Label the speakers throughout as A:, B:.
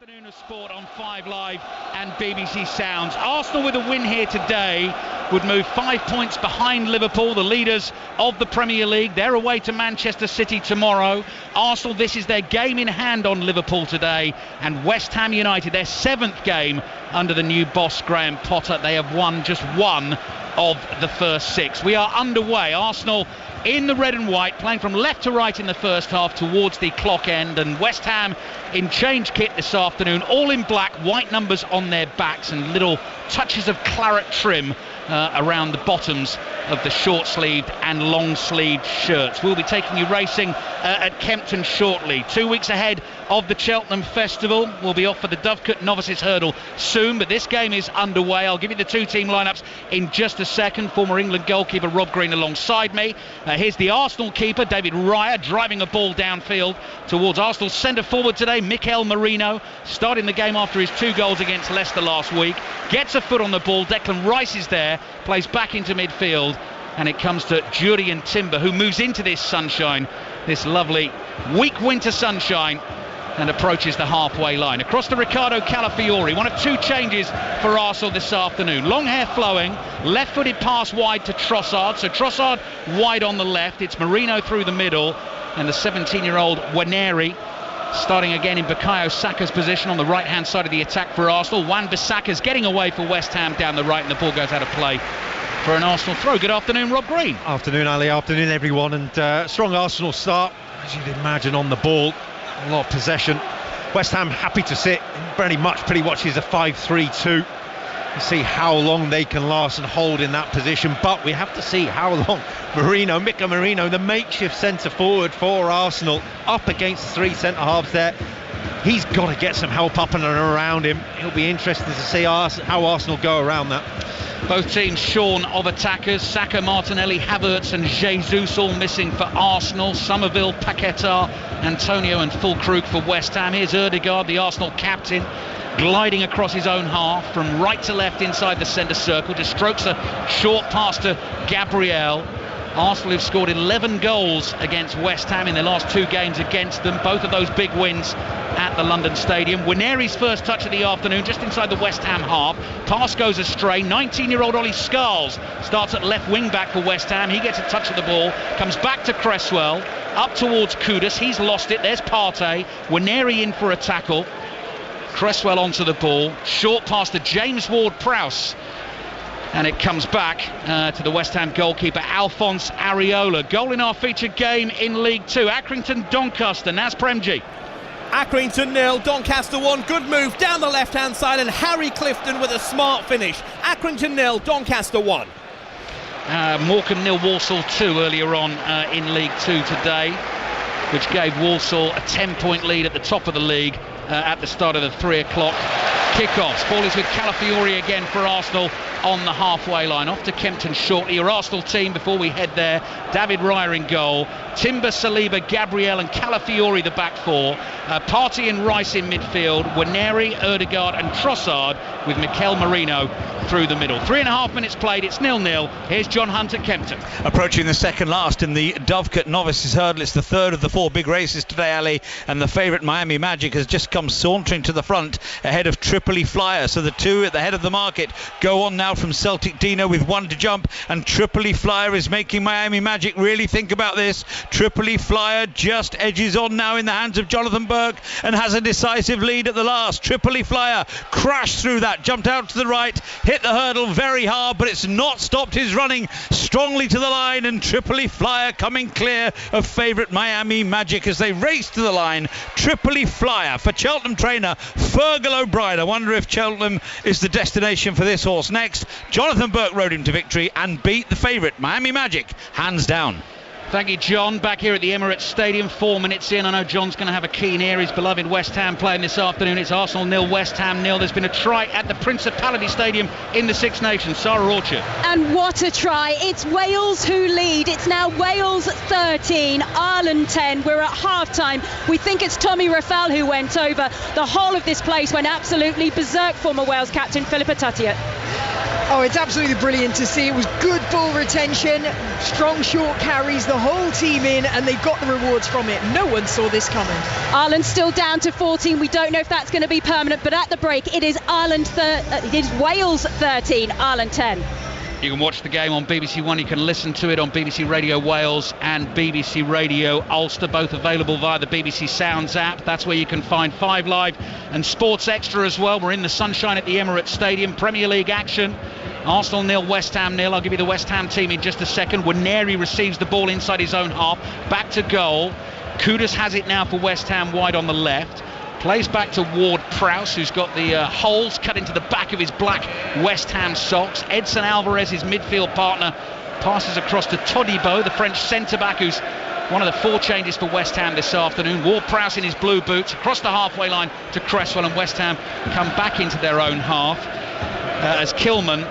A: Afternoon of sport on 5 Live and BBC Sounds. Arsenal with a win here today would move 5 points behind Liverpool, the leaders of the Premier League. They're away to Manchester City tomorrow. Arsenal, this is their game in hand on Liverpool today. And West Ham United, their 7th game under the new boss Graham Potter. They have won just one of the first 6. We are underway. Arsenal in the red and white, playing from left to right in the first half towards the clock end, and West Ham in change kit this afternoon, all in black, white numbers on their backs and little touches of claret trim around the bottoms of the short-sleeved and long-sleeved shirts. We'll be taking you racing at Kempton shortly. 2 weeks ahead of the Cheltenham Festival. We'll be off for the Dovecote Novices Hurdle soon, but this game is underway. I'll give you the two-team lineups in just a second. Former England goalkeeper Rob Green alongside me. Here's the Arsenal keeper, David Raya, driving a ball downfield towards Arsenal's centre-forward today, Mikel Merino, starting the game after his 2 goals against Leicester last week. Gets a foot on the ball. Declan Rice is there, plays back into midfield, and it comes to Jurrien Timber, who moves into this sunshine, this lovely weak winter sunshine, and approaches the halfway line. Across to Ricardo Calafiori, one of 2 changes for Arsenal this afternoon. Long hair flowing, left-footed pass wide to Trossard, so Trossard wide on the left. It's Merino through the middle, and the 17-year-old Nwaneri starting again in Bukayo Saka's position on the right-hand side of the attack for Arsenal. Wan-Bissaka's getting away for West Ham down the right, and the ball goes out of play for an Arsenal throw. Good afternoon, Rob Green.
B: Afternoon, Ali. Afternoon, everyone. And strong Arsenal start, as you'd imagine, on the ball. A lot of possession. West Ham happy to sit. Pretty much is a 5-3-2. You see how long they can last and hold in that position, but we have to see how long Mikel Merino, the makeshift centre forward for Arsenal, up against 3 centre halves there. He's got to get some help up and around him. It'll be interesting to see how Arsenal go around that.
A: Both teams shorn of attackers. Saka, Martinelli, Havertz and Jesus all missing for Arsenal. Somerville, Paquetá, Antonio and Füllkrug for West Ham. Here's Ødegaard, the Arsenal captain, gliding across his own half from right to left inside the centre circle. Just strokes a short pass to Gabriel. Arsenal have scored 11 goals against West Ham in their last 2 games against them. Both of those big wins at the London Stadium. Nwaneri's first touch of the afternoon, just inside the West Ham half. Pass goes astray. 19-year-old Ollie Scarles starts at left wing back for West Ham. He gets a touch of the ball, comes back to Cresswell, up towards Kudus. He's lost it. There's Partey. Nwaneri in for a tackle. Cresswell onto the ball. Short pass to James Ward-Prowse. And it comes back to the West Ham goalkeeper, Alphonse Areola. Goal in our featured game in League 2. Accrington, Doncaster. Naz Premji.
C: Accrington 0, Doncaster 1. Good move down the left-hand side, and Harry Clifton with a smart finish. Accrington 0, Doncaster 1.
A: Morecambe 0, Walsall 2 earlier on in League 2 today, which gave Walsall a 10-point lead at the top of the league at the start of the 3 o'clock kickoffs. Ball is with Calafiori again for Arsenal on the halfway line. Off to Kempton shortly. Your Arsenal team before we head there: David Raya in goal, Timber, Saliba, Gabriel and Calafiori the back 4, Partey and Rice in midfield, Nwaneri, Ødegaard and Trossard with Mikel Merino through the middle. 3.5 minutes played, it's 0-0. Here's John Hunt at Kempton.
D: Approaching the second last in the Dovecote Novices Hurdle. It's the 3rd of the 4 big races today, Ali, and the favourite Miami Magic has just come sauntering to the front ahead of Tripoli Flyer. So the 2 at the head of the market go on now from Celtic Dino with 1 to jump, and Tripoli Flyer is making Miami Magic really think about this. Tripoli Flyer just edges on now in the hands of Jonathan Burke and has a decisive lead at the last. Tripoli Flyer crashed through that, jumped out to the right, hit the hurdle very hard, but it's not stopped his running strongly to the line, and Tripoli Flyer coming clear of favourite Miami Magic as they race to the line. Tripoli Flyer for Cheltenham trainer Fergal O'Brien. I wonder if Cheltenham is the destination for this horse next. Jonathan Burke rode him to victory and beat the favourite Miami Magic hands down.
A: Thank you, John. Back here at the Emirates Stadium, 4 minutes in. I know John's going to have a keen ear. His beloved West Ham playing this afternoon. It's Arsenal 0, West Ham 0. There's been a try at the Principality Stadium in the Six Nations. Sarah Orchard.
E: And what a try. It's Wales who lead. It's now Wales 13, Ireland 10. We're at half-time. We think it's Tommy Rafal who went over. The whole of this place went absolutely berserk, former Wales captain Philippa Tuttiett.
F: Oh, it's absolutely brilliant to see. It was good ball retention, strong short carries, the whole team in, and they got the rewards from it. No one saw this coming.
E: Ireland still down to 14. We don't know if that's going to be permanent, but at the break, it is Wales 13, Ireland 10.
A: You can watch the game on BBC One. You can listen to it on BBC Radio Wales and BBC Radio Ulster, both available via the BBC Sounds app. That's where you can find 5 Live and Sports Extra as well. We're in the sunshine at the Emirates Stadium. Premier League action. Arsenal 0, West Ham 0. I'll give you the West Ham team in just a second. Nwaneri receives the ball inside his own half. Back to goal. Kudus has it now for West Ham, wide on the left. Plays back to Ward-Prowse, who's got the holes cut into the back of his black West Ham socks. Edson Alvarez, his midfield partner, passes across to Todibo, the French centre-back, who's one of the 4 changes for West Ham this afternoon. Ward-Prowse in his blue boots, across the halfway line to Cresswell, and West Ham come back into their own half as Kilman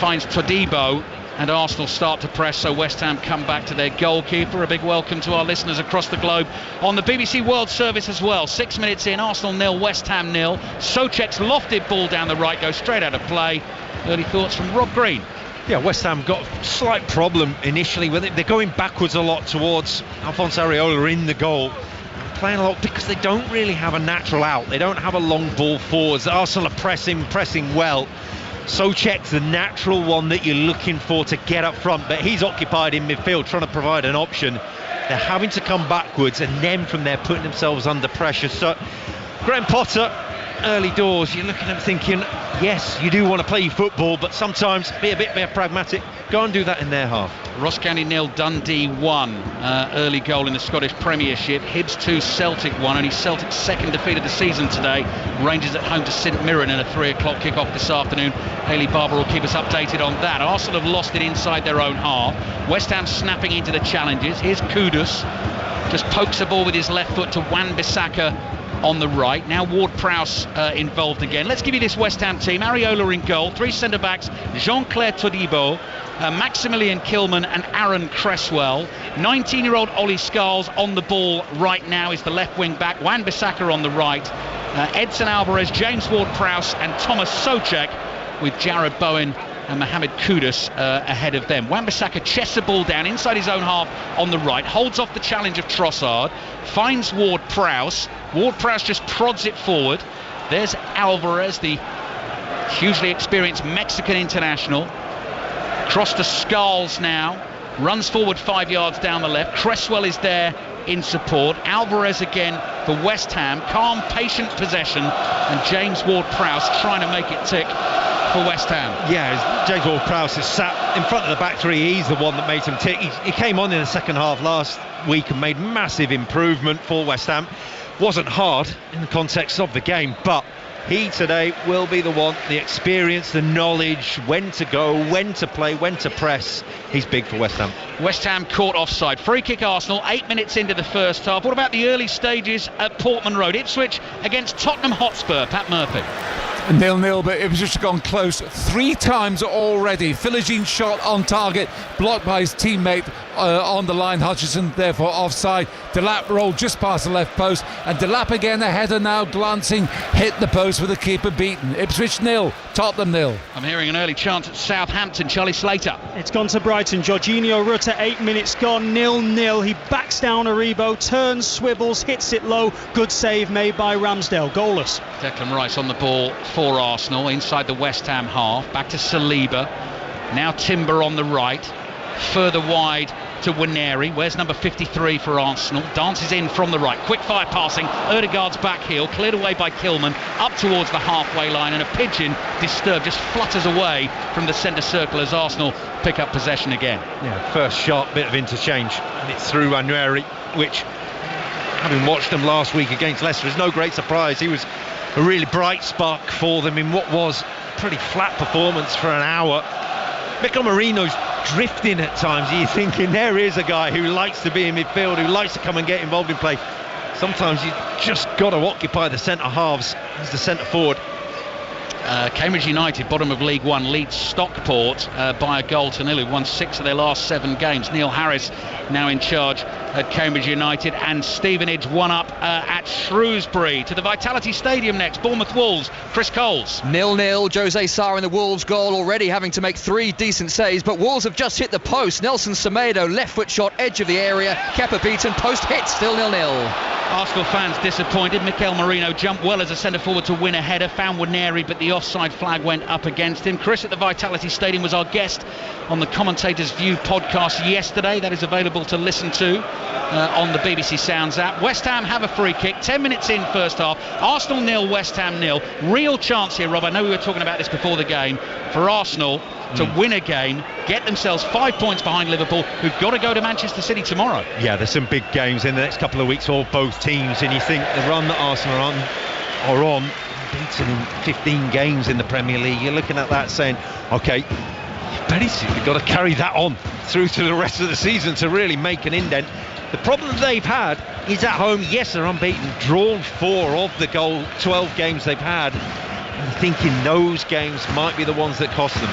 A: finds Todibo. And Arsenal start to press, so West Ham come back to their goalkeeper. A big welcome to our listeners across the globe on the BBC World Service as well. 6 minutes in, Arsenal 0, West Ham 0. Souček's lofted ball down the right goes straight out of play. Early thoughts from Rob Green.
B: Yeah, West Ham got a slight problem initially with it. They're going backwards a lot towards Alphonse Areola in the goal. Playing a lot because they don't really have a natural out. They don't have a long ball forwards. Arsenal are pressing well. Souček's the natural one that you're looking for to get up front, but he's occupied in midfield trying to provide an option. They're having to come backwards, and then from there putting themselves under pressure. So Graham Potter, early doors, you're looking at him thinking, yes, you do want to play football, but sometimes be a bit more pragmatic. Go and do that in their half.
A: Ross County 0, Dundee 1. Early goal in the Scottish Premiership. Hibs 2, Celtic 1. Only Celtic's second defeat of the season today. Rangers at home to St Mirren in a 3 o'clock kick-off this afternoon. Hayley Barber will keep us updated on that. Arsenal have lost it inside their own half. West Ham snapping into the challenges. Here's Kudus. Just pokes the ball with his left foot to Wan-Bissaka on the right. Now Ward-Prowse involved again. Let's give you this West Ham team. Areola in goal. 3 centre-backs. Jean-Claire Todibo, Maximilian Kilman and Aaron Cresswell. 19-year-old Ollie Scarles on the ball right now is the left wing back. Wan-Bissaka on the right. Edson Alvarez, James Ward-Prowse and Thomas Souček, with Jared Bowen and Mohamed Kudus ahead of them. Wan-Bissaka chests the ball down inside his own half on the right, holds off the challenge of Trossard, finds Ward-Prowse. Ward-Prowse just prods it forward. There's Alvarez, the hugely experienced Mexican international. Cross to Scarles now, runs forward 5 yards down the left. Cresswell is there in support. Alvarez again for West Ham. Calm, patient possession, and James Ward-Prowse trying to make it tick for West Ham.
B: Yeah, James Ward-Prowse is sat in front of the back three. He's the one that made him tick. He came on in the second half last week and made massive improvement for West Ham. Wasn't hard in the context of the game, but he today will be the one, the experience, the knowledge, when to go, when to play, when to press. He's big for West Ham. West Ham
A: caught offside. Free kick Arsenal, 8 minutes into the first half. What about the early stages at Portman Road? Ipswich against Tottenham Hotspur. Pat Murphy.
G: 0-0, but it was just gone close 3 times already. Philogene shot on target, blocked by his teammate on the line. Hutchison therefore offside. Delap rolled just past the left post, and Delap again, a header now glancing, hit the post with the keeper beaten. Ipswich 0, Tottenham 0.
A: I'm hearing an early chance at Southampton. Charlie Slater.
H: It's gone to Brighton. Jorginho Rutter, 8 minutes gone, 0-0. He backs down Aribo, turns, swivels, hits it low. Good save made by Ramsdale. Goalless.
A: Declan Rice on the ball for Arsenal inside the West Ham half. Back to Saliba. Now Timber on the right. Further wide to Nwaneri. Where's number 53 for Arsenal? Dances in from the right. Quick fire passing. Ødegaard's back heel. Cleared away by Kilman. Up towards the halfway line. And a pigeon disturbed. Just flutters away from the centre circle as Arsenal pick up possession again.
B: Yeah, first sharp bit of interchange. And it's through Nwaneri, which, having watched them last week against Leicester, is no great surprise. He was a really bright spark for them in what was a pretty flat performance for an hour. Mikel Merino's drifting at times. You're thinking there is a guy who likes to be in midfield, who likes to come and get involved in play. Sometimes you just got to occupy the centre halves as the centre forward.
A: Cambridge United, bottom of League One, leads Stockport by a goal to nil, who won 6 of their last 7 games. Neil Harris now in charge at Cambridge United, and Stevenage 1-up at Shrewsbury. To the Vitality Stadium next, Bournemouth Wolves, Chris Coles.
I: 0-0, Jose Sarr in the Wolves goal, already having to make 3 decent saves, but Wolves have just hit the post. Nelson Semedo, left foot shot, edge of the area, Kepa beaten, post hit, still 0-0.
A: Arsenal fans disappointed. Mikel Merino jumped well as a centre forward to win a header, found Nwaneri, but the offside flag went up against him. Chris at the Vitality Stadium was our guest on the Commentator's View podcast yesterday. That is available to listen to on the BBC Sounds app. West Ham have a free kick, 10 minutes in first half. Arsenal 0, West Ham 0. Real chance here, Rob. I know we were talking about this before the game. For Arsenal to win a game, get themselves 5 points behind Liverpool, who've got to go to Manchester City tomorrow.
B: Yeah, there's some big games in the next couple of weeks for both teams, and you think the run that Arsenal are on, beaten in 15 games in the Premier League, you're looking at that saying, OK, you've got to carry that on through to the rest of the season to really make an indent. The problem they've had is at home. Yes, they're unbeaten, drawn 4 of the 12 games they've had. I'm thinking those games might be the ones that cost them.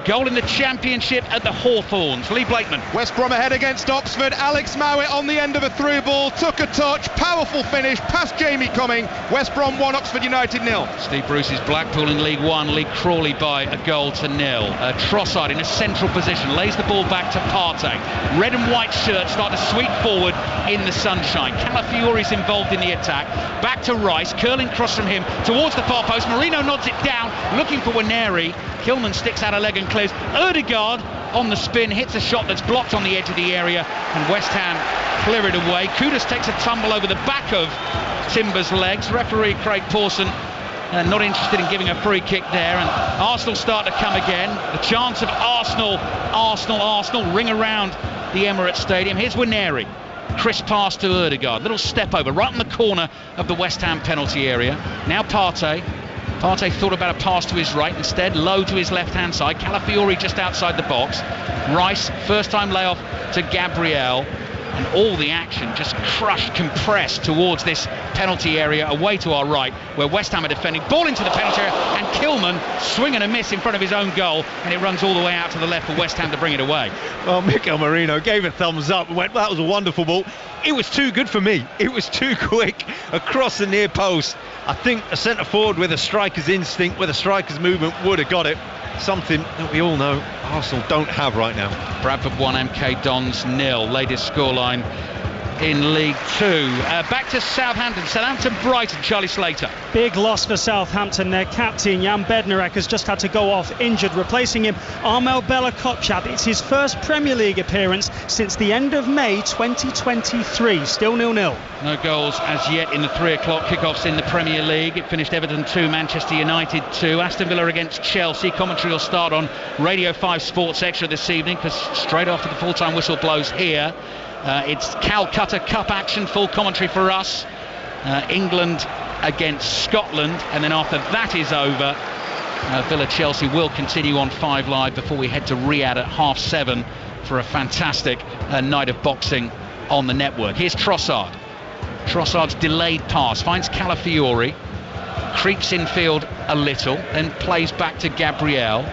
A: Goal in the Championship at the Hawthorns. Lee Blakeman.
J: West Brom ahead against Oxford. Alex Mowat on the end of a through ball, took a touch, powerful finish past Jamie Cumming. West Brom 1, Oxford United 0.
A: Steve Bruce's Blackpool in League One lead Crawley by a goal to 0. Trossard in a central position lays the ball back to Partey. Red and white shirt start to sweep forward in the sunshine. Calafiori's involved in the attack. Back to Rice, curling cross from him towards the far post. Marino nods it down, looking for Nwaneri. Kilman sticks out a leg and clears. Ødegaard on the spin, hits a shot that's blocked on the edge of the area, and West Ham clear it away. Kudus takes a tumble over the back of Timber's legs. Referee Craig Pawson not interested in giving a free kick there, and Arsenal start to come again. The chance of Arsenal ring around the Emirates Stadium. Here's Nwaneri. Crisp pass to Ødegaard. Little step over right in the corner of the West Ham penalty area. Now Partey thought about a pass to his right, instead low to his left hand side. Calafiori just outside the box. Rice, first time layoff to Gabriel, and all the action just crushed, compressed towards this penalty area away to our right, where West Ham are defending. Ball into the penalty area, and Kilman swing and a miss in front of his own goal, and it runs all the way out to the left for West Ham to bring it away.
B: Well, Mikel Merino gave a thumbs up and went, that was a wonderful ball. It was too good for me. It was too quick across the near post. I think a centre forward with a striker's instinct, with a striker's movement, would have got it. Something that we all know Arsenal don't have right now.
A: Bradford 1, MK Dons 0. Latest scoreline in League 2. Back to Southampton Brighton. Charlie Slater.
H: Big loss for Southampton. Their captain Jan Bednarek has just had to go off injured. Replacing him, Armel Bella-Kotchap. It's his first Premier League appearance since the end of May 2023. Still 0-0.
A: No goals as yet in the 3 o'clock kickoffs in the Premier League. It finished Everton 2, Manchester United 2. Aston Villa against Chelsea. Commentary will start on Radio 5 Sports Extra this evening, because straight after the full-time whistle blows here, it's Calcutta Cup action, full commentary for us. England against Scotland, and then after that is over, Villa-Chelsea will continue on 5 Live before we head to Riyadh at 7:30 for a fantastic night of boxing on the network. Here's Trossard. Trossard's delayed pass finds Calafiori, creeps infield a little, then plays back to Gabriel.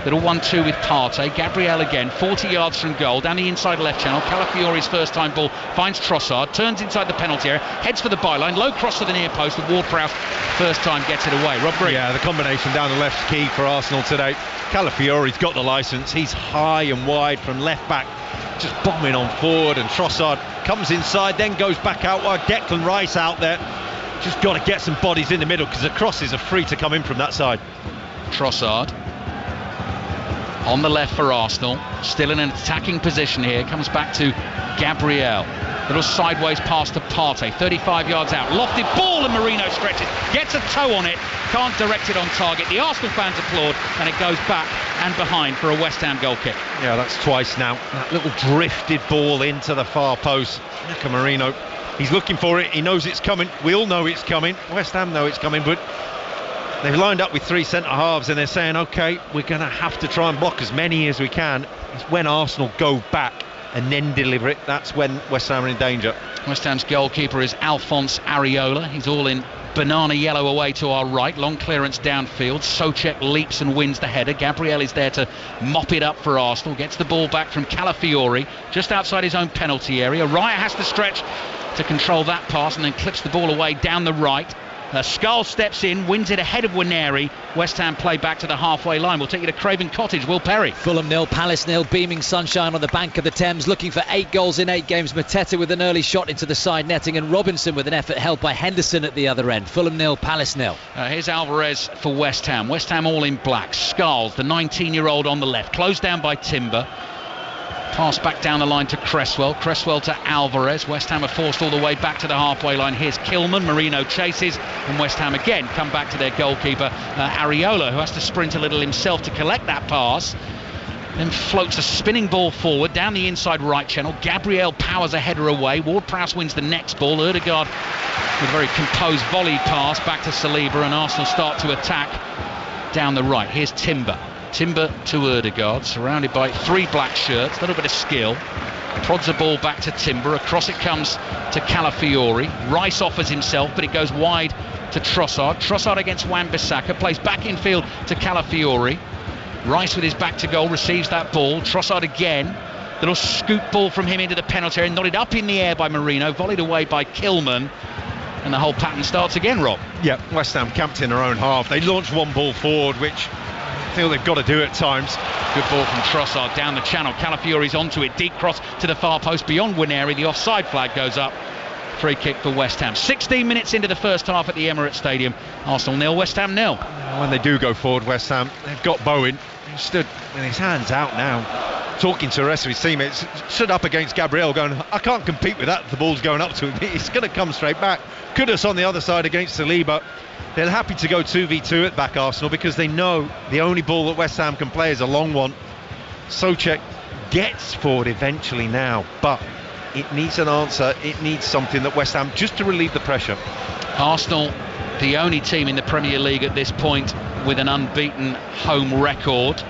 A: Little 1-2 with Partey. Gabriel again, 40 yards from goal, down the inside left channel. Calafiori's first time ball finds Trossard, turns inside the penalty area, heads for the byline, low cross to the near post, and Ward-Prowse first time gets it away. Rob Green.
B: Yeah, the combination down the left's key for Arsenal today. Calafiori's got the licence. He's high and wide from left back, just bombing on forward, and Trossard comes inside, then goes back out wide. Declan Rice out there. Just got to get some bodies in the middle, because the crosses are free to come in from that side.
A: Trossard on the left for Arsenal, still in an attacking position here, comes back to Gabriel. Little sideways pass to Partey, 35 yards out, lofted ball, and Merino stretches, gets a toe on it, can't direct it on target. The Arsenal fans applaud, and it goes back and behind for a West Ham goal kick.
B: Yeah, that's twice now. That little drifted ball into the far post. Mikel Merino, he's looking for it, he knows it's coming, we all know it's coming, West Ham know it's coming, but they've lined up with 3 centre halves, and they're saying, OK, we're going to have to try and block as many as we can. It's when Arsenal go back and then deliver it, that's when West Ham are in danger.
A: West Ham's goalkeeper is Alphonse Areola. He's all in banana yellow away to our right. Long clearance downfield. Souček leaps and wins the header. Gabriel is there to mop it up for Arsenal. Gets the ball back from Calafiori just outside his own penalty area. Raya has to stretch to control that pass and then clips the ball away down the right. Skull steps in, wins it ahead of Nwaneri. West Ham play back to the halfway line. We'll take you to Craven Cottage. Will Perry.
K: Fulham 0, Palace 0, beaming sunshine on the bank of the Thames, looking for 8 goals in 8 games. Mateta with an early shot into the side netting, and Robinson with an effort held by Henderson at the other end. Fulham 0, Palace 0.
A: Here's Alvarez for West Ham. West Ham all in black. Skulls, the 19-year-old on the left, closed down by Timber. Pass back down the line to Cresswell. Cresswell to Alvarez. West Ham are forced all the way back to the halfway line. Here's Kilman. Marino chases, and West Ham again come back to their goalkeeper Areola, who has to sprint a little himself to collect that pass. Then floats a spinning ball forward down the inside right channel. Gabriel powers a header away. Ward-Prowse wins the next ball. Ødegaard with a very composed volley pass back to Saliba, and Arsenal start to attack down the right. Here's Timber. Timber to Ødegaard, surrounded by 3 black shirts, a little bit of skill. Prods the ball back to Timber, across it comes to Calafiori. Rice offers himself, but it goes wide to Trossard. Trossard against Wan-Bissaka, plays back in field to Calafiori. Rice with his back to goal receives that ball. Trossard again, little scoop ball from him into the penalty area, nodded up in the air by Marino, volleyed away by Kilman. And the whole pattern starts again, Rob.
B: Yeah, West Ham camped in their own half. They launched one ball forward, which I feel they've got to do at times.
A: Good ball from Trossard down the channel. Calafiori's onto it. Deep cross to the far post beyond Nwaneri. The offside flag goes up. Free kick for West Ham. 16 minutes into the first half at the Emirates Stadium. Arsenal 0, West Ham 0.
B: When they do go forward, West Ham, they've got Bowen. He stood with his hands out now, talking to the rest of his teammates. Stood up against Gabriel going, I can't compete with that. The ball's going up to him. He's going to come straight back. Kudus on the other side against Saliba. They're happy to go 2v2 at back Arsenal because they know the only ball that West Ham can play is a long one. Souček gets forward eventually now, but it needs an answer. It needs something that West Ham, just to relieve the pressure.
A: Arsenal, the only team in the Premier League at this point with an unbeaten home record.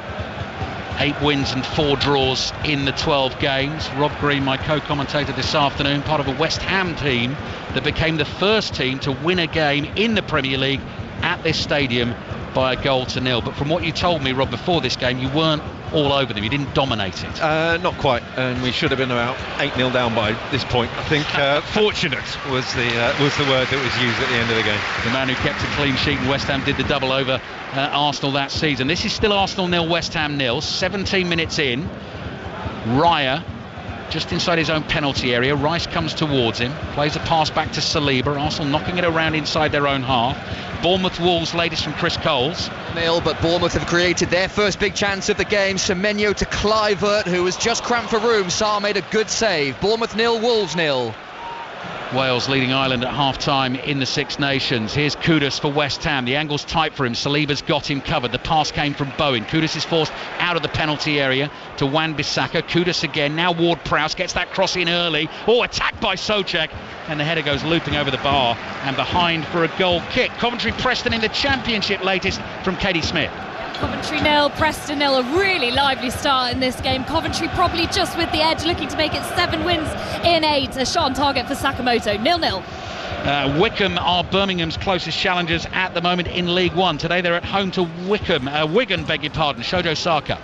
A: 8 wins and 4 draws in the 12 games. Rob Green, my co-commentator this afternoon, part of a West Ham team that became the first team to win a game in the Premier League at this stadium by 1-0. But from what you told me, Rob, before this game, you weren't all over them. You didn't dominate it.
B: Not quite, and we should have been about 8-0 down by this point. I think fortunate was the word that was used at the end of the game.
A: The man who kept a clean sheet, and West Ham did the double over Arsenal that season. This is still Arsenal 0, West Ham 0. 17 minutes in. Raya just inside his own penalty area. Rice comes towards him, plays a pass back to Saliba. Arsenal knocking it around inside their own half. Bournemouth Wolves, latest from Chris Coles.
I: But Bournemouth have created their first big chance of the game. Semenyo to Kluivert, who was just cramped for room. Sarr made a good save. Bournemouth 0, Wolves 0.
A: Wales leading Ireland at half-time in the Six Nations. Here's Kudus for West Ham. The angle's tight for him. Saliba's got him covered. The pass came from Bowen. Kudus is forced out of the penalty area to Wan-Bissaka. Kudus again. Now Ward-Prowse gets that cross in early. Oh, attacked by Souček. And the header goes looping over the bar and behind for a goal kick. Coventry Preston in the Championship, latest from Katie Smith.
L: Coventry 0, Preston 0, a really lively start in this game. Coventry probably just with the edge, looking to make it 7 wins in 8. A shot on target for Sakamoto, 0-0.
A: Wickham are Birmingham's closest challengers at the moment in League One. Today they're at home to Wigan, beg your pardon, Shojo Saka.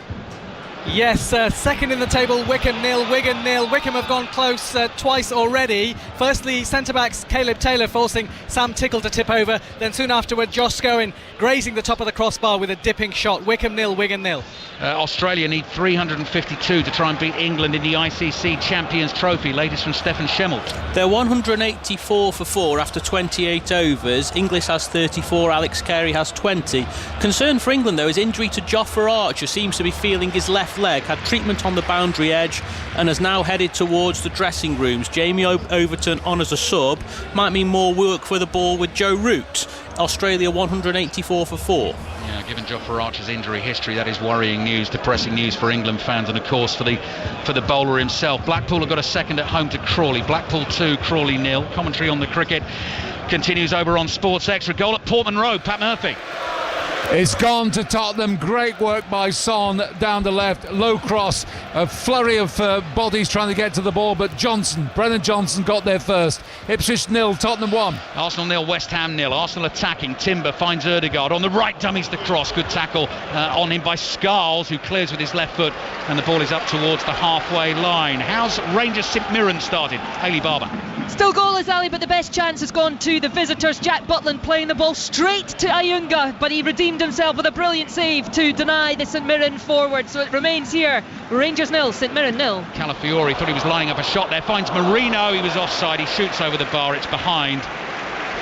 M: Yes, second in the table, Wickham 0, Wigan 0. Wickham have gone close twice already. Firstly, centre-backs Caleb Taylor forcing Sam Tickle to tip over. Then soon afterward, Josh Scowen grazing the top of the crossbar with a dipping shot. Wickham 0, Wigan 0.
A: Australia need 352 to try and beat England in the ICC Champions Trophy. Latest from Stefan Schemmelt.
N: They're 184 for 4 after 28 overs. Inglis has 34, Alex Carey has 20. Concern for England, though, is injury to Jofra Archer. Seems to be feeling his left leg, had treatment on the boundary edge and has now headed towards the dressing rooms. Jamie Overton on as a sub might mean more work for the ball with Joe Root. Australia 184 for 4.
A: Yeah, given Jofra Archer's injury history, that is worrying news, depressing news for England fans, and of course for the bowler himself. Blackpool have got a second at home to Crawley. Blackpool 2, Crawley 0. Commentary on the cricket continues over on Sports Extra. Goal at Portman Road, Pat Murphy.
G: It's gone to Tottenham. Great work by Son down the left. Low cross. A flurry of bodies trying to get to the ball, but Brennan Johnson got there first. Ipswich 0, Tottenham 1.
A: Arsenal 0, West Ham 0. Arsenal attacking. Timber finds Ødegaard on the right, dummies the cross. Good tackle on him by Scarles, who clears with his left foot, and the ball is up towards the halfway line. How's Rangers St Mirren started? Hayley Barber.
O: Still goalless, Ali, but the best chance has gone to the visitors. Jack Butland playing the ball straight to Ayunga, but he redeemed himself with a brilliant save to deny the St Mirren forward. So it remains here. Rangers 0, St Mirren 0.
A: Calafiori thought he was lining up a shot there, finds Marino. He was offside. He shoots over the bar. It's behind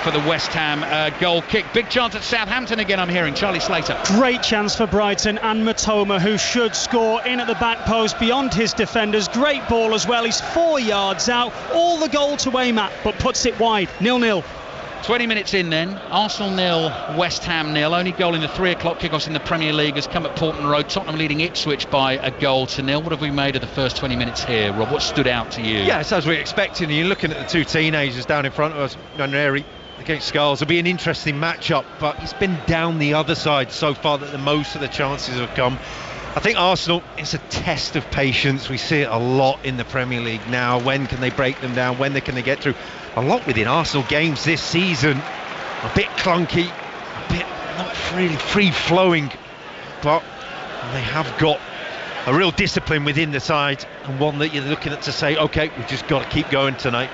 A: for the West Ham goal kick. Big chance at Southampton again, I'm hearing. Charlie Slater.
H: Great chance for Brighton, and Matoma, who should score in at the back post beyond his defenders. Great ball as well. He's 4 yards out. All the goal to aim at, but puts it wide. 0-0.
A: 20 minutes in then. Arsenal 0, West Ham 0. Only goal in the 3 o'clock kickoffs in the Premier League has come at Portman Road. Tottenham leading Ipswich by a goal to 0. What have we made of the first 20 minutes here, Rob? What stood out to you?
B: Yeah, it's as we expected. You're looking at the two teenagers down in front of us, Nwaneri against Scarles. It'll be an interesting matchup, but it's been down the other side so far that the most of the chances have come. I think Arsenal, it's a test of patience. We see it a lot in the Premier League now. When can they break them down? When can they get through? A lot within Arsenal games this season. A bit clunky, a bit not really free-flowing, but they have got a real discipline within the side, and one that you're looking at to say, OK, we've just got to keep going tonight.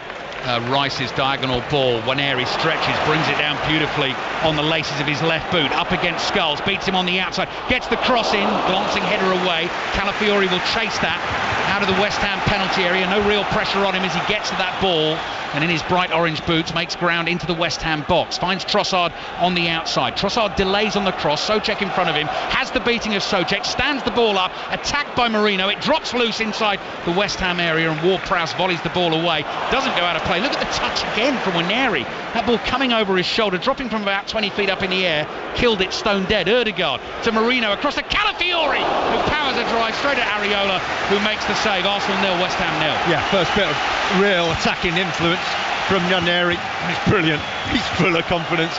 A: Rice's diagonal ball. Nwaneri stretches, brings it down beautifully on the laces of his left boot, up against Scarles, beats him on the outside, gets the cross in, glancing header away. Calafiori will chase that out of the West Ham penalty area. No real pressure on him as he gets to that ball, and in his bright orange boots makes ground into the West Ham box. Finds Trossard on the outside. Trossard delays on the cross. Souček in front of him, has the beating of Souček, stands the ball up, attacked by Marino. It drops loose inside the West Ham area, and Ward-Prowse volleys the ball away. Doesn't go out of play. Look at the touch again from Nwaneri. That ball coming over his shoulder, dropping from about 20 feet up in the air, killed it stone dead. Ødegaard to Marino, across to Calafiori, who powers a drive straight at Areola, who makes the save. Arsenal 0, West Ham 0.
B: Yeah, first bit of real attacking influence from Nwaneri. He's brilliant. He's full of confidence.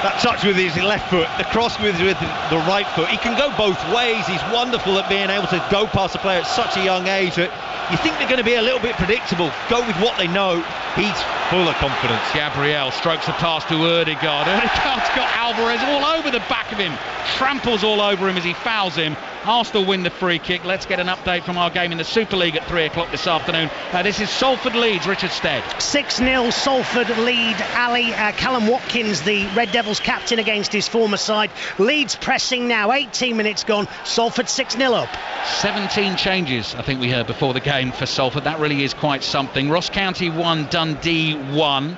B: That touch with his left foot, the cross with the right foot. He can go both ways. He's wonderful at being able to go past a player at such a young age that you think they're going to be a little bit predictable. Go with what they know. He's full of confidence.
A: Gabriel strokes a pass to Ødegaard. Ødegaard's got Alvarez all over the back of him. Tramples all over him as he fouls him. Arsenal win the free kick. Let's get an update from our game in the Super League at 3 o'clock this afternoon. This is Salford Leeds. Richard Stead.
P: 6-0 Salford lead. Ali, Callum Watkins, the Red Devils captain, against his former side. Leeds pressing now. 18 minutes gone. Salford 6-0 up.
A: 17 changes, I think we heard before the game for Salford. That really is quite something. Ross County 1, Dundee 1.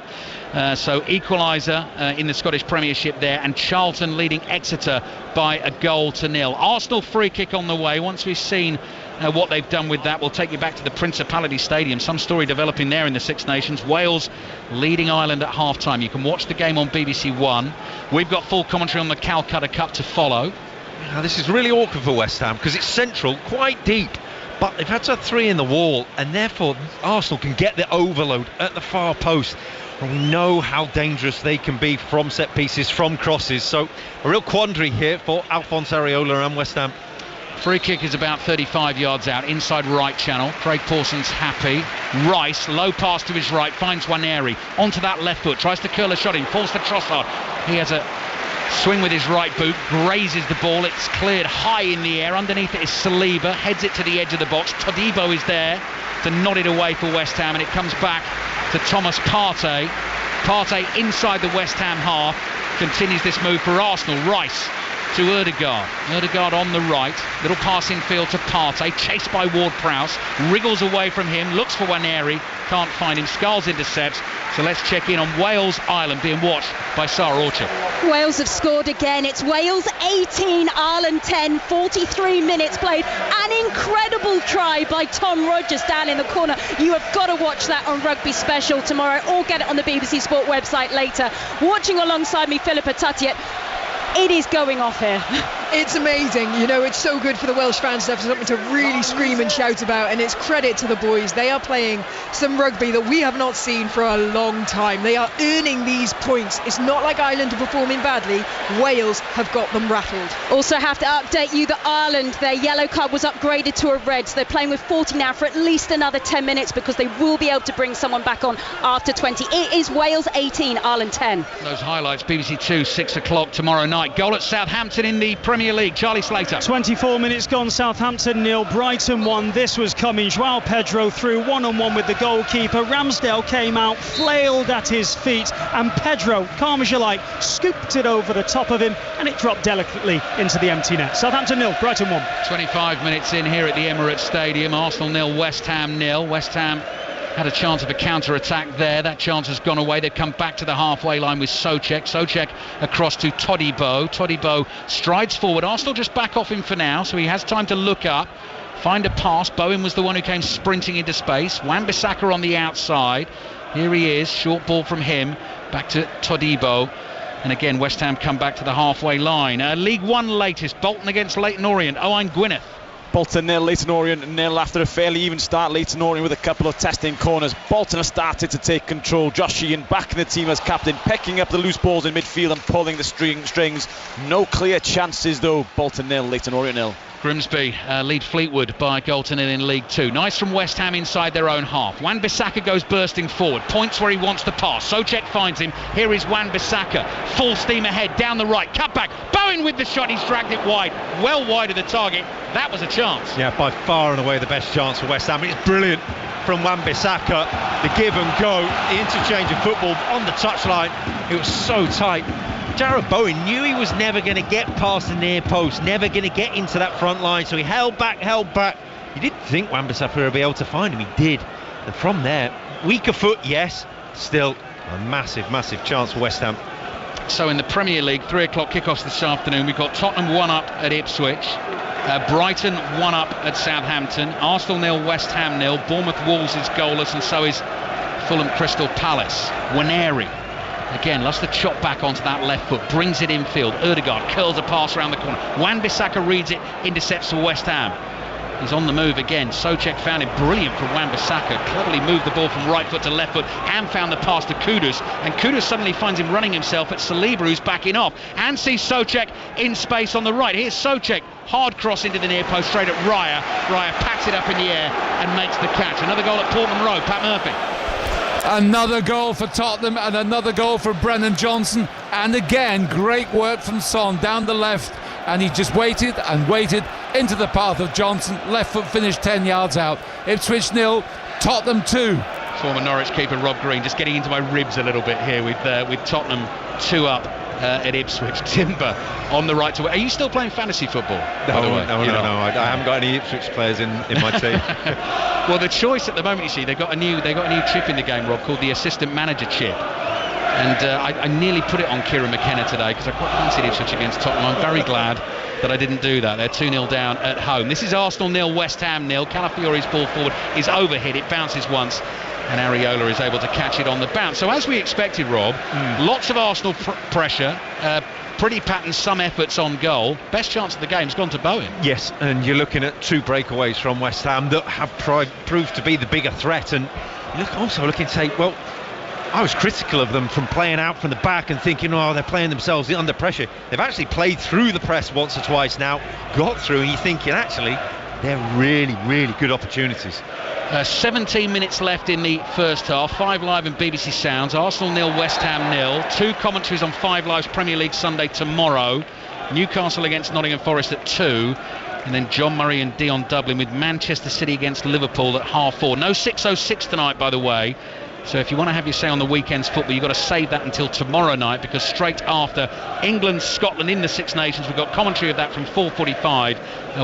A: So equaliser in the Scottish Premiership there, and Charlton leading Exeter by a goal to 0. Arsenal free kick on the way. Once we've seen what they've done with that, we'll take you back to the Principality Stadium. Some story developing there in the Six Nations. Wales leading Ireland at half-time. You can watch the game on BBC One. We've got full commentary on the Calcutta Cup to follow.
B: Now, this is really awkward for West Ham because it's central, quite deep, but they've had to have 3 in the wall, and therefore Arsenal can get the overload at the far post. And we know how dangerous they can be from set pieces, from crosses. So a real quandary here for Alphonse Areola and West Ham.
A: Free kick is about 35 yards out, inside right channel. Craig Pawson's happy. Rice, low pass to his right, finds Nwaneri. Onto that left foot, tries to curl a shot in, falls to Trossard. He has a swing with his right boot, grazes the ball. It's cleared high in the air. Underneath it is Saliba, heads it to the edge of the box. Todibo is there to nod it away for West Ham, and it comes back to Thomas Partey. Partey inside the West Ham half, continues this move for Arsenal. Rice to Ødegaard. Ødegaard on the right, little passing field to Partey, chased by Ward-Prowse, wriggles away from him, looks for Nwaneri, can't find him. Scarles intercepts. So let's check in on Wales Ireland, being watched by Sarah Orchard.
E: Wales have scored again. It's Wales 18, Ireland 10, 43 minutes played. An incredible try by Tom Rogers down in the corner. You have got to watch that on Rugby Special tomorrow, or get it on the BBC Sport website later. Watching alongside me, Philippa Tuttiett. It is going off here.
F: It's amazing. You know, it's so good for the Welsh fans to have something to really scream and shout about, and it's credit to the boys. They are playing some rugby that we have not seen for a long time. They are earning these points. It's not like Ireland are performing badly. Wales have got them rattled.
E: Also have to update you that Ireland, their yellow card was upgraded to a red, so they're playing with 40 now for at least another 10 minutes because they will be able to bring someone back on after 20. It is Wales 18, Ireland 10.
A: Those highlights, BBC 2, 6 o'clock tomorrow night. Goal at Southampton in the Premier League. Charlie Slater.
H: 24 minutes gone, Southampton 0, Brighton 1. This was coming. Joao Pedro through one-on-one with the goalkeeper. Ramsdale came out, flailed at his feet, and Pedro, calm as you like, scooped it over the top of him, and it dropped delicately into the empty net. Southampton 0, Brighton 1.
A: 25 minutes in here at the Emirates Stadium. Arsenal 0, West Ham 0. West Ham had a chance of a counter-attack there. That chance has gone away. They've come back to the halfway line with Souček. Souček across to Todibo. Todibo strides forward. Arsenal just back off him for now, so he has time to look up, find a pass. Bowen was the one who came sprinting into space. Wan-Bissaka on the outside. Here he is. Short ball from him. Back to Todibo. And again, West Ham come back to the halfway line. League One latest. Bolton against Leyton Orient. Owain Gwyneth.
Q: Bolton 0, Leyton Orient 0 after a fairly even start. Leyton Orient with a couple of testing corners. Bolton has started to take control. Josh Sheehan back in the team as captain, picking up the loose balls in midfield and pulling the strings. No clear chances though. Bolton 0, Leyton Orient 0.
A: Grimsby lead Fleetwood by a goal to nil in League Two. Nice from West Ham inside their own half. Wan-Bissaka goes bursting forward, points where he wants to pass. Souček finds him. Here is Wan-Bissaka, full steam ahead down the right, cut back. Bowen with the shot, he's dragged it wide, well wide of the target. That was a chance.
B: Yeah, by far and away the best chance for West Ham. It's brilliant from Wan-Bissaka, the give and go, the interchange of football on the touchline. It was so tight. Jarrod Bowen knew he was never going to get past the near post, never going to get into that front line, so he held back. You didn't think Wan-Bissaka would be able to find him, he did. And from there, weaker foot, yes, still a massive chance for West Ham.
A: So in the Premier League, 3 o'clock kickoffs this afternoon, we've got Tottenham 1 up at Ipswich, Brighton 1 up at Southampton, Arsenal 0, West Ham 0, Bournemouth Wolves is goalless, and so is Fulham Crystal Palace. Nwaneri again lost the chop back onto that left foot, brings it infield. Ødegaard curls a pass around the corner. Wan-Bissaka reads it, intercepts for West Ham. He's on the move again. Souček found him. Brilliant from Wan-Bissaka. Cleverly moved the ball from right foot to left foot and found the pass to Kudus. And Kudus suddenly finds him running himself at Saliba, who's backing off, and sees Souček in space on the right. Here's Souček. Hard cross into the near post straight at Raya. Raya packs it up in the air and makes the catch. Another goal at Portman Road. Pat Murphy.
G: Another goal for Tottenham and another goal for Brennan Johnson, and again great work from Son down the left, and he just waited and waited into the path of Johnson. Left foot finished 10 yards out. Ipswich 0, Tottenham 2.
A: Former Norwich keeper Rob Green just getting into my ribs a little bit here with Tottenham 2 up at Ipswich. Timber on the right to win. Are you still playing fantasy football?
B: No. I haven't got any Ipswich players in my team.
A: Well, the choice at the moment, you see, they got a new chip in the game, Rob, called the assistant manager chip. And I nearly put it on Kieran McKenna today because I quite fancied Ipswich against Tottenham. I'm very glad that I didn't do that. They're 2-0 down at home. This is Arsenal 0, West Ham 0. Calafiori's ball forward is overhit. It bounces once, and Areola is able to catch it on the bounce. So as we expected, Rob, lots of Arsenal pressure, pretty patterns, some efforts on goal. Best chance of the game's gone to Bowen.
B: Yes, and you're looking at 2 breakaways from West Ham that have proved to be the bigger threat. And you're also looking to say, well, I was critical of them from playing out from the back and thinking, oh, they're playing themselves under pressure. They've actually played through the press once or twice now, got through, and you're thinking, actually, they're really good opportunities.
A: 17 minutes left in the first half. 5 Live and BBC Sounds. Arsenal 0, West Ham 0. 2 commentaries on 5 Live's Premier League Sunday tomorrow. Newcastle against Nottingham Forest at 2. And then John Murray and Dion Dublin with Manchester City against Liverpool at 4:30. No 6:06 tonight, by the way. So if you want to have your say on the weekend's football, you've got to save that until tomorrow night, because straight after England, Scotland in the Six Nations, we've got commentary of that from 4:45.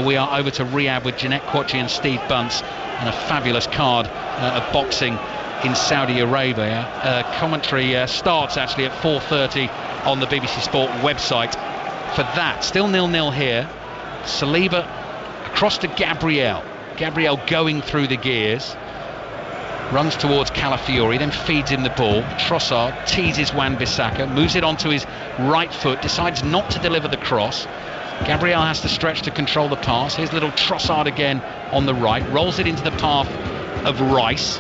A: We are over to Riyadh with Jeanette Quatchi and Steve Bunce, and a fabulous card of boxing in Saudi Arabia. Commentary starts actually at 4:30 on the BBC Sport website for that. Still 0-0 here. Saliba across to Gabriel. Gabriel going through the gears. Runs towards Calafiori, then feeds him the ball. Trossard teases Wan-Bissaka, moves it onto his right foot, decides not to deliver the cross. Gabriel has to stretch to control the pass. Here's little Trossard again on the right, rolls it into the path of Rice.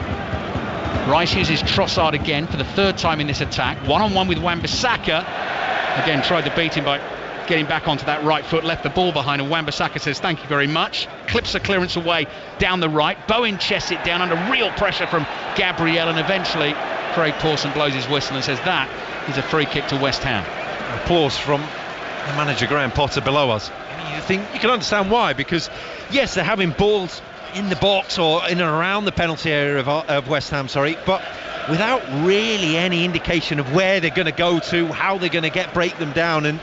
A: Rice uses Trossard again for the third time in this attack. One-on-one with Wan-Bissaka. Again, tried to beat him by getting back onto that right foot, left the ball behind, and Wan-Bissaka says thank you very much. Clips the clearance away down the right. Bowen chests it down under real pressure from Gabriel, and eventually Craig Pawson blows his whistle and says that is a free kick to West Ham.
B: Applause from the manager Graham Potter below us. You can understand why, because yes, they're having balls in the box or in and around the penalty area of West Ham, but without really any indication of where they're going to go to, how they're going to break them down. And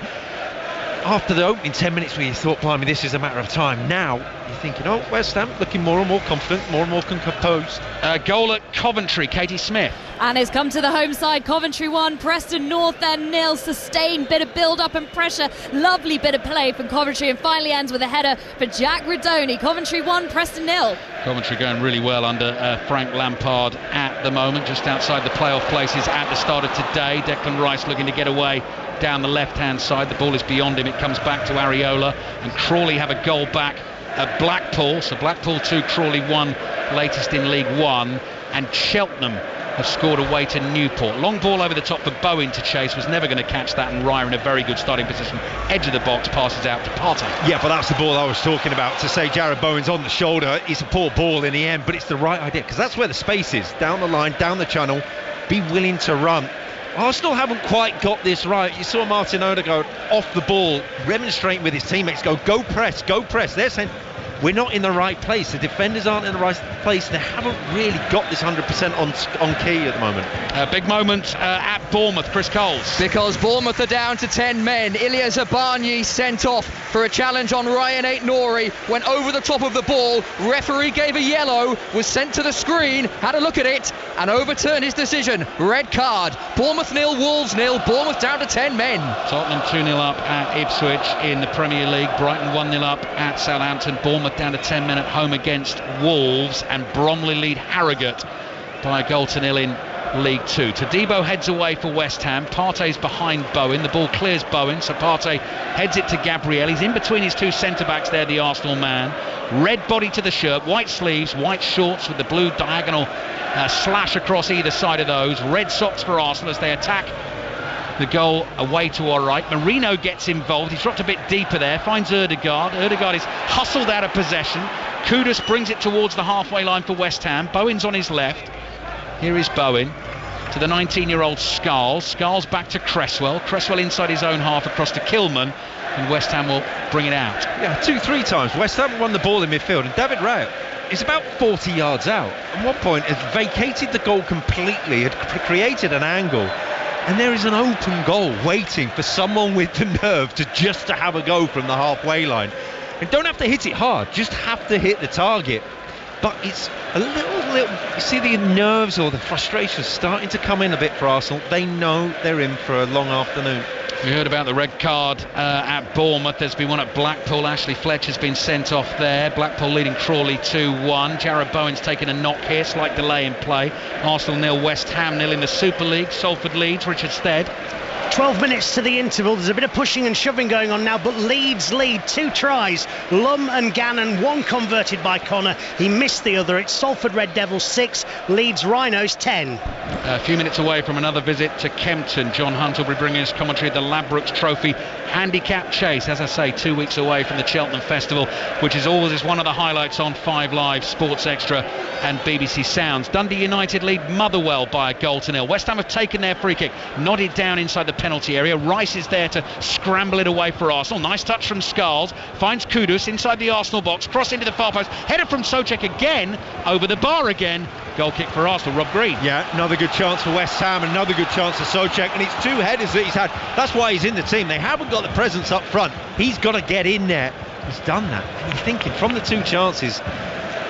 B: after the opening 10 minutes where you thought, blimey, this is a matter of time, now you're thinking, oh, West Ham looking more and more confident, more and more composed.
A: Goal at Coventry, Katie Smith.
L: And it's come to the home side. Coventry 1, Preston North End 0. Sustained bit of build-up and pressure. Lovely bit of play from Coventry, and finally ends with a header for Jack Redoni. Coventry 1, Preston 0.
A: Coventry going really well under Frank Lampard at the moment, just outside the playoff places at the start of today. Declan Rice looking to get away down the left-hand side. The ball is beyond him. It comes back to Areola, and Crawley have a goal back at Blackpool. So Blackpool 2, Crawley 1, latest in League One. And Cheltenham have scored away to Newport. Long ball over the top for Bowen to chase, was never going to catch that, and Raya in a very good starting position. Edge of the box, passes out to Partey.
B: Yeah, but that's the ball I was talking about. To say Jared Bowen's on the shoulder, it's a poor ball in the end, but it's the right idea, because that's where the space is. Down the line, down the channel, be willing to run. Arsenal haven't quite got this right. You saw Martin Odegaard off the ball, remonstrating with his teammates, go press. They're saying, we're not in the right place. The defenders aren't in the right place. They haven't really got this 100% on key at the moment.
A: Big moment at Bournemouth, Chris Coles.
I: Because Bournemouth are down to 10 men. Ilya Zabarnyi sent off for a challenge on Ryan Aït-Nouri. Went over the top of the ball. Referee gave a yellow, was sent to the screen, had a look at it, and overturned his decision. Red card. Bournemouth 0, Wolves 0. Bournemouth down to 10 men.
A: Tottenham 2-0 up at Ipswich in the Premier League. Brighton 1-0 up at Southampton. Bournemouth down to 10 men at home against Wolves, and Bromley lead Harrogate by a goal to 0 in League 2. Todibo heads away for West Ham. Partey's behind Bowen. The ball clears Bowen, so Partey heads it to Gabriel. He's in between his two centre-backs there, the Arsenal man. Red body to the shirt, white sleeves, white shorts with the blue diagonal slash across either side of those. Red socks for Arsenal as they attack the goal away to our right. Marino gets involved. He's dropped a bit deeper there, finds Ødegaard. Ødegaard is hustled out of possession. Kudus brings it towards the halfway line for West Ham. Bowen's on his left. Here is Bowen to the 19-year-old Scarles. Scarles back to Cresswell. Cresswell inside his own half across to Kilman, and West Ham will bring it out.
B: Yeah, 2-3 times West Ham won the ball in midfield, and David Raya is about 40 yards out. At one point has vacated the goal completely, had created an angle, and there is an open goal waiting for someone with the nerve to have a go from the halfway line. And don't have to hit it hard, just have to hit the target. But it's a little, you see the nerves or the frustration starting to come in a bit for Arsenal. They know they're in for a long afternoon.
A: We heard about the red card at Bournemouth. There's been one at Blackpool. Ashley Fletcher's been sent off there. Blackpool leading Crawley 2-1. Jared Bowen's taken a knock here, slight delay in play. Arsenal 0, West Ham 0 in the Super League. Salford leads, Richard Stead.
P: 12 minutes to the interval. There's a bit of pushing and shoving going on now, but Leeds lead 2 tries. Lum and Gannon, 1 converted by Connor. He missed the other. It's Salford Red Devils 6, Leeds Rhinos 10.
A: A few minutes away from another visit to Kempton. John Hunt will be bringing us commentary at the Ladbrokes Trophy Handicap Chase. As I say, 2 weeks away from the Cheltenham Festival, which is always one of the highlights on 5 Live, Sports Extra and BBC Sounds. Dundee United lead Motherwell by a goal to 0. West Ham have taken their free kick, nodded down inside the penalty area. Rice is there to scramble it away for Arsenal. Nice touch from Scarles, finds Kudus inside the Arsenal box, cross into the far post, header from Souček again, over the bar again. Goal kick for Arsenal, Rob Green.
B: Yeah, another good chance for West Ham, another good chance for Souček, and it's 2 headers that he's had. That's why he's in the team. They haven't got the presence up front. He's got to get in there. He's done that, and you're thinking from the 2 chances,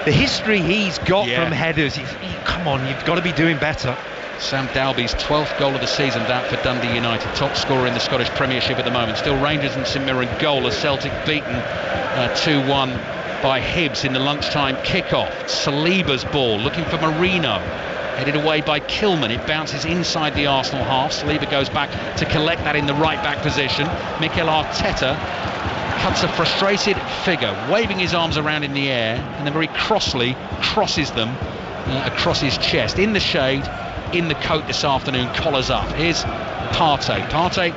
B: the history he's got from headers, come on, you've got to be doing better.
A: Sam Dalby's 12th goal of the season, that for Dundee United, top scorer in the Scottish Premiership at the moment. Still Rangers and St Mirren goal as Celtic beaten 2-1 by Hibs in the lunchtime kickoff. Saliba's ball, looking for Marino, headed away by Kilman. It bounces inside the Arsenal half. Saliba goes back to collect that in the right back position. Mikel Arteta cuts a frustrated figure, waving his arms around in the air, and then very crossly crosses them across his chest. In the shade, in the coat this afternoon, collars up. Here's Partey. Partey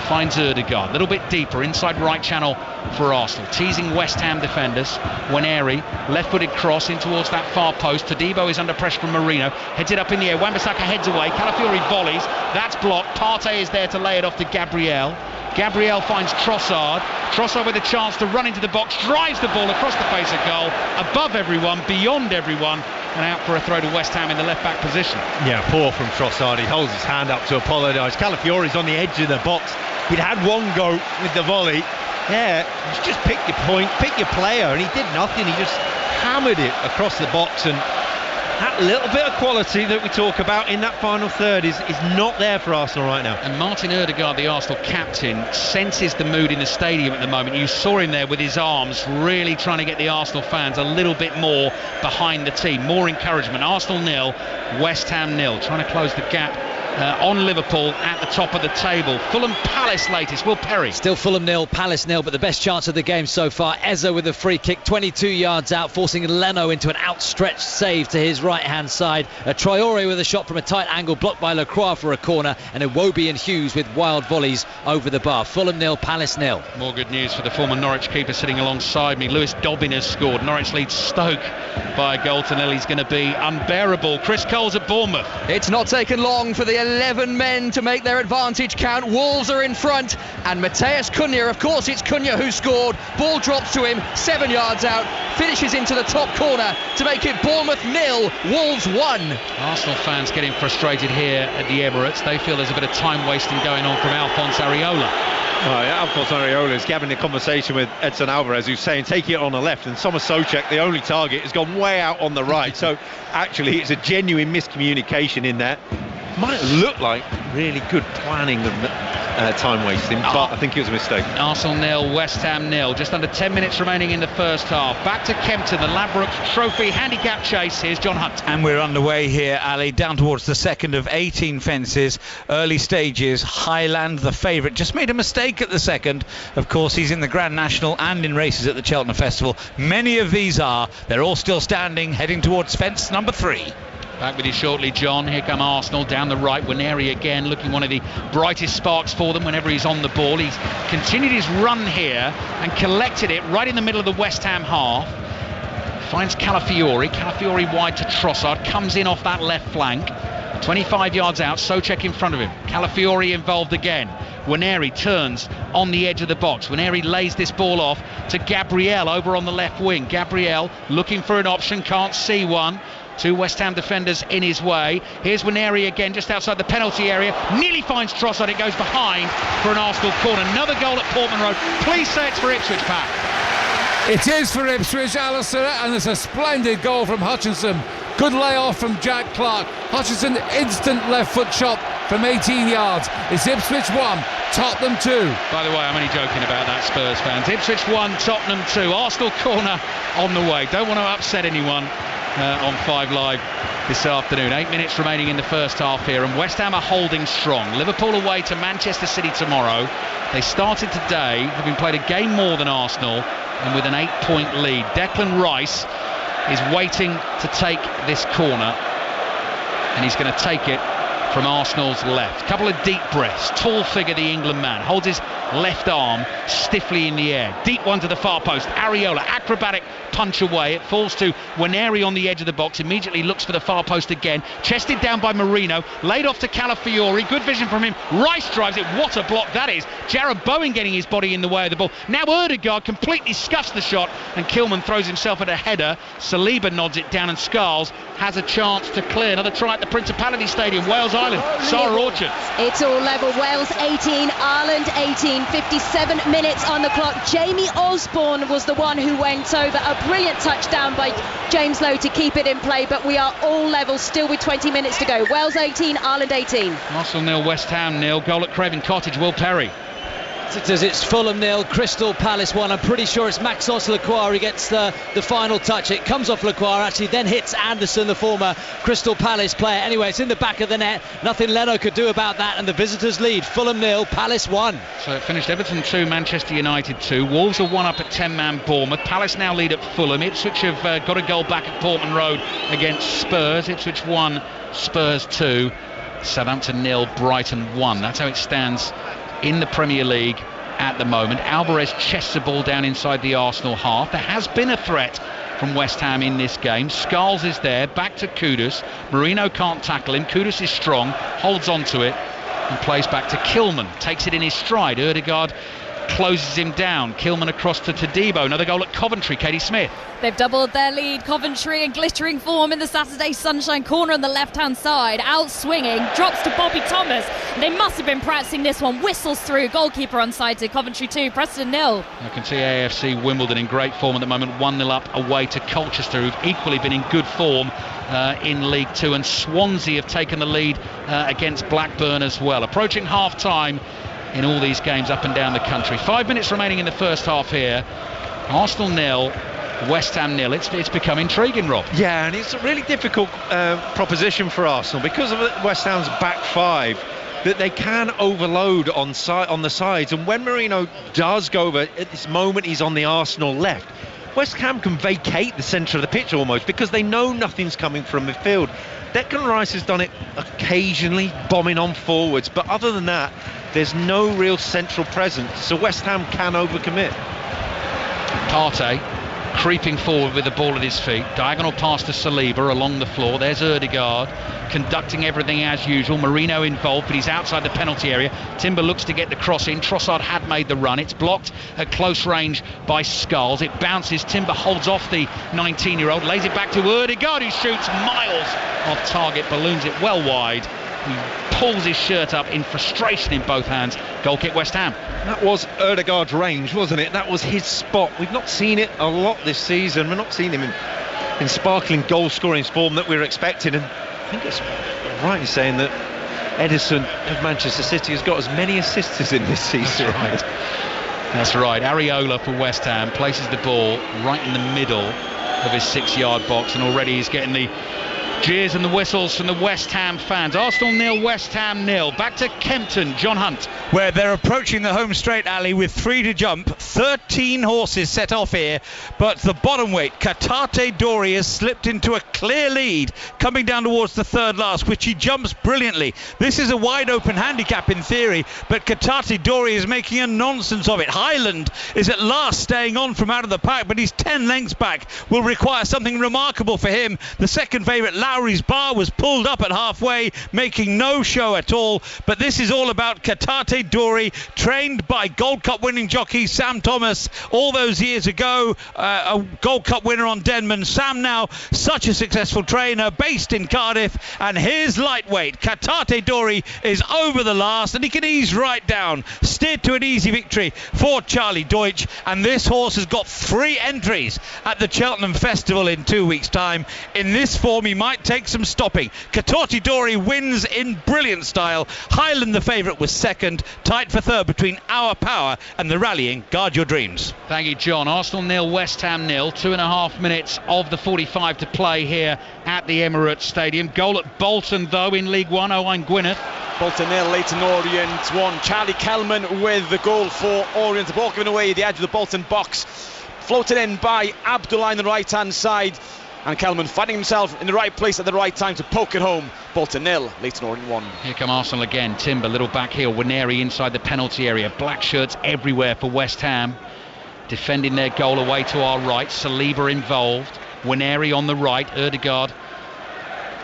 A: finds Ødegaard, a little bit deeper, inside right channel for Arsenal, teasing West Ham defenders. Nwaneri, left-footed cross in towards that far post. Todibo is under pressure from Marino, heads it up in the air. Wan-Bissaka heads away, Calafiori volleys, that's blocked. Partey is there to lay it off to Gabriel. Gabriel finds Trossard. Trossard with a chance to run into the box, drives the ball across the face of goal, above everyone, beyond everyone, and out for a throw to West Ham in the left-back position.
B: Yeah, poor from Trossard. He holds his hand up to apologise. Calafiori's on the edge of the box. He'd had one go with the volley. Yeah, just pick your point, pick your player, and he did nothing. He just hammered it across the box, and that little bit of quality that we talk about in that final third is not there for Arsenal right now.
A: And Martin Ødegaard, the Arsenal captain, senses the mood in the stadium at the moment. You saw him there with his arms really trying to get the Arsenal fans a little bit more behind the team, more encouragement. Arsenal 0, West Ham 0, trying to close the gap on Liverpool at the top of the table. Fulham Palace latest, Will Perry.
K: Still Fulham 0, Palace 0, but the best chance of the game so far, Eze with a free kick 22 yards out, forcing Leno into an outstretched save to his right hand side. Traore with a shot from a tight angle blocked by Lacroix for a corner, and Iwobi and Hughes with wild volleys over the bar. Fulham 0, Palace 0.
A: More good news for the former Norwich keeper sitting alongside me. Lewis Dobbin has scored. Norwich leads Stoke by a goal to nil. He's going to be unbearable. Chris Cole's at Bournemouth.
I: It's not taken long for the 11 men to make their advantage count. Wolves are in front, and Matheus Cunha, of course it's Cunha who scored. Ball drops to him 7 yards out, finishes into the top corner to make it Bournemouth 0, Wolves 1.
A: Arsenal fans getting frustrated here at the Emirates. They feel there's a bit of time wasting going on from Alphonse Areola.
B: Alphonse Areola is having a conversation with Edson Alvarez, who's saying take it on the left, and Soma Souček, the only target, has gone way out on the right. So actually it's a genuine miscommunication in there. Might look like really good planning of time wasting, but I think it was a mistake.
A: Arsenal 0, West Ham 0. Just under 10 minutes remaining in the first half. Back to Kempton, the Ladbrokes Trophy handicap chase. Here's John Hunt.
D: And we're underway here, Ali, down towards the second of 18 fences. Early stages. Highland, the favourite, just made a mistake at the second. Of course, he's in the Grand National and in races at the Cheltenham Festival. Many of these are. They're all still standing, heading towards fence number 3.
A: Back with you shortly, John. Here come Arsenal down the right. Nwaneri again looking one of the brightest sparks for them whenever he's on the ball. He's continued his run here and collected it right in the middle of the West Ham half. Finds Calafiori. Calafiori wide to Trossard. Comes in off that left flank. 25 yards out. Souček in front of him. Calafiori involved again. Nwaneri turns on the edge of the box. Nwaneri lays this ball off to Gabriel over on the left wing. Gabriel looking for an option. Can't see one. Two West Ham defenders in his way. Here's Nwaneri again just outside the penalty area. Nearly finds Trossard. It goes behind for an Arsenal corner. Another goal at Portman Road. Please say it's for Ipswich, Pat.
G: It is for Ipswich, Alistair, and it's a splendid goal from Hutchinson. Good layoff from Jack Clark. Hutchinson, instant left foot shot from 18 yards. It's Ipswich 1, Tottenham 2.
A: By the way, I'm only joking about that, Spurs fans. Ipswich 1, Tottenham 2. Arsenal corner on the way. Don't want to upset anyone on 5 Live this afternoon. 8 minutes remaining in the first half here, and West Ham are holding strong. Liverpool away to Manchester City tomorrow. They started today, having played a game more than Arsenal, and with an 8-point lead. Declan Rice is waiting to take this corner, and he's going to take it from Arsenal's left. Couple of deep breaths. Tall figure, the England man, holds his left arm stiffly in the air. Deep one to the far post. Areola, acrobatic punch away. It falls to Nwaneri on the edge of the box. Immediately looks for the far post again. Chested down by Marino. Laid off to Calafiori. Good vision from him. Rice drives it. What a block that is. Jarrod Bowen getting his body in the way of the ball. Now Ødegaard completely scuffs the shot, and Kilman throws himself at a header. Saliba nods it down, and Scarles has a chance to clear. Another try at the Principality Stadium. Wales Island. Sarah Orchard.
E: It's all level. Wales 18, Ireland 18. 57 minutes on the clock. Jamie Osborne was the one who went over. A brilliant touchdown by James Lowe to keep it in play, but we are all level still with 20 minutes to go. Wales 18, Ireland 18.
A: Arsenal 0, West Ham 0. Goal at Craven Cottage, Will Perry.
K: It's Fulham 0, Crystal Palace 1. I'm pretty sure it's Maxence Lacroix who gets the final touch. It comes off Lacroix, actually then hits Anderson, the former Crystal Palace player. Anyway, it's in the back of the net. Nothing Leno could do about that, and the visitors lead. Fulham 0, Palace 1.
A: So it finished Everton 2, Manchester United 2. Wolves are 1 up at 10-man Bournemouth. Palace now lead at Fulham. Ipswich have got a goal back at Portman Road against Spurs. Ipswich 1, Spurs 2. Southampton 0, Brighton 1. That's how it stands in the Premier League at the moment. Alvarez chests the ball down inside the Arsenal half. There has been a threat from West Ham in this game. Scholes is there, back to Kudus. Marino can't tackle him. Kudus is strong, holds on to it and plays back to Kilman. Takes it in his stride. Ødegaard closes him down. Kilman across to Todibo. Another goal at Coventry. Katie Smith.
L: They've doubled their lead. Coventry in glittering form in the Saturday Sunshine corner on the left-hand side. Out swinging, drops to Bobby Thomas. They must have been practicing this one. Whistles through. Goalkeeper onside to Coventry 2, Preston 0.
A: I can see AFC Wimbledon in great form at the moment. 1-0 up away to Colchester, who've equally been in good form in League 2. And Swansea have taken the lead against Blackburn as well. Approaching half-time in all these games up and down the country. 5 minutes remaining in the first half here. Arsenal 0, West Ham 0. It's become intriguing, Rob.
B: Yeah, and it's a really difficult proposition for Arsenal because of West Ham's back five, that they can overload on the sides. And when Marino does go over, at this moment he's on the Arsenal left, West Ham can vacate the centre of the pitch almost because they know nothing's coming from midfield. Declan Rice has done it occasionally, bombing on forwards, but other than that, there's no real central presence, so West Ham can overcommit.
A: Partey creeping forward with the ball at his feet. Diagonal pass to Saliba along the floor. There's Ødegaard conducting everything as usual. Marino involved, but he's outside the penalty area. Timber looks to get the cross in. Trossard had made the run. It's blocked at close range by Scholes. It bounces. Timber holds off the 19-year-old, lays it back to Ødegaard, who shoots miles off target, balloons it well wide. He pulls his shirt up in frustration in both hands. Goal kick West Ham.
B: That was Ødegaard's range, wasn't it? That was his spot. We've not seen it a lot this season. We're not seeing him in sparkling goal-scoring form that we were expecting. And I think it's right in saying that Edison of Manchester City has got as many assists as in this season.
A: That's right. Areola for West Ham places the ball right in the middle of his 6-yard box, and already he's getting the jeers and the whistles from the West Ham fans. Arsenal 0, West Ham 0. Back to Kempton, John Hunt.
D: Where they're approaching the home straight, alley, with 3 to jump. 13 horses set off here, but the bottom weight, Katate Dori, has slipped into a clear lead, coming down towards the third last, which he jumps brilliantly. This is a wide open handicap in theory, but Katate Dori is making a nonsense of it. Highland is at last staying on from out of the pack, but he's 10 lengths back. Will require something remarkable for him. The second favourite, Lowry's Bar, was pulled up at halfway, making no show at all. But this is all about Katate Dori, trained by Gold Cup winning jockey Sam Thomas all those years ago, a Gold Cup winner on Denman. Sam now such a successful trainer based in Cardiff, and his lightweight Katate Dori is over the last, and he can ease right down, steered to an easy victory for Charlie Deutsch. And this horse has got 3 entries at the Cheltenham Festival in 2 weeks' time. In this form, he might take some stopping. Katate Dori wins in brilliant style. Highland, the favourite, was second, tight for third between Our Power and the rallying Guard Your Dreams.
A: Thank you, John. Arsenal 0, West Ham 0. 2.5 minutes of the 45 to play here at the Emirates Stadium. Goal at Bolton, though, in League One. Owain Gwyneth.
Q: Bolton 0, Leyton Orient 1. Charlie Kelman with the goal for Orient. The ball given away at the edge of the Bolton box. Floated in by Abdullah on the right-hand side. And Kelman finding himself in the right place at the right time to poke it home. Bolton 0, Leyton Orient 1.
A: Here come Arsenal again. Timber, little back heel. Winery inside the penalty area. Black shirts everywhere for West Ham. Defending their goal away to our right. Saliba involved. Winery on the right. Ødegaard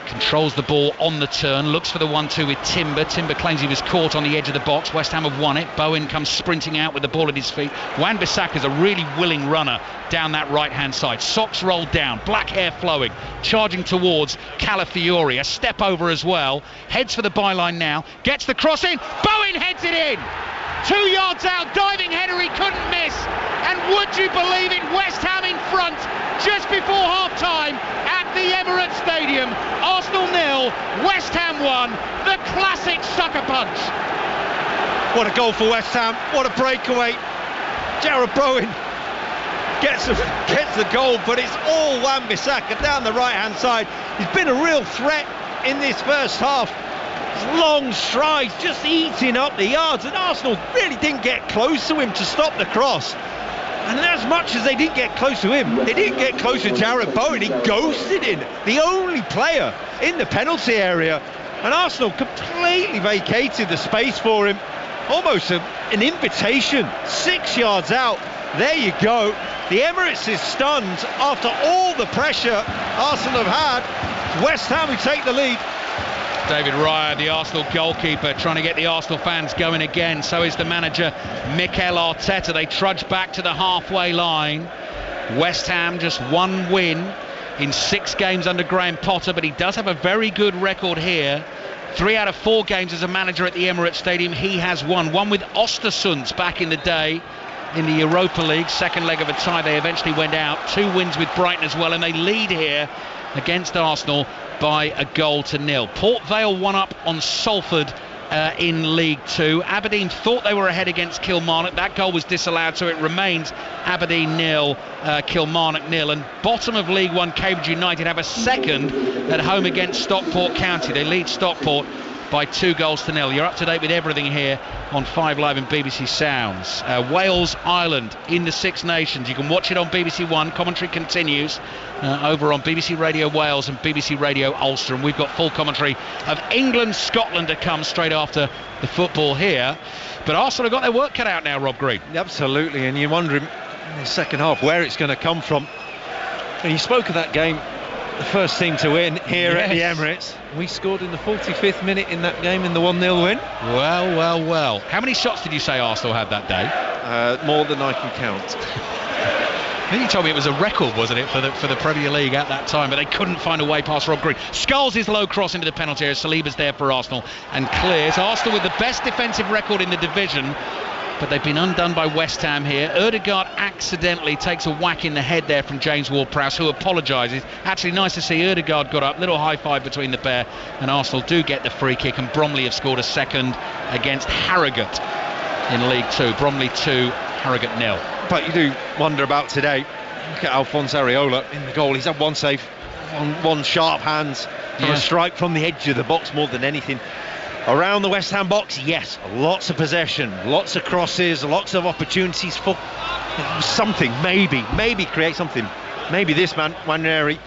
A: controls the ball on the turn, looks for the 1-2 with Timber. Timber claims he was caught on the edge of the box. West Ham have won it. Bowen comes sprinting out with the ball at his feet. Wan-Bissaka's a really willing runner down that right hand side. Socks rolled down, black hair flowing, charging towards Calafiori. A step over as well, heads for the byline now, gets the cross in, Bowen heads it in. 2 yards out, diving header he couldn't miss. And would you believe it, West Ham in front just before half time at the Emirates Stadium. Arsenal 0, West Ham 1, the classic sucker punch.
B: What a goal for West Ham. What a breakaway. Jarrod Bowen gets the goal, but it's all Wan-Bissaka down the right-hand side. He's been a real threat in this first half. Long strides, just eating up the yards, and Arsenal really didn't get close to him to stop the cross. And as much as they didn't get close to him, they didn't get close to Jarrod Bowen. He ghosted in, the only player in the penalty area, and Arsenal completely vacated the space for him. Almost an invitation, 6 yards out. There you go. The Emirates is stunned after all the pressure Arsenal have had. West Ham who take the lead.
A: David Raya, the Arsenal goalkeeper, trying to get the Arsenal fans going again. So is the manager, Mikel Arteta. They trudge back to the halfway line. West Ham just one win in 6 games under Graham Potter, but he does have a very good record here. 3 out of 4 games as a manager at the Emirates Stadium he has won. One with Östersund back in the day in the Europa League, second leg of a tie. They eventually went out. 2 wins with Brighton as well, and they lead here against Arsenal by 1-0. Port Vale won up on Salford in League 2. Aberdeen thought they were ahead against Kilmarnock. That goal was disallowed, so it remains Aberdeen 0, Kilmarnock 0. And bottom of League 1, Cambridge United have a second at home against Stockport County. They lead Stockport by 2-0. You're up to date with everything here on 5 Live and BBC Sounds. Wales, Ireland in the Six Nations. You can watch it on BBC One. Commentary continues over on BBC Radio Wales and BBC Radio Ulster. And we've got full commentary of England, Scotland to come straight after the football here. But Arsenal have got their work cut out now, Rob Green.
B: Absolutely, and you're wondering in the second half where it's going to come from. And you spoke of that game, the first team to win here at the Emirates. We scored in the 45th minute in that game in the 1-0 win.
A: Well. How many shots did you say Arsenal had that day?
B: More than I can count.
A: I think you told me it was a record, wasn't it, for the Premier League at that time, but they couldn't find a way past Rob Green. Sculls his low cross into the penalty area. Saliba's there for Arsenal and clears. Arsenal with the best defensive record in the division, but they've been undone by West Ham here. Odegaard accidentally takes a whack in the head there from James Ward-Prowse, who apologises. Actually, nice to see Odegaard got up. Little high five between the pair, and Arsenal do get the free kick, and Bromley have scored a second against Harrogate in League 2. Bromley 2, Harrogate 0.
B: But you do wonder about today. Look at Alphonse Areola in the goal. He's had one save, one sharp hand from a strike from the edge of the box more than anything. Around the West Ham box, yes, lots of possession, lots of crosses, lots of opportunities for something, maybe create something. Maybe this man, Nwaneri.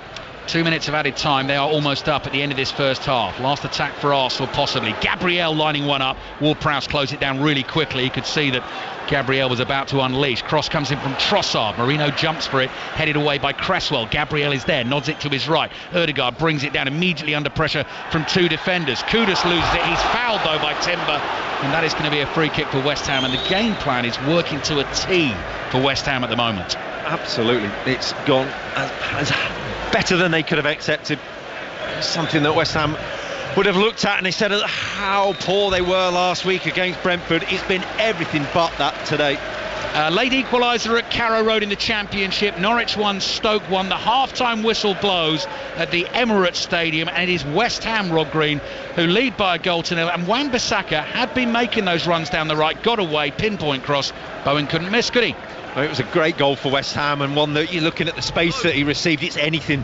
A: 2 minutes of added time. They are almost up at the end of this first half. Last attack for Arsenal, possibly. Gabriel lining one up. Ward-Prowse closed it down really quickly. You could see that Gabriel was about to unleash. Cross comes in from Trossard. Marino jumps for it, headed away by Cresswell. Gabriel is there, nods it to his right. Odegaard brings it down immediately under pressure from 2 defenders. Kudus loses it. He's fouled though by Timber, and that is going to be a free kick for West Ham. And the game plan is working to a T for West Ham at the moment.
B: Absolutely, it's gone as better than they could have accepted. Something that West Ham would have looked at and they said how poor they were last week against Brentford. It's been everything but that today.
A: Late equaliser at Carrow Road in the Championship. Norwich 1, Stoke 1. The half-time whistle blows at the Emirates Stadium, and it is West Ham, Rob Green, who lead by 1-0. And Wan-Bissaka had been making those runs down the right, got away, pinpoint cross. Bowen couldn't miss, could he?
B: It was a great goal for West Ham, and one that you're looking at the space that he received, it's anything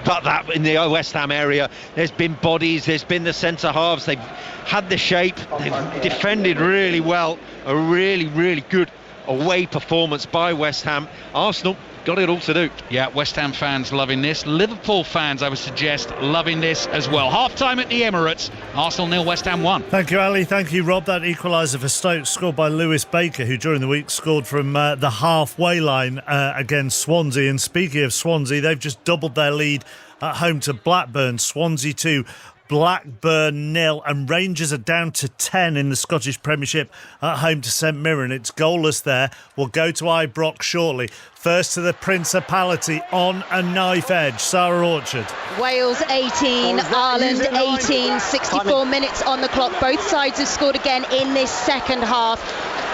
B: but that in the West Ham area. There's been bodies, there's been the centre halves, they've had the shape, they've defended really well. A really good away performance by West Ham. Arsenal got it all to do.
A: Yeah, West Ham fans loving this. Liverpool fans, I would suggest, loving this as well. Half-time at the Emirates. Arsenal 0, West Ham 1.
R: Thank you, Ali. Thank you, Rob. That equaliser for Stoke scored by Lewis Baker, who during the week scored from the halfway line against Swansea. And speaking of Swansea, they've just doubled their lead at home to Blackburn. Swansea 2, Blackburn 0, and Rangers are down to 10 in the Scottish Premiership at home to St Mirren. It's goalless there. We'll go to Ibrox shortly. First to the Principality on a knife edge. Sarah Orchard.
E: Wales 18, Ireland 18, 64 minutes on the clock. Both sides have scored again in this second half.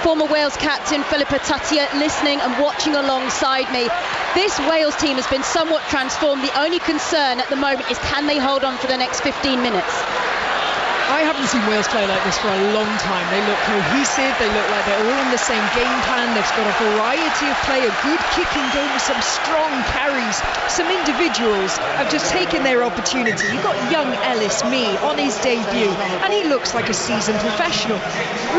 E: Former Wales captain Philippa Tatia listening and watching alongside me. This Wales team has been somewhat transformed. The only concern at the moment is can they hold on for the next 15 minutes?
F: I haven't seen Wales play like this for a long time. They look cohesive, they look like they're all on the same game plan. They've got a variety of play, a good kicking game with some strong carries. Some individuals have just taken their opportunity. You've got young Ellis Mee on his debut, and he looks like a seasoned professional.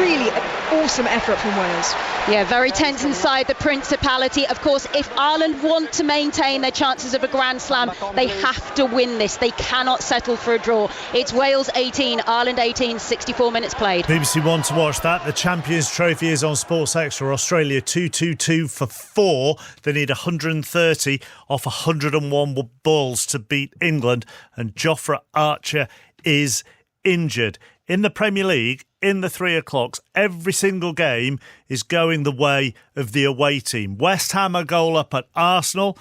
F: Really awesome effort from Wales.
E: Yeah, very tense inside the Principality. Of course, if Ireland want to maintain their chances of a Grand Slam, they have to win this. They cannot settle for a draw. It's Wales 18, Ireland 18, 64 minutes played.
R: BBC One to watch that. The Champions Trophy is on Sports Extra. Australia 2-2-2 for 4. They need 130 off 101 balls to beat England. And Jofra Archer is injured. In the Premier League, in the 3 o'clocks, every single game is going the way of the away team. West Ham a goal up at Arsenal.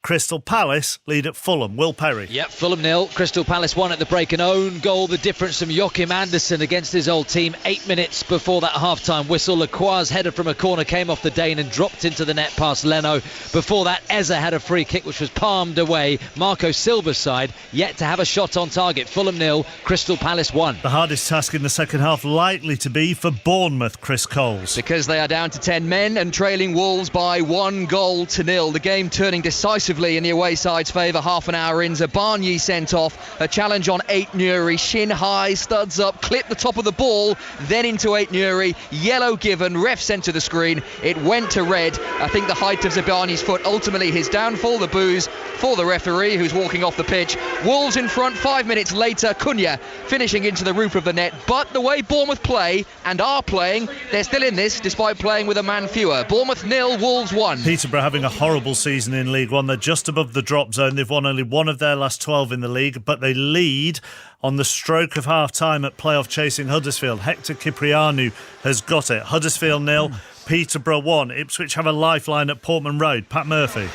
R: Crystal Palace lead at Fulham. Will Perry.
K: Yep, Fulham 0, Crystal Palace 1 at the break. An own goal, the difference from Joachim Andersen against his old team. 8 minutes before that half-time whistle. Lacroix's header from a corner came off the Dane and dropped into the net past Leno. Before that, Eze had a free kick which was palmed away. Marco Silva's side yet to have a shot on target. Fulham 0, Crystal Palace 1.
R: The hardest task in the second half likely to be for Bournemouth, Chris Coles.
I: Because they are down to 10 men and trailing Wolves by 1-0. The game turning decisively in the away side's favour. Half an hour in, Zabarnyi sent off. A challenge on Ait-Nouri. Shin high, studs up, clipped the top of the ball, then into Ait-Nouri. Yellow given, ref sent to the screen. It went to red. I think the height of Zabarnyi's foot, ultimately his downfall. The boos for the referee who's walking off the pitch. Wolves in front 5 minutes later. Cunha finishing into the roof of the net. But the way Bournemouth play and are playing, they're still in this despite playing with a man fewer. Bournemouth 0, Wolves 1.
R: Peterborough having a horrible season in League One. They're just above the drop zone. They've won only one of their last 12 in the league, but they lead on the stroke of half-time at playoff chasing Huddersfield. Hector Ciprianu has got it. Huddersfield 0, Peterborough 1. Ipswich have a lifeline at Portman Road. Pat Murphy.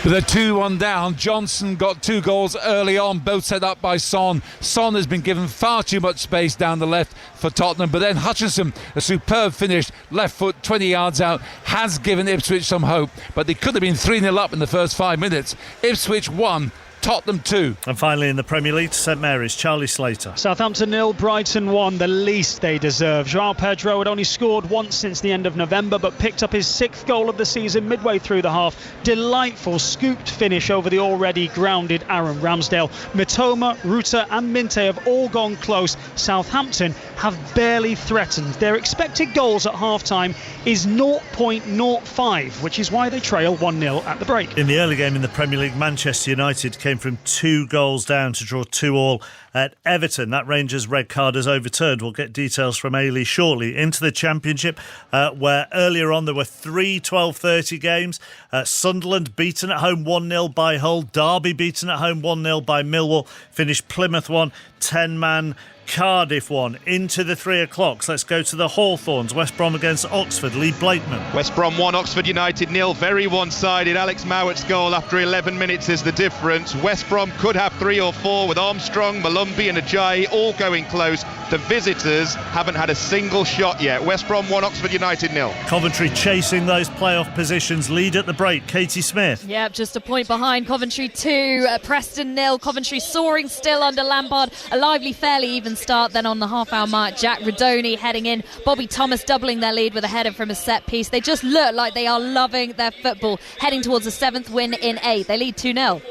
G: With a 2-1 down, Johnson got 2 goals early on, both set up by Son. Son has been given far too much space down the left for Tottenham, but then Hutchinson, a superb finish, left foot 20 yards out, has given Ipswich some hope, but they could have been 3-0 up in the first 5 minutes. Ipswich 1, Tottenham 2.
R: And finally in the Premier League, to St Mary's, Charlie Slater.
H: Southampton 0, Brighton 1, the least they deserve. João Pedro had only scored once since the end of November, but picked up his 6th goal of the season midway through the half. Delightful scooped finish over the already grounded Aaron Ramsdale. Mitoma, Ruta and Minte have all gone close. Southampton have barely threatened. Their expected goals at half-time is 0.05, which is why they trail 1-0 at the break.
R: In the early game in the Premier League, Manchester United came from 2 goals down to draw 2-2 at Everton. That Rangers red card is overturned. We'll get details from Ailey shortly. Into the Championship, where earlier on there were 3 12:30 games. Sunderland beaten at home 1-0 by Hull. Derby beaten at home 1-0 by Millwall. Finished Plymouth 1, 10-man Cardiff 1. Into the 3 o'clocks. Let's go to the Hawthorns. West Brom against Oxford. Lee Blakeman.
J: West Brom 1, Oxford United 0. Very one-sided. Alex Mowatt's goal after 11 minutes is the difference. West Brom could have 3 or 4 with Armstrong, Malumbi and Ajayi all going close. The visitors haven't had a single shot yet. West Brom 1, Oxford United 0.
R: Coventry chasing those playoff positions. Lead at the break. Katie Smith.
L: Yep, just a point behind. Coventry 2, Preston 0. Coventry soaring still under Lampard. A lively, fairly even start. Then on the half-hour mark, Jack Redoni heading in. Bobby Thomas doubling their lead with a header from a set piece. They just look like they are loving their football, heading towards a 7th win in 8. They lead 2-0.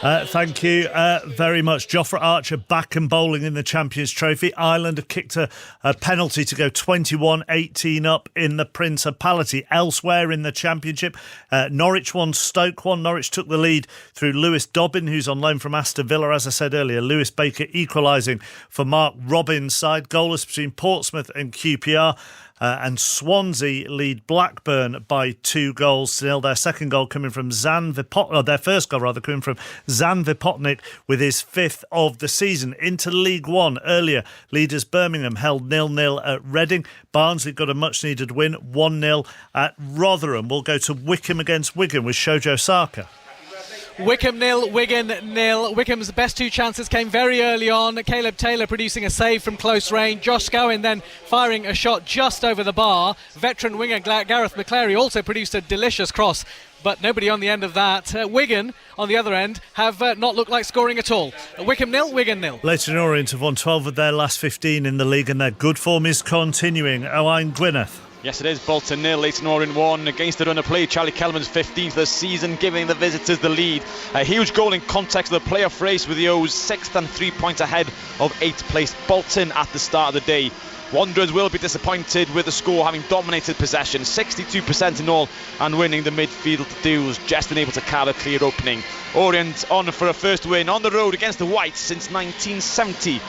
R: Thank you very much. Jofra Archer back and bowling in the Champions Trophy. Ireland have kicked a penalty to go 21-18 up in the Principality. Elsewhere in the Championship, Norwich won, Stoke won. Norwich took the lead through Lewis Dobbin, who's on loan from Aston Villa. As I said earlier, Lewis Baker equalising for Mark Robbins' side. Goalless between Portsmouth and QPR. And Swansea lead Blackburn by 2-0. Their second goal coming from Zan Vipotnik, their first goal rather coming from Zan Vipotnik with his 5th of the season. Into League One earlier, leaders Birmingham held 0-0 at Reading. Barnsley got a much needed win, 1-0 at Rotherham. We'll go to Wycombe against Wigan with Shojo Saka.
M: Wycombe 0, Wigan 0. Wycombe's best two chances came very early on. Caleb Taylor producing a save from close range. Josh Scowen then firing a shot just over the bar. Veteran winger Gareth McClary also produced a delicious cross, but nobody on the end of that. Wigan, on the other end, have not looked like scoring at all. Wycombe 0, Wigan 0.
R: Leyton Orient have won 12 of their last 15 in the league, and their good form is continuing. Owain Gwyneth.
Q: Yes, it is. Bolton 0, Leyton Orient 1. Against the run of play, Charlie Kelman's 15th of the season, giving the visitors the lead. A huge goal in context of the playoff race, with the O's 6th and 3 points ahead of 8th place Bolton at the start of the day. Wanderers will be disappointed with the score, having dominated possession, 62% in all, and winning the midfield duels, just unable to carve a clear opening. Orient on for a first win on the road against the Whites since 1970.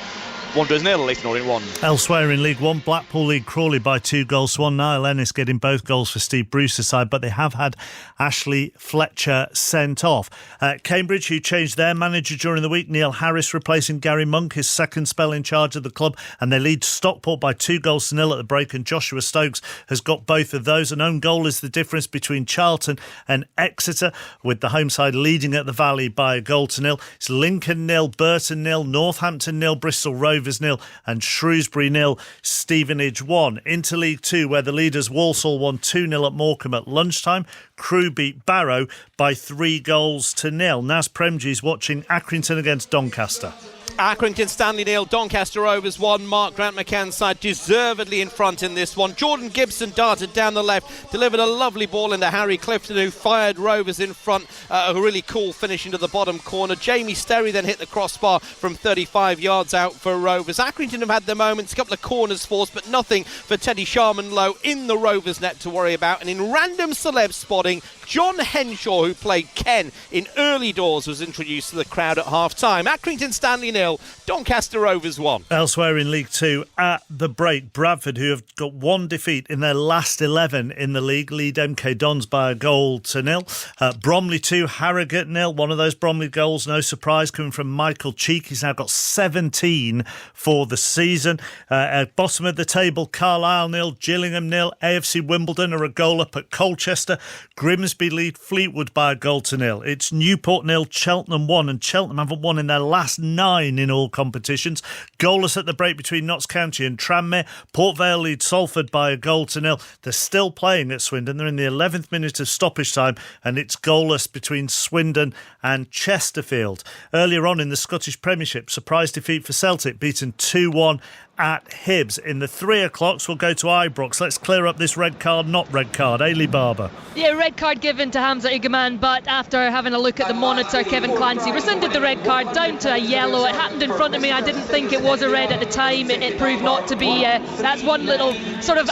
Q: Wanderers 0, Leyton Orient 1.
R: Elsewhere in League One, Blackpool lead Crawley by 2-1. Niall Ennis getting both goals for Steve Bruce's side, but they have had Ashley Fletcher sent off. Cambridge, who changed their manager during the week, Neil Harris replacing Gary Monk, his second spell in charge of the club, and they lead Stockport by 2-0 at the break, and Joshua Stokes has got both of those. An own goal is the difference between Charlton and Exeter, with the home side leading at the Valley by 1-0. It's Lincoln 0, Burton 0, Northampton 0, Bristol Rovers 0 and Shrewsbury 0, Stevenage 1. Into League 2, where the leaders Walsall won 2-0 at Morecambe at lunchtime. Crewe beat Barrow by 3-0. Naz Premji's watching Accrington against Doncaster.
C: Accrington Stanley 0, Doncaster Rovers 1. Mark Grant McCann's side deservedly in front in this one. Jordan Gibson darted down the left, delivered a lovely ball into Harry Clifton, who fired Rovers in front. A really cool finish into the bottom corner. Jamie Sterry then hit the crossbar from 35 yards out for Rovers. Accrington have had their moments, a couple of corners forced, but nothing for Teddy Sharman-Lowe in the Rovers net to worry about. And in random celeb spotting, John Henshaw, who played Ken in early doors, was introduced to the crowd at half-time. Accrington Stanley 0, Doncaster Rovers 1.
R: Elsewhere in League 2, at the break, Bradford, who have got one defeat in their last 11 in the league, lead MK Dons by 1-0. Bromley 2, Harrogate 0. One of those Bromley goals, no surprise, coming from Michael Cheek. He's now got 17 for the season. At bottom of the table, Carlisle 0, Gillingham 0. AFC Wimbledon are a goal up at Colchester. Grimsby lead Fleetwood by 1-0. It's Newport 0, Cheltenham 1, and Cheltenham haven't won in their last 9 in all competitions. Goalless at the break between Notts County and Tranmere. Port Vale lead Salford by 1-0. They're still playing at Swindon. They're in the 11th minute of stoppage time, and it's goalless between Swindon and Chesterfield. Earlier on in the Scottish Premiership, surprise defeat for Celtic, beaten 2-1 at Hibs. In the 3 o'clocks, we'll go to Ibrox. Let's clear up this red card, not red card. Ailey Barber.
O: Yeah, red card given to Hamza Igaman, but after having a look at the monitor, Kevin Clancy rescinded the red card down to a yellow. It happened in front of me. I didn't think it was a red at the time. It proved not to be. That's one little sort of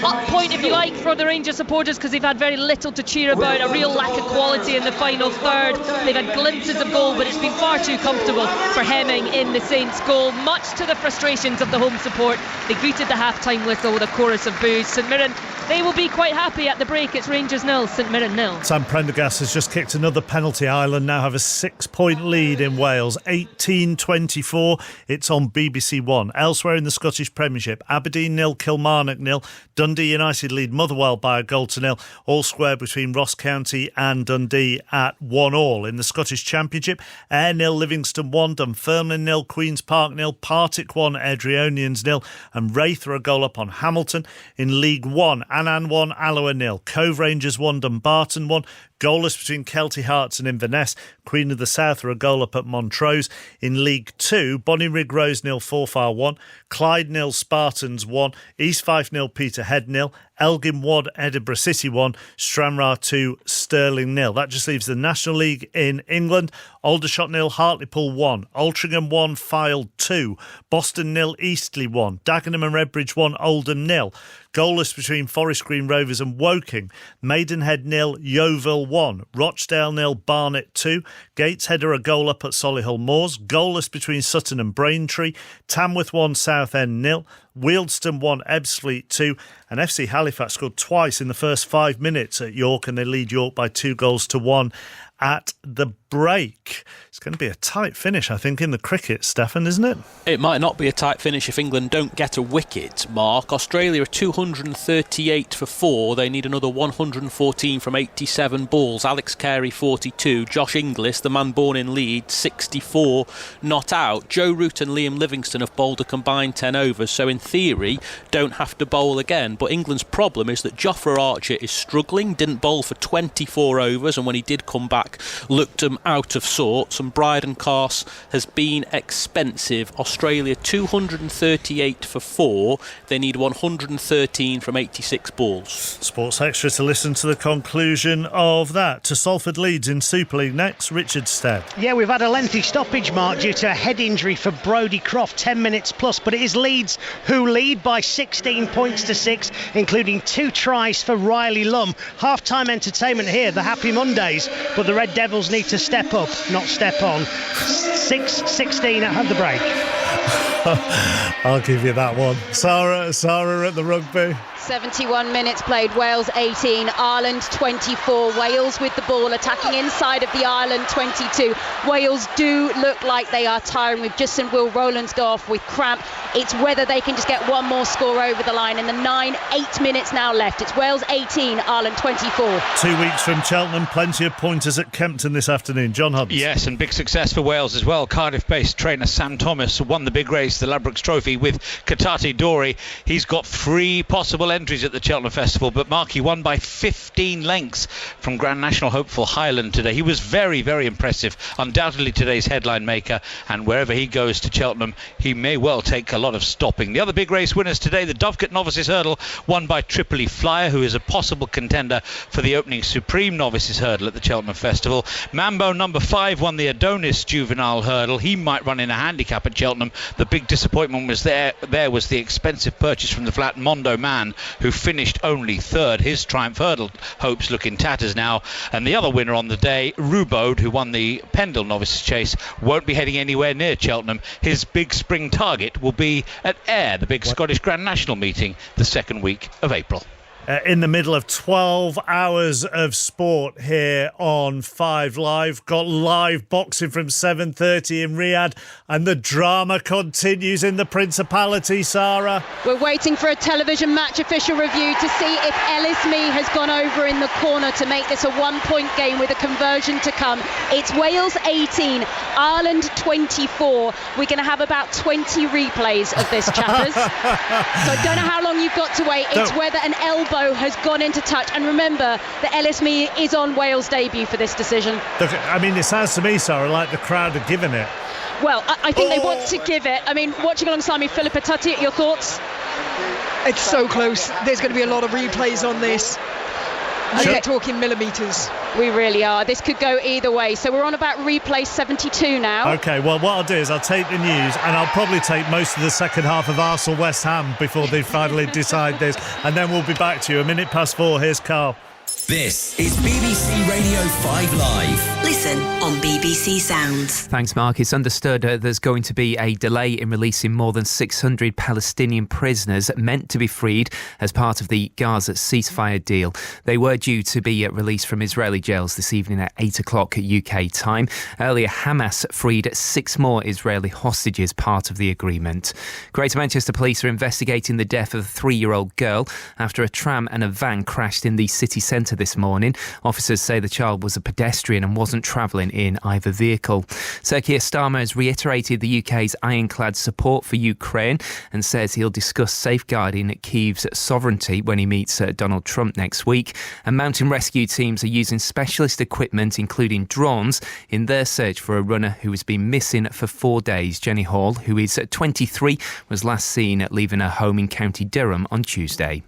O: up point, if you like, for the Rangers supporters, because they've had very little to cheer about. A real lack of quality in the final third. They've had glimpses of goal, but it's been far too comfortable for Hemming in the Saints' goal, much to the frustrations of the home support. They greeted the half-time whistle with a chorus of boos. St Mirren, they will be quite happy at the break. It's Rangers 0, St Mirren 0.
R: Sam Prendergast has just kicked another penalty. Ireland now have a 6-point lead in Wales, 18-24. It's on BBC One. Elsewhere in the Scottish Premiership, Aberdeen 0, Kilmarnock 0. Dundee United lead Motherwell by 1-0. All square between Ross County and Dundee at 1-1. In the Scottish Championship, Ayr 0, Livingston 1, Dunfermline 0, Queen's Park 0, Partick 1, Edrionians 0, and Wraith are a goal up on Hamilton. In League 1, Annan 1, Alloa 0, Cove Rangers 1, Dumbarton 1. Goalless between Kelty Hearts and Inverness. Queen of the South are a goal up at Montrose. In League 2, Bonnyrigg Rose 0, Forfar 1, Clyde 0, Spartans 1, East Fife 0, Peterhead 0, Elgin 1, Edinburgh City 1, Stranraer 2, Stirling 0. That just leaves the National League in England. Aldershot 0, Hartlepool 1, Altrincham 1, Fylde 2, Boston 0, Eastleigh 1, Dagenham and Redbridge 1, Oldham 0. Goalless between Forest Green Rovers and Woking. Maidenhead 0, Yeovil 1, Rochdale 0, Barnet 2, Gateshead are a goal up at Solihull Moors. Goalless between Sutton and Braintree. Tamworth 1, Southend 0, Wealdstone 1, Ebbsfleet 2, and FC Halifax scored twice in the first 5 minutes at York, and they lead York by 2-1 at the break. It's going to be a tight finish, I think, in the cricket, Stefan, isn't it?
N: It might not be a tight finish if England don't get a wicket, Mark. Australia are 238 for 4. They need another 114 from 87 balls. Alex Carey 42. Josh Inglis, the man born in Leeds, 64 not out. Joe Root and Liam Livingstone have bowled a combined 10 overs, so in theory don't have to bowl again. But England's problem is that Jofra Archer is struggling, didn't bowl for 24 overs, and when he did come back looked out of sorts, and Bryden Carse has been expensive. Australia 238 for 4. They need 113 from 86 balls.
R: Sports Extra to listen to the conclusion of that. To Salford Leeds in Super League next, Richard Stead.
P: Yeah, we've had a lengthy stoppage, Mark, due to a head injury for Brodie Croft, 10 minutes plus, but it is Leeds who lead by 16 points to 6, including 2 tries for Riley Lum. Half-time entertainment here, the Happy Mondays, but the Red Devils need to step up, not step on. 6-16 at the break.
R: I'll give you that one. Sarah at the rugby.
E: 71 minutes played, Wales 18, Ireland 24. Wales with the ball attacking inside of the Ireland 22. Wales do look like they are tiring. We've just seen Will Rowlands go off with cramp. It's whether they can just get one more score over the line in the 8 minutes now left. It's Wales 18, Ireland 24.
R: 2 weeks from Cheltenham, plenty of pointers at Kempton this afternoon. John Hubbs.
D: Yes, and big success for Wales as well. Cardiff-based trainer Sam Thomas won the big race, the Ladbrokes Trophy, with Katati Dori. He's got 3 possible entries at the Cheltenham Festival, but Mark, he won by 15 lengths from Grand National hopeful Highland today. He was very, very impressive. Undoubtedly today's headline maker, and wherever he goes to Cheltenham, he may well take a lot of stopping. The other big race winners today, the Dovecote Novices Hurdle, won by Tripoli Flyer, who is a possible contender for the opening Supreme Novices Hurdle at the Cheltenham Festival. Mambo number 5 won the Adonis Juvenile Hurdle. He might run in a handicap at Cheltenham. The big disappointment was there was the expensive purchase from the flat Mondo Man, who finished only 3rd. His Triumph Hurdle hopes look in tatters now. And the other winner on the day, Rubode, who won the Pendle Novices Chase, won't be heading anywhere near Cheltenham. His big spring target will be at Ayr, the big Scottish Grand National meeting, the 2nd week of April.
R: In the middle of 12 hours of sport here on 5 Live. Got live boxing from 7:30 in Riyadh, and the drama continues in the Principality, Sarah.
E: We're waiting for a television match official review to see if Ellis Mee has gone over in the corner to make this a 1-point game with a conversion to come. It's Wales 18, Ireland 24. We're going to have about 20 replays of this, chappers. So I don't know how long you've got to wait. It's whether an elbow has gone into touch, and remember that Ellis Mee is on Wales' debut for this decision.
R: Look, I mean, it sounds to me, Sarah, like the crowd are giving it.
E: Well, I think they want to give it. I mean, watching alongside me, Philippa Tutti, your thoughts?
F: It's so close. There's going to be a lot of replays on this. We're talking millimetres.
E: We really are. This could go either way. So we're on about replay 72 now.
R: OK, well, what I'll do is I'll take the news, and I'll probably take most of the second half of Arsenal-West Ham before they finally decide this, and then we'll be back to you. 4:01. Here's Carl.
S: This is BBC Radio 5 Live.
T: Listen on BBC Sounds.
U: Thanks, Mark. It's understood there's going to be a delay in releasing more than 600 Palestinian prisoners meant to be freed as part of the Gaza ceasefire deal. They were due to be released from Israeli jails this evening at 8 o'clock UK time. Earlier, Hamas freed 6 more Israeli hostages, part of the agreement. Greater Manchester Police are investigating the death of a 3-year-old girl after a tram and a van crashed in the city centre this morning. Officers say the child was a pedestrian and wasn't travelling in either vehicle. Sir Keir Starmer has reiterated the UK's ironclad support for Ukraine and says he'll discuss safeguarding Kyiv's sovereignty when he meets Donald Trump next week. And mountain rescue teams are using specialist equipment, including drones, in their search for a runner who has been missing for 4 days. Jenny Hall, who is 23, was last seen leaving her home in County Durham on Tuesday.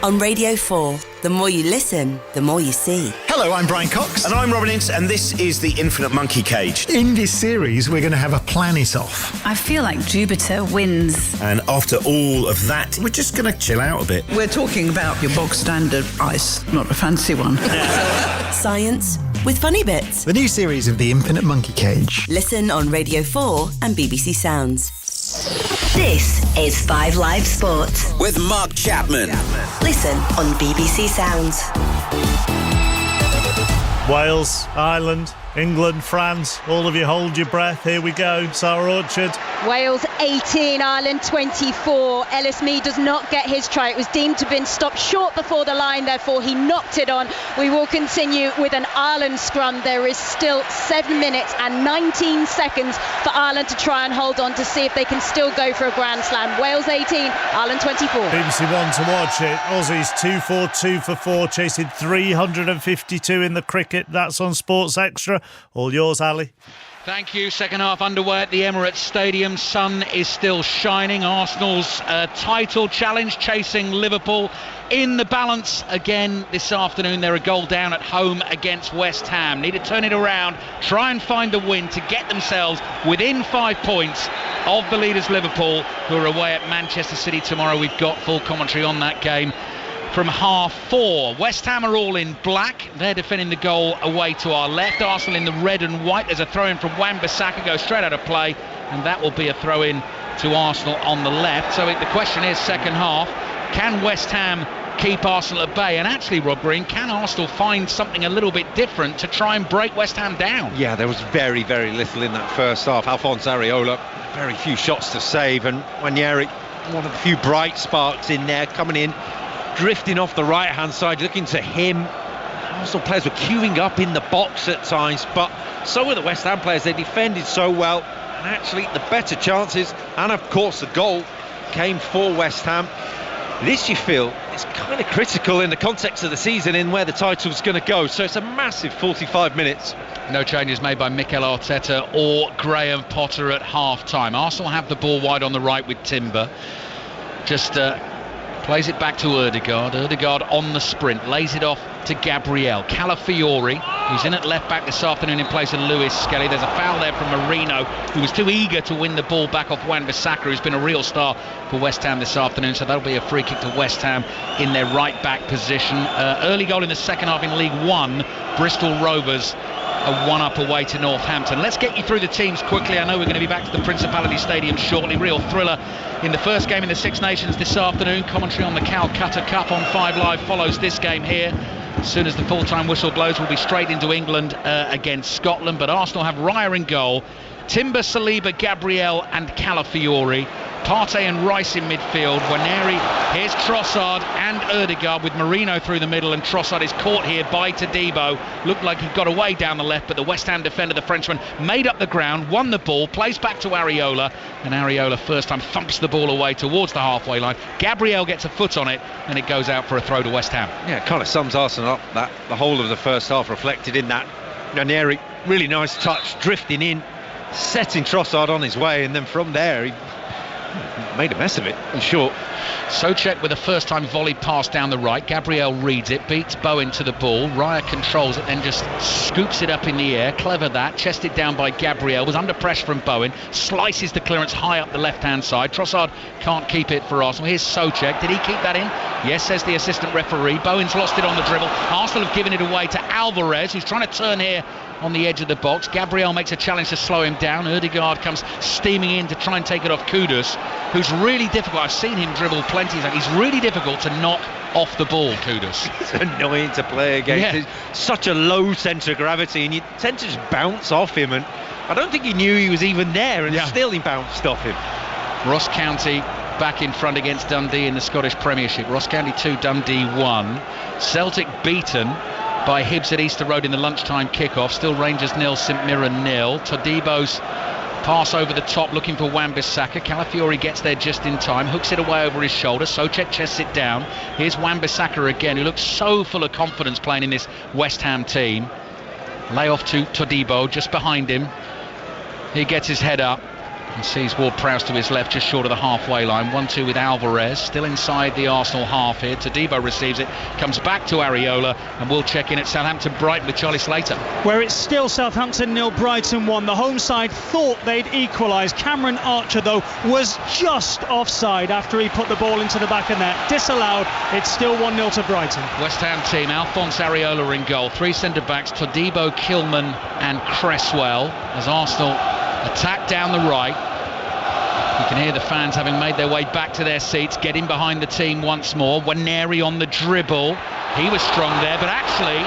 T: On Radio 4, the more you listen, the more you see.
V: Hello, I'm Brian Cox.
W: And I'm Robin Ince, and this is the Infinite Monkey Cage.
V: In this series, we're going to have a planet off.
X: I feel like Jupiter wins.
W: And after all of that, we're just going to chill out a bit.
X: We're talking about your bog standard ice, not a fancy one.
T: Science with funny bits.
V: The new series of the Infinite Monkey Cage.
T: Listen on Radio 4 and BBC Sounds. This is 5 Live Sport
S: with Mark Chapman.
T: Listen on BBC Sounds.
R: Wales, Ireland, England, France, all of you hold your breath. Here we go, Sarah Orchard.
E: Wales 18, Ireland 24. Ellis Mead does not get his try. It was deemed to have been stopped short before the line, therefore he knocked it on. We will continue with an Ireland scrum. There is still 7 minutes and 19 seconds for Ireland to try and hold on to see if they can still go for a Grand Slam. Wales 18, Ireland 24.
R: BBC One to watch it. Aussies 2-4, 2-for-4, chasing 352 in the cricket. That's on Sports Extra. All yours, Ali.
A: Thank you. Second half underway at the Emirates Stadium. Sun is still shining. Arsenal's title challenge chasing Liverpool in the balance again this afternoon. They're a goal down at home against West Ham. Need to turn it around, try and find the win to get themselves within 5 points of the leaders Liverpool, who are away at Manchester City tomorrow. We've got full commentary on that game from 4:30. West Ham are all in black. They're defending the goal away to our left. Arsenal in the red and white. There's a throw-in from Wan-Bissaka, goes straight out of play, and that will be a throw-in to Arsenal on the left. So the question is, second half, can West Ham keep Arsenal at bay? And actually, Rob Green, can Arsenal find something a little bit different to try and break West Ham down?
B: Yeah, there was very, very little in that first half. Alphonse Areola, very few shots to save, and Nwaneri, one of the few bright sparks in there, coming in, drifting off the right hand side, looking to him. Arsenal players were queuing up in the box at times, but so were the West Ham players. They defended so well, and actually the better chances, and of course the goal, came for West Ham. This, you feel, is kind of critical in the context of the season, in where the title's going to go. So it's a massive 45 minutes.
A: No changes made by Mikel Arteta or Graham Potter at half-time. Arsenal have the ball wide on the right with Timber. Just plays it back to Ødegaard. Ødegaard on the sprint, lays it off to Gabriel. Calafiori, who's in at left back this afternoon in place of Lewis Skelly. There's a foul there from Marino, who was too eager to win the ball back off Wan-Bissaka, who's been a real star for West Ham this afternoon. So that'll be a free kick to West Ham in their right back position. Early goal in the second half in League One. Bristol Rovers a one-up away to Northampton. Let's get you through the teams quickly. I know we're going to be back to the Principality Stadium shortly. Real thriller in the first game in the Six Nations this afternoon. Commentary on the Calcutta Cup on 5 Live follows this game here. As soon as the full-time whistle blows, we'll be straight into England against Scotland. But Arsenal have Raya in goal, Timber, Saliba, Gabriel and Calafiori. Partey and Rice in midfield. Nwaneri, here's Trossard and Ødegaard with Marino through the middle, and Trossard is caught here by Todibo. Looked like he got away down the left, but the West Ham defender, the Frenchman, made up the ground, won the ball, plays back to Areola, and Areola first time thumps the ball away towards the halfway line. Gabriel gets a foot on it, and it goes out for a throw to West Ham.
B: Yeah, it kind of sums Arsenal up, that the whole of the first half reflected in that. Nwaneri, really nice touch, drifting in, setting Trossard on his way, and then from there he made a mess of it, in short.
A: Souček with a first-time volley pass down the right. Gabriel reads it, beats Bowen to the ball. Raya controls it, then just scoops it up in the air. Clever that. Chested down by Gabriel. Was under pressure from Bowen. Slices the clearance high up the left-hand side. Trossard can't keep it for Arsenal. Here's Souček. Did he keep that in? Yes, says the assistant referee. Bowen's lost it on the dribble. Arsenal have given it away to Alvarez, who's trying to turn here on the edge of the box. Gabriel makes a challenge to slow him down. Ødegaard comes steaming in to try and take it off Kudus, who's really difficult. I've seen him dribble plenty. He's really difficult to knock off the ball, Kudus.
B: It's annoying to play against. Yeah. Such a low centre of gravity, and you tend to just bounce off him, and I don't think he knew he was even there, and still he bounced off him.
A: Ross County back in front against Dundee in the Scottish Premiership. Ross County 2, Dundee 1. Celtic beaten by Hibs at Easter Road in the lunchtime kickoff. Still Rangers 0, St Mirren 0. Todibo's pass over the top looking for Wan-Bissaka. Calafiori gets there just in time, hooks it away over his shoulder. Souček chests it down. Here's Wan-Bissaka again, who looks so full of confidence playing in this West Ham team. Lay off to Todibo just behind him. He gets his head up and sees Ward-Prowse to his left, just short of the halfway line. 1-2 with Alvarez, still inside the Arsenal half here. Todibo receives it, comes back to Areola, and we'll check in at Southampton Brighton with Charlie Slater.
H: Where it's still Southampton 0, Brighton 1. The home side thought they'd equalise. Cameron Archer, though, was just offside after he put the ball into the back of net. Disallowed. It's still 1-0 to Brighton.
A: West Ham team, Alphonse Areola in goal. 3 centre-backs, Todibo, Kilman and Cresswell, as Arsenal attack down the right. You can hear the fans having made their way back to their seats, getting behind the team once more. Nwaneri on the dribble. He was strong there, but actually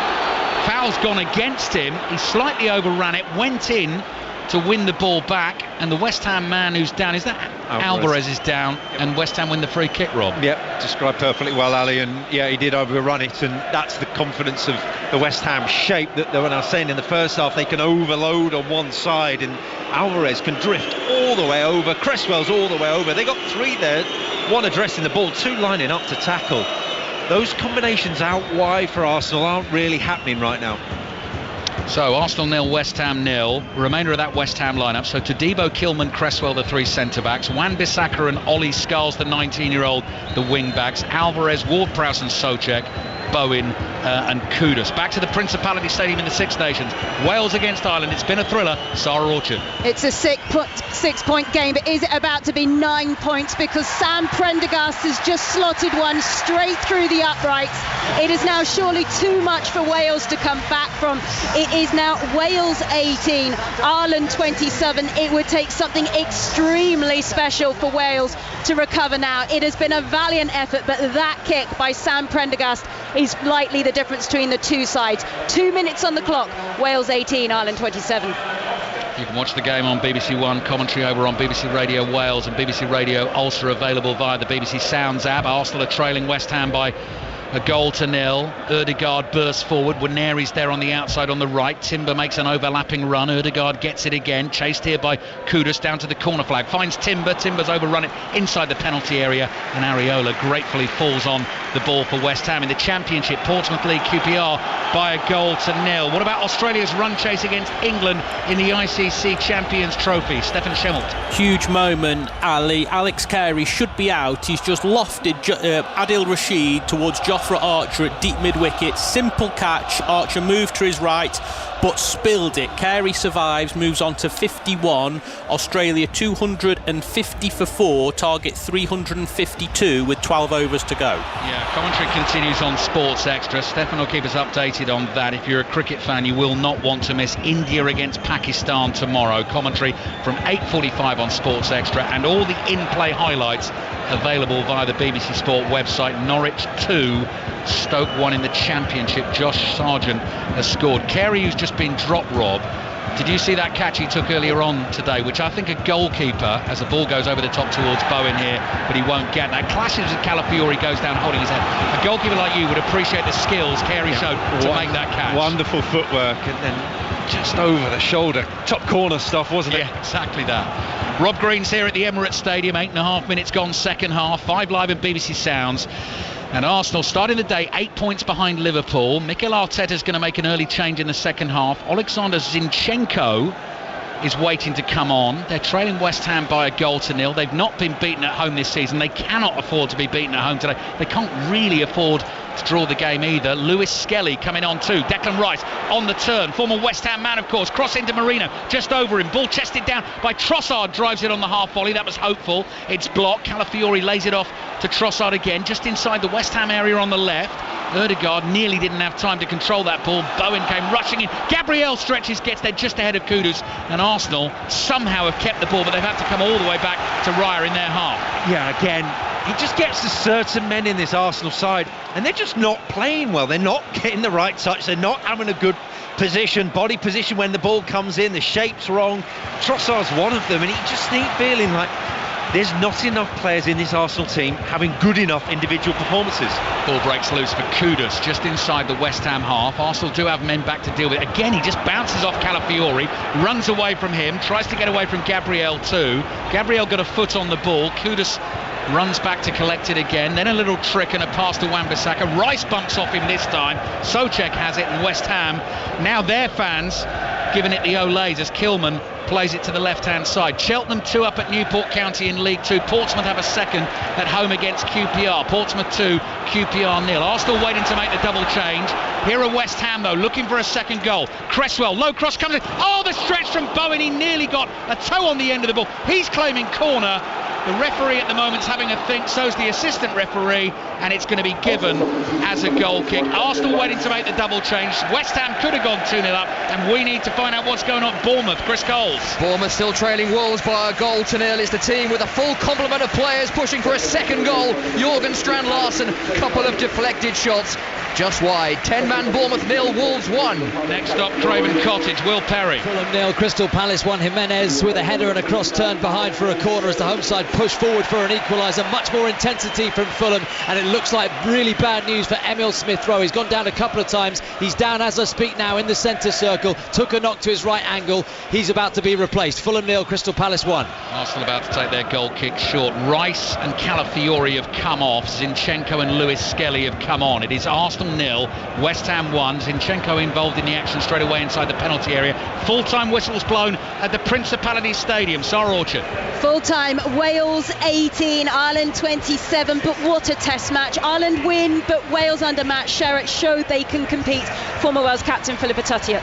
A: Foul's gone against him. He slightly overran it, went in to win the ball back, and the West Ham man who's down, is that Alvarez is down, and West Ham win the free kick, Rob?
B: Yep, described perfectly well, Ali, and yeah, he did overrun it, and that's the confidence of the West Ham shape that when I was saying in the first half, they can overload on one side, and Alvarez can drift all the way over, Cresswell's all the way over. They got 3 there, 1 addressing the ball, 2 lining up to tackle. Those combinations out wide for Arsenal aren't really happening right now.
A: So Arsenal 0, West Ham 0. Remainder of that West Ham lineup. So Todibo, Kilman, Cresswell, the 3 centre-backs. Wan-Bissaka and Ollie Skulls, the 19-year-old, the wing-backs. Alvarez, Ward-Prowse and Souček, Bowen and Kudus. Back to the Principality Stadium in the Six Nations. Wales against Ireland. It's been a thriller. Sarah Orchard.
E: It's a 6-point game, but is it about to be 9 points? Because Sam Prendergast has just slotted one straight through the uprights. It is now surely too much for Wales to come back from. It is now Wales 18, Ireland 27. It would take something extremely special for Wales to recover now. It has been a valiant effort, but that kick by Sam Prendergast is likely the difference between the two sides. 2 minutes on the clock. Wales 18, Ireland 27.
A: You can watch the game on BBC One, commentary over on BBC Radio Wales and BBC Radio Ulster, available via the BBC Sounds app. Arsenal are trailing West Ham by a 0-0. Ødegaard bursts forward. Waneri's there on the outside on the right. Timber makes an overlapping run. Ødegaard gets it again. Chased here by Kudus down to the corner flag. Finds Timber. Timber's overrun it inside the penalty area. And Areola gratefully falls on the ball for West Ham. In the Championship, Portsmouth League QPR by a 0-0. What about Australia's run chase against England in the ICC Champions Trophy? Stefan Schemmelt.
N: Huge moment, Ali. Alex Carey should be out. He's just lofted Adil Rashid towards Jofra Archer at deep mid-wicket. Simple catch. Archer moved to his right but spilled it. Carey survives, moves on to 51. Australia 250 for 4, target 352 with 12 overs to go.
A: Yeah, commentary continues on Sports Extra. Stefan will keep us updated on that. If you're a cricket fan, you will not want to miss India against Pakistan tomorrow. Commentary from 8:45 on Sports Extra, and all the in-play highlights available via the BBC Sport website. Norwich 2, Stoke 1 in the Championship. Josh Sargent has scored. Carey, who's just been dropped, Rob. Did you see that catch he took earlier on today, which I think a goalkeeper, as the ball goes over the top towards Bowen here, but he won't get that. Clashes with Calafiori, goes down holding his head. A goalkeeper like you would appreciate the skills Carey showed to make that catch.
B: Wonderful footwork, and then just over the shoulder, top corner stuff, wasn't it?
A: Yeah, exactly that. Rob Green's here at the Emirates Stadium. 8.5 minutes gone, second half. 5 live in BBC Sounds. And Arsenal starting the day 8 points behind Liverpool. Mikel Arteta's going to make an early change in the second half. Alexander Zinchenko is waiting to come on. They're trailing West Ham by a 0-0. They've not been beaten at home this season. They cannot afford to be beaten at home today. They can't really afford to draw the game either. Lewis Skelly coming on too. Declan Rice on the turn. Former West Ham man, of course. Cross into Marino. Just over him. Ball chested down by Trossard. Drives it on the half volley. That was hopeful. It's blocked. Calafiori lays it off to Trossard again. Just inside the West Ham area on the left. Ødegaard nearly didn't have time to control that ball. Bowen came rushing in. Gabriel stretches, gets there just ahead of Kudus. And Arsenal somehow have kept the ball, but they've had to come all the way back to Raya in their half.
B: Yeah, again, he just gets to certain men in this Arsenal side, and they're just not playing well. They're not getting the right touch. They're not having a good position, body position when the ball comes in. The shape's wrong. Trossard's one of them, and he just needs feeling like there's not enough players in this Arsenal team having good enough individual performances.
A: Ball breaks loose for Kudus just inside the West Ham half. Arsenal do have men back to deal with. Again, he just bounces off Calafiori, runs away from him, tries to get away from Gabriel too. Gabriel got a foot on the ball. Kudus runs back to collect it again. Then a little trick and a pass to Wan-Bissaka. Rice bumps off him this time. Souček has it, and West Ham, now their fans giving it the Olays as Kilman plays it to the left-hand side. Cheltenham 2 up at Newport County in League 2. Portsmouth have a second at home against QPR. Portsmouth 2, QPR 0. Arsenal waiting to make the double change. Here are West Ham, though, looking for a second goal. Cresswell, low cross comes in. Oh, the stretch from Bowen. He nearly got a toe on the end of the ball. He's claiming corner. The referee at the moment is having a think, so's the assistant referee, and it's going to be given as a goal kick. Arsenal waiting to make the double change. West Ham could have gone 2-0 up, and we need to find out what's going on at Bournemouth. Chris Coles.
G: Bournemouth still trailing Wolves by a 0-0. It's the team with a full complement of players pushing for a second goal. Jorgen Strand Larsen, couple of deflected shots. just wide. 10-man Bournemouth 0, Wolves 1.
A: Next up, Craven Cottage, Will Perry.
I: Fulham 0, Crystal Palace 1. Jimenez with a header and a cross turn behind for a corner as the home side push forward for an equaliser. Much more intensity from Fulham, and it looks like really bad news for Emil Smith-Rowe. He's gone down a couple of times. He's down as I speak now in the centre circle. Took a knock to his right angle. He's about to be replaced. Fulham 0, Crystal Palace 1.
A: Arsenal about to take their goal kick short. Rice and Calafiori have come off. Zinchenko and Lewis Skelly have come on. It is Arsenal 0, West Ham 1. Zinchenko involved in the action straight away inside the penalty area. Full-time whistles blown at the Principality Stadium. Sarah Orchard.
E: Full-time, Wales 18, Ireland 27, but what a test match. Ireland win, but Wales under Matt Sherratt showed they can compete. Former Wales captain Philippa Tuttiett.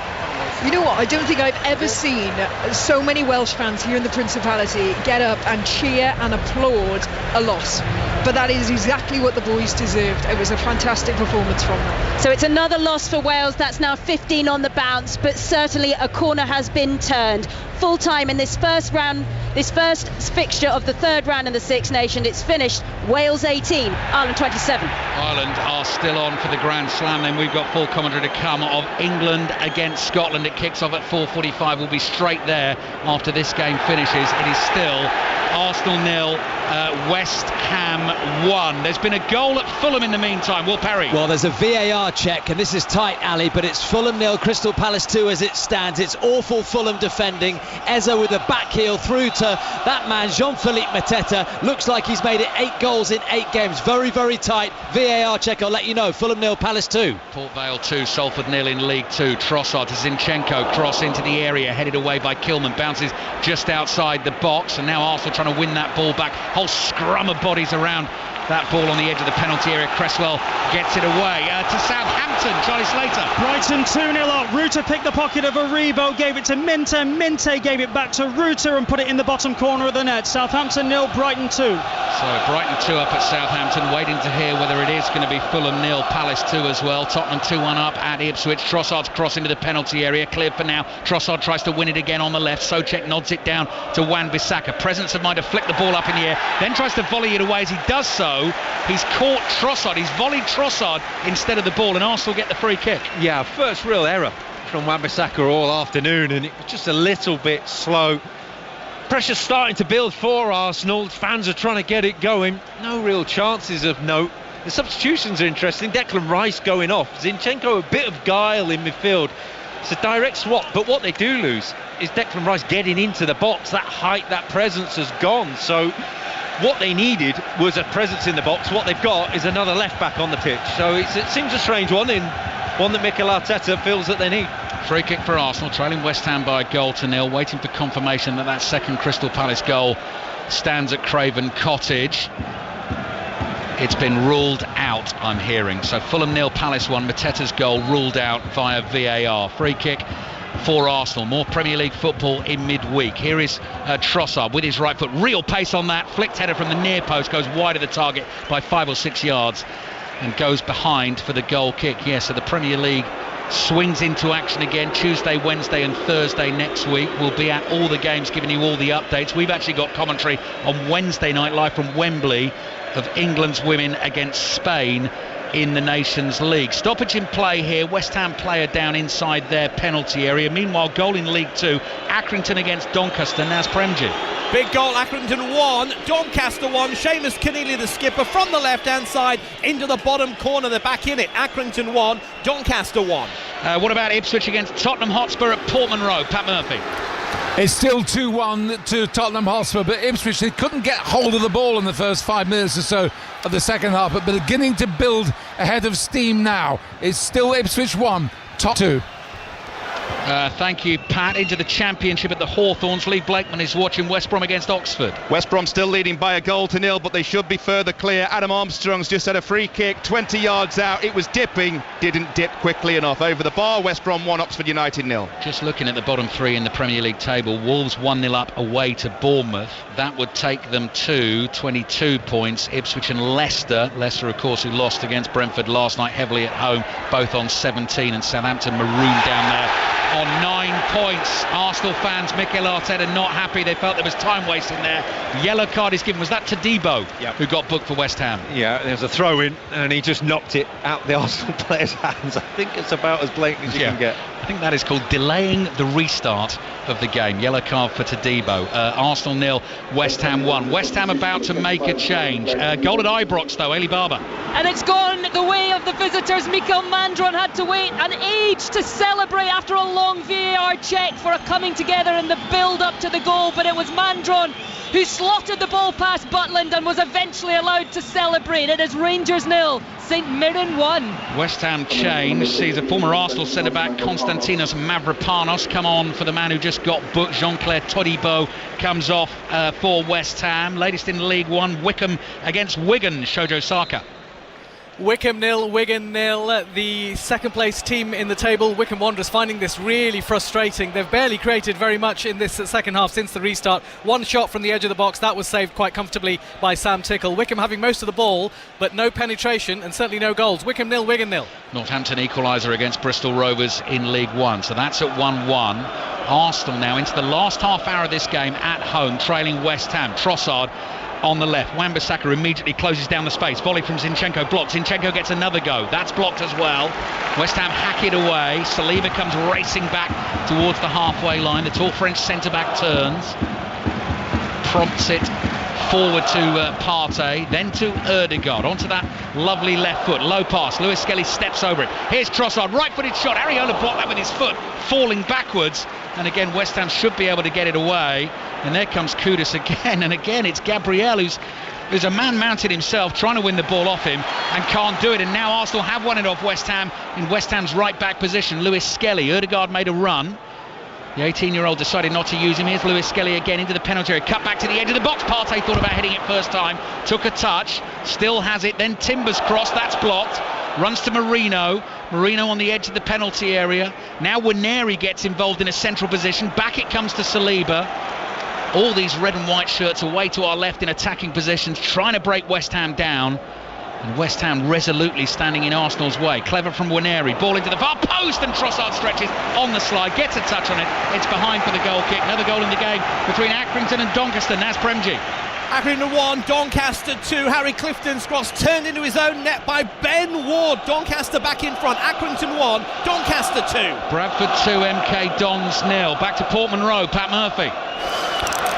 F: You know what, I don't think I've ever seen so many Welsh fans here in the Principality get up and cheer and applaud a loss. But that is exactly what the boys deserved. It was a fantastic performance from them.
E: So it's another loss for Wales. That's now 15 on the bounce, but certainly a corner has been turned. Full time in this first round, this first fixture of the third round in the Six Nations. It's finished Wales 18, Ireland 27.
A: Ireland are still on for the Grand Slam. Then we've got full commentary to come of England against Scotland. It kicks off at 4:45. We'll be straight there after this game finishes. It is still Arsenal 0, West Ham 1. There's been a goal at Fulham in the meantime. Will Perry.
I: Well, there's a VAR check, and this is tight, Ali, but it's Fulham 0, Crystal Palace 2 as it stands. It's awful Fulham defending. Eza with a back heel through to that man, Jean-Philippe Mateta. Looks like he's made it 8 goals in 8 games. Very, very tight. VAR check, I'll let you know. Fulham 0, Palace 2.
A: Port Vale 2, Salford 0 in League 2. Trossard to Zinchenko. Cross into the area, headed away by Kilman. Bounces just outside the box, and now Arsenal trying to win that ball back. Whole scrum of bodies around that ball on the edge of the penalty area. Cresswell gets it away to Southampton. Charlie Slater.
H: Brighton 2-0 up. Rutter picked the pocket of Aribo, gave it to Minte. Minte gave it back to Rutter and put it in the bottom corner of the net. Southampton 0, Brighton 2.
A: So Brighton 2 up at Southampton, waiting to hear whether it is going to be Fulham 0, Palace 2 as well. Tottenham 2-1 up at Ipswich. Trossard's cross into the penalty area, cleared for now. Trossard tries to win it again on the left. Souček nods it down to Wan-Bissaka. Presence of mind to flick the ball up in the air, then tries to volley it away. As he does so, he's caught Trossard. He's volleyed Trossard instead of the ball, and Arsenal get the free kick.
B: Yeah, first real error from Wan-Bissaka all afternoon, and it was just a little bit slow. Pressure's starting to build for Arsenal. Fans are trying to get it going. No real chances of note. The substitutions are interesting. Declan Rice going off. Zinchenko a bit of guile in midfield. It's a direct swap, but what they do lose is Declan Rice getting into the box. That height, that presence has gone. So what they needed was a presence in the box. What they've got is another left back on the pitch. So it seems a strange one, in one that Mikel Arteta feels that they need.
A: Free kick for Arsenal, trailing West Ham by a goal to 0, waiting for confirmation that second Crystal Palace goal stands at Craven Cottage. It's been ruled out, I'm hearing. So Fulham 0, Palace 1. Mateta's goal ruled out via VAR. Free kick for Arsenal. More Premier League football in midweek. Here is Trossard with his right foot. Real pace on that. Flicked header from the near post. Goes wide of the target by 5 or 6 yards and goes behind for the goal kick. Yes, so the Premier League swings into action again Tuesday, Wednesday and Thursday next week. We'll be at all the games, giving you all the updates. We've actually got commentary on Wednesday night live from Wembley of England's women against Spain in the Nations League. Stoppage in play here. West Ham player down inside their penalty area. Meanwhile, goal in League 2. Accrington against Doncaster. Naz Premji.
C: Big goal, Accrington 1, Doncaster 1. Seamus Keneally, the skipper, from the left-hand side into the bottom corner. They're back in it. Accrington 1, Doncaster 1.
A: What about Ipswich against Tottenham Hotspur at Portman Road? Pat Murphy.
J: It's still 2-1 to Tottenham Hotspur, but Ipswich, they couldn't get hold of the ball in the first 5 minutes or so of the second half, but beginning to build ahead of steam now. It's still Ipswich 1, Tottenham 2.
A: Thank you, Pat. Into the Championship at the Hawthorns. Lee Blakeman is watching West Brom against Oxford.
K: West Brom still leading by a goal to 0, but they should be further clear. Adam Armstrong's just had a free kick 20 yards out. It was dipping, didn't dip quickly enough. Over the bar, West Brom 1, Oxford United 0.
A: Just looking at the bottom 3 in the Premier League table, Wolves 1-0 up away to Bournemouth. That would take them to 22 points. Ipswich and Leicester, of course, who lost against Brentford last night heavily at home, both on 17, and Southampton marooned down there on 9 points. Arsenal fans, Mikel Arteta not happy. They felt there was time wasting there. Yellow card is given. Was that Todibo who got booked for West Ham?
B: Yeah, there was a throw in and he just knocked it out the Arsenal player's hands. I think it's about as blatant as you can get.
A: I think that is called delaying the restart of the game. Yellow card for Todibo. Arsenal 0, West Ham 1. West Ham about to make a change. Goal at Ibrox though, Elie Barber.
L: And it's gone the way of the visitors. Mikael Mandron had to wait an age to celebrate after a long VAR check for a coming together in the build-up to the goal, but it was Mandron who slotted the ball past Butland and was eventually allowed to celebrate. It is Rangers 0, St Mirren 1.
A: West Ham change sees a former Arsenal centre-back Konstantinos Mavropanos come on for the man who just got booked. Jean-Claire Todibo comes off for West Ham. Latest in League One, Wycombe against Wigan. Shojo Saka.
M: Wycombe 0, Wigan 0. The second place team in the table, Wycombe Wanderers, finding this really frustrating. They've barely created very much in this second half since the restart. One shot from the edge of the box, that was saved quite comfortably by Sam Tickle. Wycombe having most of the ball, but no penetration and certainly no goals. Wycombe 0, Wigan 0.
A: Northampton equaliser against Bristol Rovers in League One, so that's at 1-1. Arsenal now into the last half hour of this game at home, trailing West Ham. Trossard on the left. Wan-Bissaka immediately closes down the space. Volley from Zinchenko blocked. Zinchenko gets another go. That's blocked as well. West Ham hack it away. Saliba comes racing back towards the halfway line. The tall French centre-back turns. Prompts it forward to Partey, then to Ødegaard, onto that lovely left foot, low pass. Lewis Skelly steps over it. Here's Trossard, right-footed shot. Areola blocked that with his foot, falling backwards. And again, West Ham should be able to get it away. And there comes Kudus again. And again, it's Gabriel who's a man mounted himself, trying to win the ball off him and can't do it. And now Arsenal have won it off West Ham in West Ham's right-back position. Lewis Skelly. Ødegaard made a run. The 18-year-old decided not to use him. Here's Lewis Skelly again into the penalty area. Cut back to the edge of the box. Partey thought about heading it first time. Took a touch. Still has it. Then Timbers cross. That's blocked. Runs to Marino. Marino on the edge of the penalty area. Now Waneri gets involved in a central position. Back it comes to Saliba. All these red and white shirts away to our left in attacking positions, trying to break West Ham down. And West Ham resolutely standing in Arsenal's way. Clever from Waneri. Ball into the far post, and Trossard stretches on the slide. Gets a touch on it. It's behind for the goal kick. Another goal in the game between Accrington and Doncaster. Naz Premji.
C: Accrington 1, Doncaster 2. Harry Clifton's cross turned into his own net by Ben Ward. Doncaster back in front. Accrington 1, Doncaster 2.
A: Bradford 2, MK Dons 0. Back to Portman Road. Pat Murphy.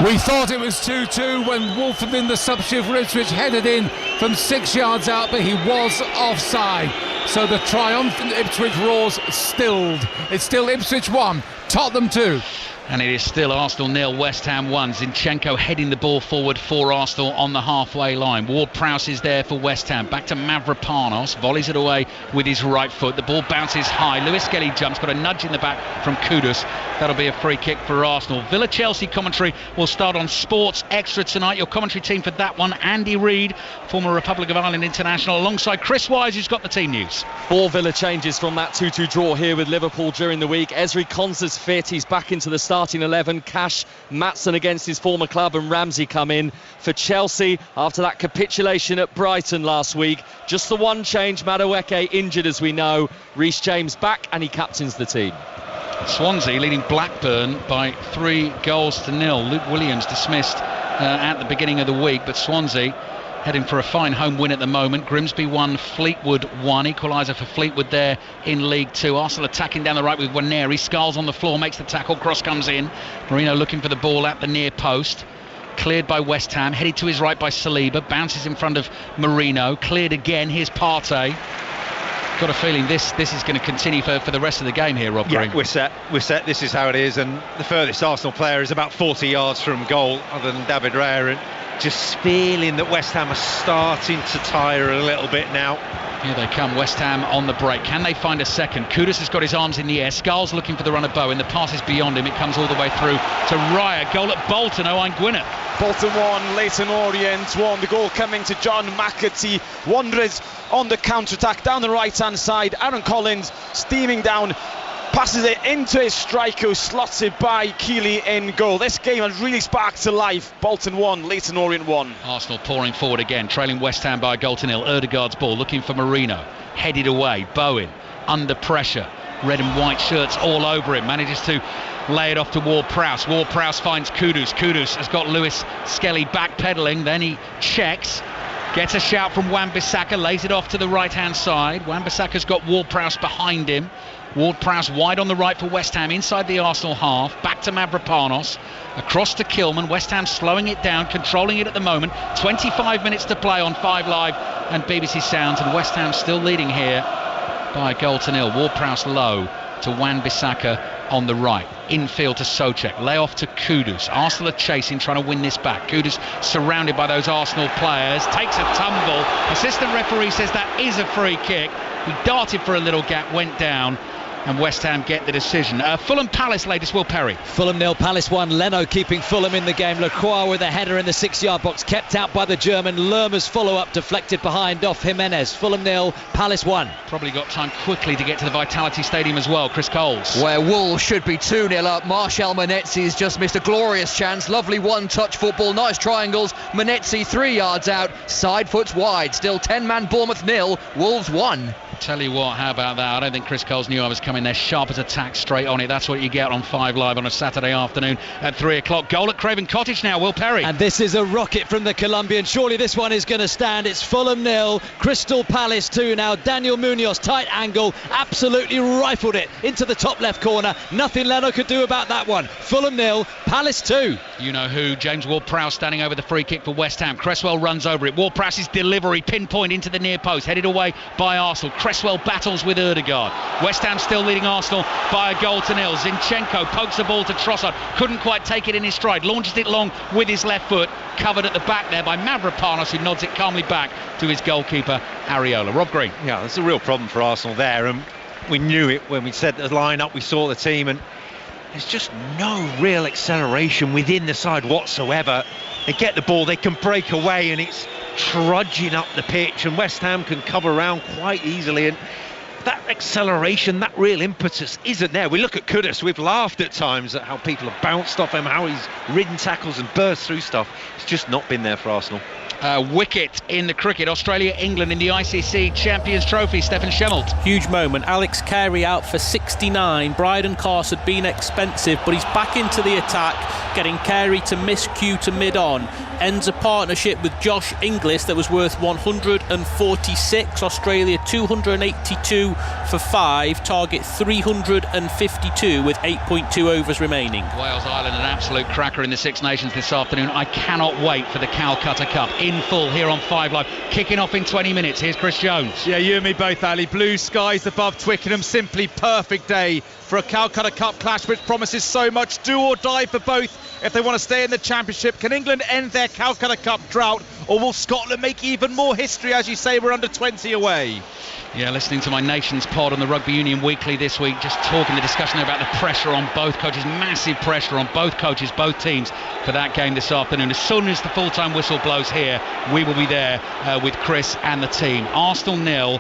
J: We thought it was 2-2 when Wolford in the substitute for Ipswich headed in from 6 yards out, but he was offside. So the triumphant Ipswich roars stilled. It's still Ipswich 1, Tottenham 2.
A: And it is still Arsenal 0, West Ham 1. Zinchenko heading the ball forward for Arsenal on the halfway line. Ward-Prowse is there for West Ham. Back to Mavropanos. Volleys it away with his right foot. The ball bounces high. Lewis Skelly jumps. Got a nudge in the back from Kudus. That'll be a free kick for Arsenal. Villa-Chelsea commentary will start on Sports Extra tonight. Your commentary team for that one, Andy Reid, former Republic of Ireland international, alongside Chris Wise, who's got the team news.
O: 4 Villa changes from that 2-2 draw here with Liverpool during the week. Ezri Konsa's fit. He's back into the starting 11. Cash, Maatsen against his former club, and Ramsey come in for Chelsea after that capitulation at Brighton last week. Just the one change, Madueke injured as we know. Reece James back and he captains the team.
A: Swansea leading Blackburn by 3-0. Luke Williams dismissed at the beginning of the week, but Swansea heading for a fine home win at the moment. Grimsby 1, Fleetwood 1. Equaliser for Fleetwood there in League 2. Arsenal attacking down the right with Waneri. Scarles on the floor, makes the tackle. Cross comes in. Marino looking for the ball at the near post. Cleared by West Ham. Headed to his right by Saliba. Bounces in front of Marino. Cleared again. Here's Partey. Got a feeling this is going to continue for the rest of the game here, Rob Green.
B: We're set. This is how it is. And the furthest Arsenal player is about 40 yards from goal, other than David Raya. And just feeling that West Ham are starting to tire a little bit now.
A: Here they come, West Ham on the break. Can they find a second? Kudus has got his arms in the air. Scarles looking for the run of Bowen. The pass is beyond him. It comes all the way through to Raya. Goal at Bolton. Owain Gwyneth.
Q: Bolton 1, Leyton Orient 1. The goal coming to John McAtee. Wanderers on the counter-attack down the right-hand side. Aaron Collins steaming down. Passes it into his striker, who slots it by Keeley in goal. This game has really sparked to life. Bolton 1, Leyton Orient 1.
A: Arsenal pouring forward again, trailing West Ham by a goal to nil. Ødegaard's ball, looking for Marino. Headed away, Bowen under pressure. red and white shirts all over him. Manages to lay it off to Ward-Prowse. Ward-Prowse finds Kudus. Kudus has got Lewis Skelly backpedaling. Then he checks. Gets a shout from Wan-Bissaka, lays it off to the right-hand side. Wan-Bissaka's got Ward-Prowse behind him. Ward-Prowse wide on the right for West Ham, inside the Arsenal half. Back to Mavropanos, across to Kilman. West Ham slowing it down, controlling it at the moment. 25 minutes to play on 5 Live and BBC Sounds, and West Ham still leading here by a goal to nil. Ward-Prowse low to Wan-Bissaka on the right. Infield to Souček, lay off to Kudus. Arsenal are chasing, trying to win this back. Kudus surrounded by those Arsenal players, takes a tumble. Assistant referee says that is a free kick. He darted for a little gap, went down, and West Ham get the decision. Fulham Palace latest, Will Perry.
I: Fulham 0, Palace 1. Leno keeping Fulham in the game. Lacroix with a header in the 6-yard box, kept out by the German. Lerma's follow-up deflected behind off Jimenez. Fulham 0, Palace 1.
A: Probably got time quickly to get to the Vitality Stadium as well. Chris Coles.
G: Where Wolves should be 2-0 up. Marshall Manetzi's just missed a glorious chance. Lovely one-touch football, nice triangles. Manetzi 3 yards out, side foot's wide. Still 10-man Bournemouth 0, Wolves 1.
A: Tell you what, how about that? I don't think Chris Coles knew I was coming there. Sharp as a tack, straight on it. That's what you get on 5 Live on a Saturday afternoon at 3 o'clock. Goal at Craven Cottage now, Will Perry.
I: And this is a rocket from the Colombian. Surely this one is going to stand. It's Fulham 0, Crystal Palace 2 now. Daniel Munoz, tight angle, absolutely rifled it into the top left corner. Nothing Leno could do about that one. Fulham 0, Palace 2.
A: You know who, James Ward-Prowse standing over the free kick for West Ham. Cresswell runs over it. Ward-Prowse's delivery, pinpoint into the near post, headed away by Arsenal. Cresswell battles with Ødegaard. West Ham still leading Arsenal by a goal to nil. Zinchenko pokes the ball to Trossard, couldn't quite take it in his stride, launches it long with his left foot, covered at the back there by Mavropanos, who nods it calmly back to his goalkeeper Areola. Rob Green.
B: Yeah, that's a real problem for Arsenal there, and we knew it when we set the line-up, we saw the team, and there's just no real acceleration within the side whatsoever. They get the ball, they can break away, and it's trudging up the pitch, and West Ham can cover around quite easily, and that acceleration, that real impetus isn't there. We look at Kudus, we've laughed at times at how people have bounced off him, how he's ridden tackles and burst through stuff. It's just not been there for Arsenal.
A: Wicket in the cricket. Australia-England in the ICC Champions Trophy. Stephen Shemmelt.
N: Huge moment. Alex Carey out for 69. Bryden Carse had been expensive, but he's back into the attack, getting Carey to miscue to mid-on. Ends a partnership with Josh Inglis that was worth 146. Australia 282 for 5. Target 352 with 8.2 overs remaining.
A: Wales-Ireland, an absolute cracker in the Six Nations this afternoon. I cannot wait for the Calcutta Cup in full here on 5 Live. Kicking off in 20 minutes. Here's Chris Jones.
Q: Yeah, you and me both, Ali. Blue skies above Twickenham. Simply perfect day for a Calcutta Cup clash, which promises so much. Do or die for both if they want to stay in the Championship. Can England end their Calcutta Cup drought, or will Scotland make even more history? As you say, we're under 20 away.
A: Yeah, listening to my Nations pod on the Rugby Union Weekly this week, just talking the discussion about the pressure on both coaches, massive pressure on both coaches, both teams for that game this afternoon. As soon as the full-time whistle blows here, we will be there with Chris and the team. Arsenal 0,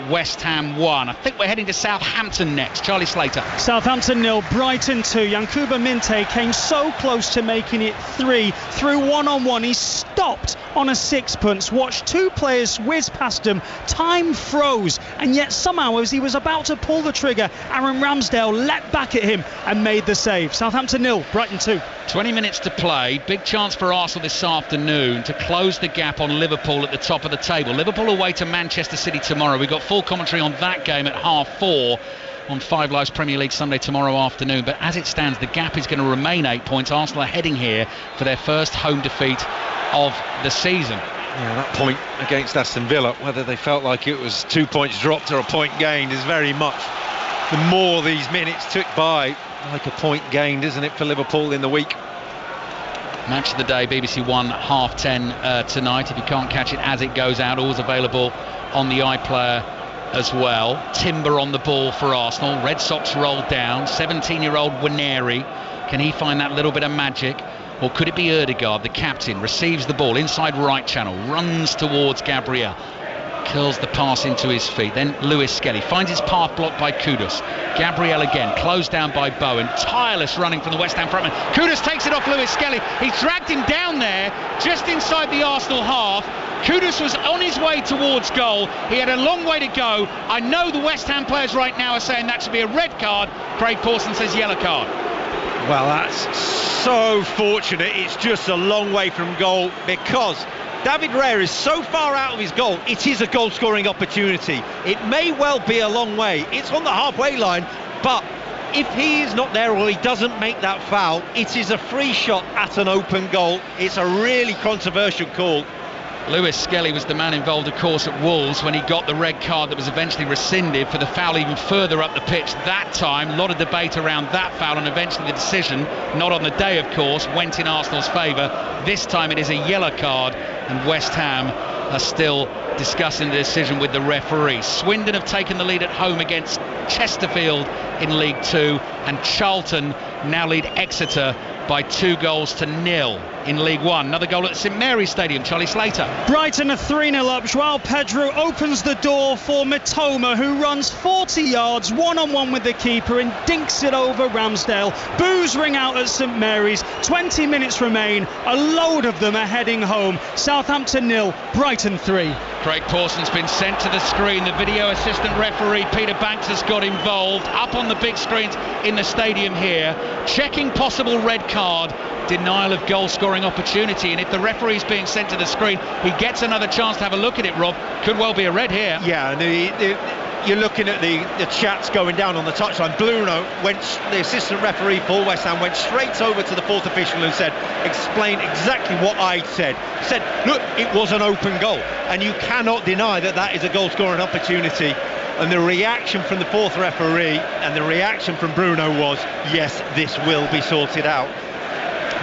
A: West Ham 1. I think we're heading to Southampton next. Charlie Slater.
H: Southampton 0, Brighton 2. Yankuba Minte came so close to making it 3 through one-on-one. He stopped on a sixpence, watched two players whiz past him, time froze, and yet somehow as he was about to pull the trigger, Aaron Ramsdale leapt back at him and made the save. Southampton 0, Brighton 2.
A: 20 minutes to play. Big chance for Arsenal this afternoon to close the gap on Liverpool at the top of the table. Liverpool away to Manchester City tomorrow. We've got full commentary on that game at 4:30 on 5 Live's Premier League Sunday tomorrow afternoon. But as it stands, the gap is going to remain 8 points. Arsenal are heading here for their first home defeat of the season.
B: Yeah, that point against Aston Villa, whether they felt like it was 2 points dropped or a point gained, is very much the more these minutes took by, like a point gained, isn't it, for Liverpool in the week?
A: Match of the day, BBC One, 10:30 tonight. If you can't catch it as it goes out, always available on the iPlayer as well. Timber on the ball for Arsenal. Red Sox rolled down. 17-year-old Nwaneri. Can he find that little bit of magic? Or could it be Ødegaard, the captain, receives the ball inside right channel, runs towards Gabriel, curls the pass into his feet. Then Lewis Skelly finds his path blocked by Kudus. Gabriel again, closed down by Bowen. Tireless running from the West Ham frontman. Kudus takes it off Lewis Skelly. He's dragged him down there, just inside the Arsenal half. Kudus was on his way towards goal. He had a long way to go. I know the West Ham players right now are saying that should be a red card. Craig Pawson says yellow card.
B: Well, that's so fortunate. It's just a long way from goal because David Raya is so far out of his goal. It is a goal scoring opportunity. It may well be a long way. It's on the halfway line, but if he is not there or he doesn't make that foul, it is a free shot at an open goal. It's a really controversial call.
A: Lewis Skelly was the man involved, of course, at Wolves when he got the red card that was eventually rescinded for the foul even further up the pitch. That time, a lot of debate around that foul, and eventually the decision, not on the day of course, went in Arsenal's favour. This time it is a yellow card, and West Ham are still discussing the decision with the referee. Swindon have taken the lead at home against Chesterfield in League Two, and Charlton now lead Exeter by 2-0 in League One. Another goal at St Mary's Stadium. Charlie Slater.
H: Brighton are 3-0 up. Joao Pedro opens the door for Mitoma, who runs 40 yards one-on-one with the keeper and dinks it over Ramsdale. Boos ring out at St Mary's. 20 minutes remain. A load of them are heading home. Southampton 0, Brighton 3.
A: Craig Pawson's been sent to the screen. The video assistant referee Peter Banks has got involved up on the big screens in the stadium here, checking possible red card, denial of goal scoring opportunity, and if the referee's being sent to the screen, he gets another chance to have a look at it. Rob, could well be a red here.
B: Yeah, and you're looking at the chats going down on the touchline. Bruno the assistant referee for West Ham went straight over to the fourth official and explained exactly what I said. He said, look, it was an open goal, and you cannot deny that is a goal scoring opportunity. And the reaction from the fourth referee and the reaction from Bruno was, yes, this will be sorted out.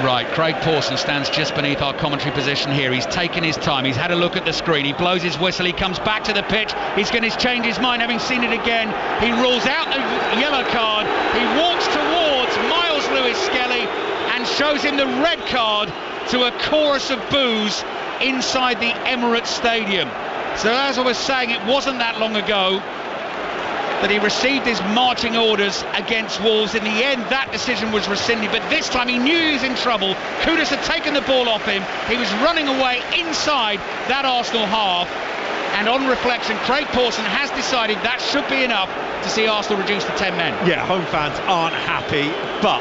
A: Right, Craig Pawson stands just beneath our commentary position here. He's taken his time, he's had a look at the screen, he blows his whistle, he comes back to the pitch, he's going to change his mind having seen it again. He rules out the yellow card, he walks towards Miles Lewis Skelly and shows him the red card to a chorus of boos inside the Emirates Stadium. So as I was saying, it wasn't that long ago that he received his marching orders against Wolves. In the end, that decision was rescinded, but this time he knew he was in trouble. Kudus had taken the ball off him. He was running away inside that Arsenal half, and on reflection, Craig Pawson has decided that should be enough to see Arsenal reduced to 10 men.
B: Yeah, home fans aren't happy, but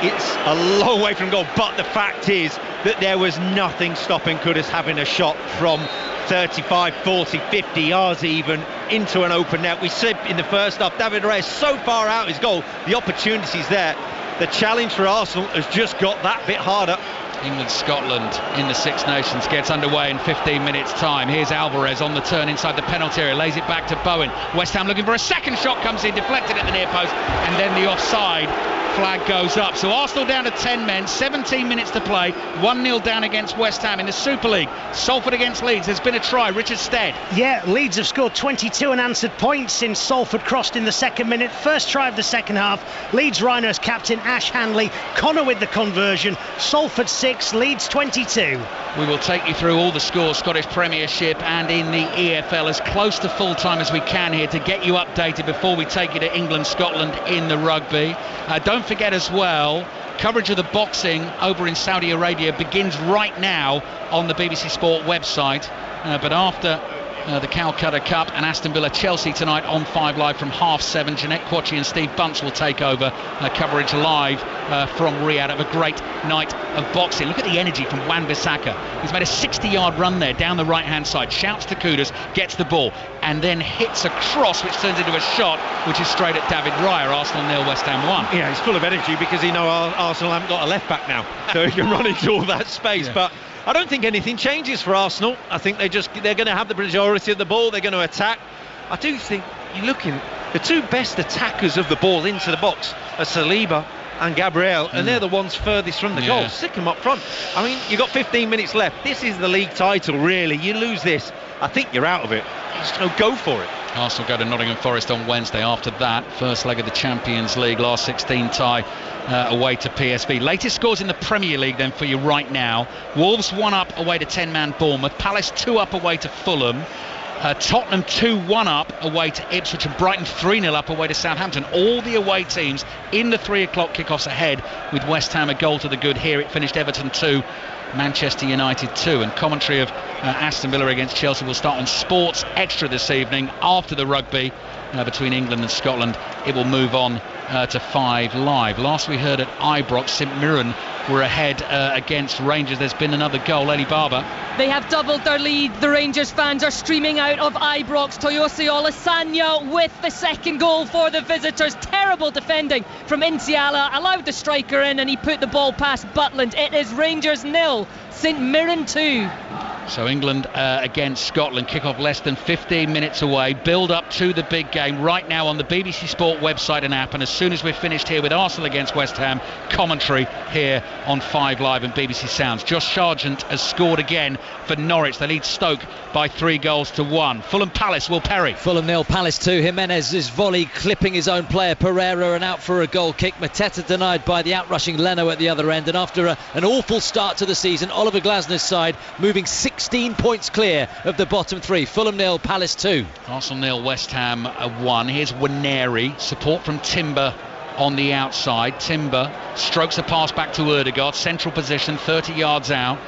B: it's a long way from goal. But the fact is that there was nothing stopping Kudus having a shot from 35, 40, 50 yards even into an open net. We said in the first half, David Raya is so far out his goal, the opportunity's there. The challenge for Arsenal has just got that bit harder.
A: England-Scotland in the Six Nations gets underway in 15 minutes time. Here's Alvarez on the turn inside the penalty area, lays it back to Bowen. West Ham looking for a second shot, comes in, deflected at the near post, and then the offside flag goes up. So Arsenal down to 10 men, 17 minutes to play, 1-0 down against West Ham in the Super League. Salford against Leeds, there's been a try. Richard Stead.
D: Yeah, Leeds have scored 22 unanswered points since Salford crossed in the second minute. First try of the second half. Leeds Rhinos captain Ash Hanley, Connor with the conversion. Salford 6, Leeds 22.
A: We will take you through all the scores, Scottish Premiership and in the EFL, as close to full time as we can here to get you updated before we take you to England-Scotland in the rugby. Don't forget as well, coverage of the boxing over in Saudi Arabia begins right now on the BBC Sport website, but after the Calcutta Cup and Aston Villa Chelsea tonight on 5 Live from 7:30. Jeanette Quatchy and Steve Bunce will take over coverage live from Riyadh of a great night of boxing. Look at the energy from Wan-Bissaka. He's made a 60-yard run there down the right hand side, shouts to Kudus, gets the ball and then hits a cross which turns into a shot which is straight at David Raya. Arsenal 0, West Ham 1.
B: Yeah, he's full of energy because he knows Arsenal haven't got a left back now, so he can run into all that space. Yeah. But I don't think anything changes for Arsenal. I think they're going to have the majority of the ball. They're going to attack. I do think you're looking, the two best attackers of the ball into the box are Saliba and Gabriel, and they're the ones furthest from the goal. Stick them up front. I mean, you've got 15 minutes left. This is the league title, really. You lose this, I think you're out of it. Just go for it.
A: Arsenal go to Nottingham Forest on Wednesday. After that, first leg of the Champions League, last 16 tie away to PSV. Latest scores in the Premier League then for you right now. Wolves 1 up away to 10-man Bournemouth. Palace 2 up away to Fulham. Tottenham 2-1 up away to Ipswich, and Brighton 3-0 up away to Southampton. All the away teams in the 3 o'clock kickoffs ahead, with West Ham a goal to the good. Here it finished Everton 2, Manchester United 2. And commentary of Aston Villa against Chelsea will start on Sports Extra this evening after the rugby between England and Scotland. It will move on to 5 Live. Last we heard at Ibrox, St Mirren were ahead against Rangers. There's been another goal. Eddie Barber.
L: They have doubled their lead. The Rangers fans are streaming out of Ibrox. Toyosi Olasanya with the second goal for the visitors. Terrible defending from Insiala. Allowed the striker in and he put the ball past Butland. It is Rangers 0, St Mirren 2.
A: So England against Scotland, kick-off less than 15 minutes away. Build up to the big game right now on the BBC Sport website and app. And as soon as we're finished here with Arsenal against West Ham, commentary here on 5 Live and BBC Sounds. Josh Sargent has scored again for Norwich. They lead Stoke by 3-1. Fulham Palace, Will Perry.
I: Fulham 0, Palace 2. Jimenez's volley clipping his own player Pereira and out for a goal kick. Mateta denied by the outrushing Leno at the other end. And after an awful start to the season, Oliver Glasner's side moving 16 points clear of the bottom 3. Fulham 0, Palace 2.
A: Arsenal 0, West Ham 1. Here's Waneri. Support from Timber on the outside. Timber strokes a pass back to Ødegaard. Central position, 30 yards out.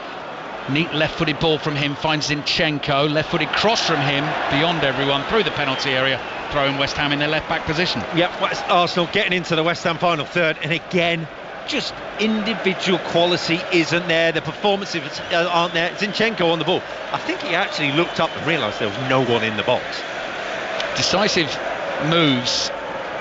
A: Neat left-footed ball from him, finds Zinchenko. Left-footed cross from him, beyond everyone, through the penalty area, throwing West Ham in their left-back position.
B: Yep, Arsenal getting into the West Ham final third, and again, just individual quality isn't there. The performances aren't there. Zinchenko on the ball. I think he actually looked up and realised there was no one in the box.
A: Decisive moves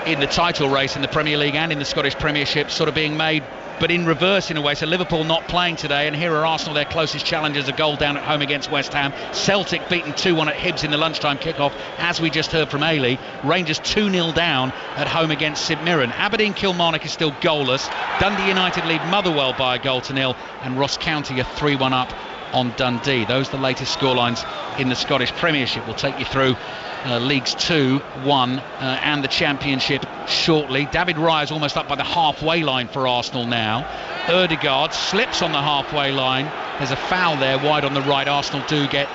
A: in the title race in the Premier League and in the Scottish Premiership sort of being made, but in reverse in a way. So Liverpool not playing today, and here are Arsenal, their closest challengers, a goal down at home against West Ham. Celtic beaten 2-1 at Hibs in the lunchtime kickoff, as we just heard from Ailey. Rangers 2-0 down at home against St Mirren. Aberdeen Kilmarnock is still goalless. Dundee United lead Motherwell by 1-0, and Ross County are 3-1 up on Dundee. Those are the latest scorelines in the Scottish Premiership. We'll take you through Leagues 2, 1 and the Championship shortly. David Raya's almost up by the halfway line for Arsenal now. Ødegaard slips on the halfway line. There's a foul there wide on the right. Arsenal do get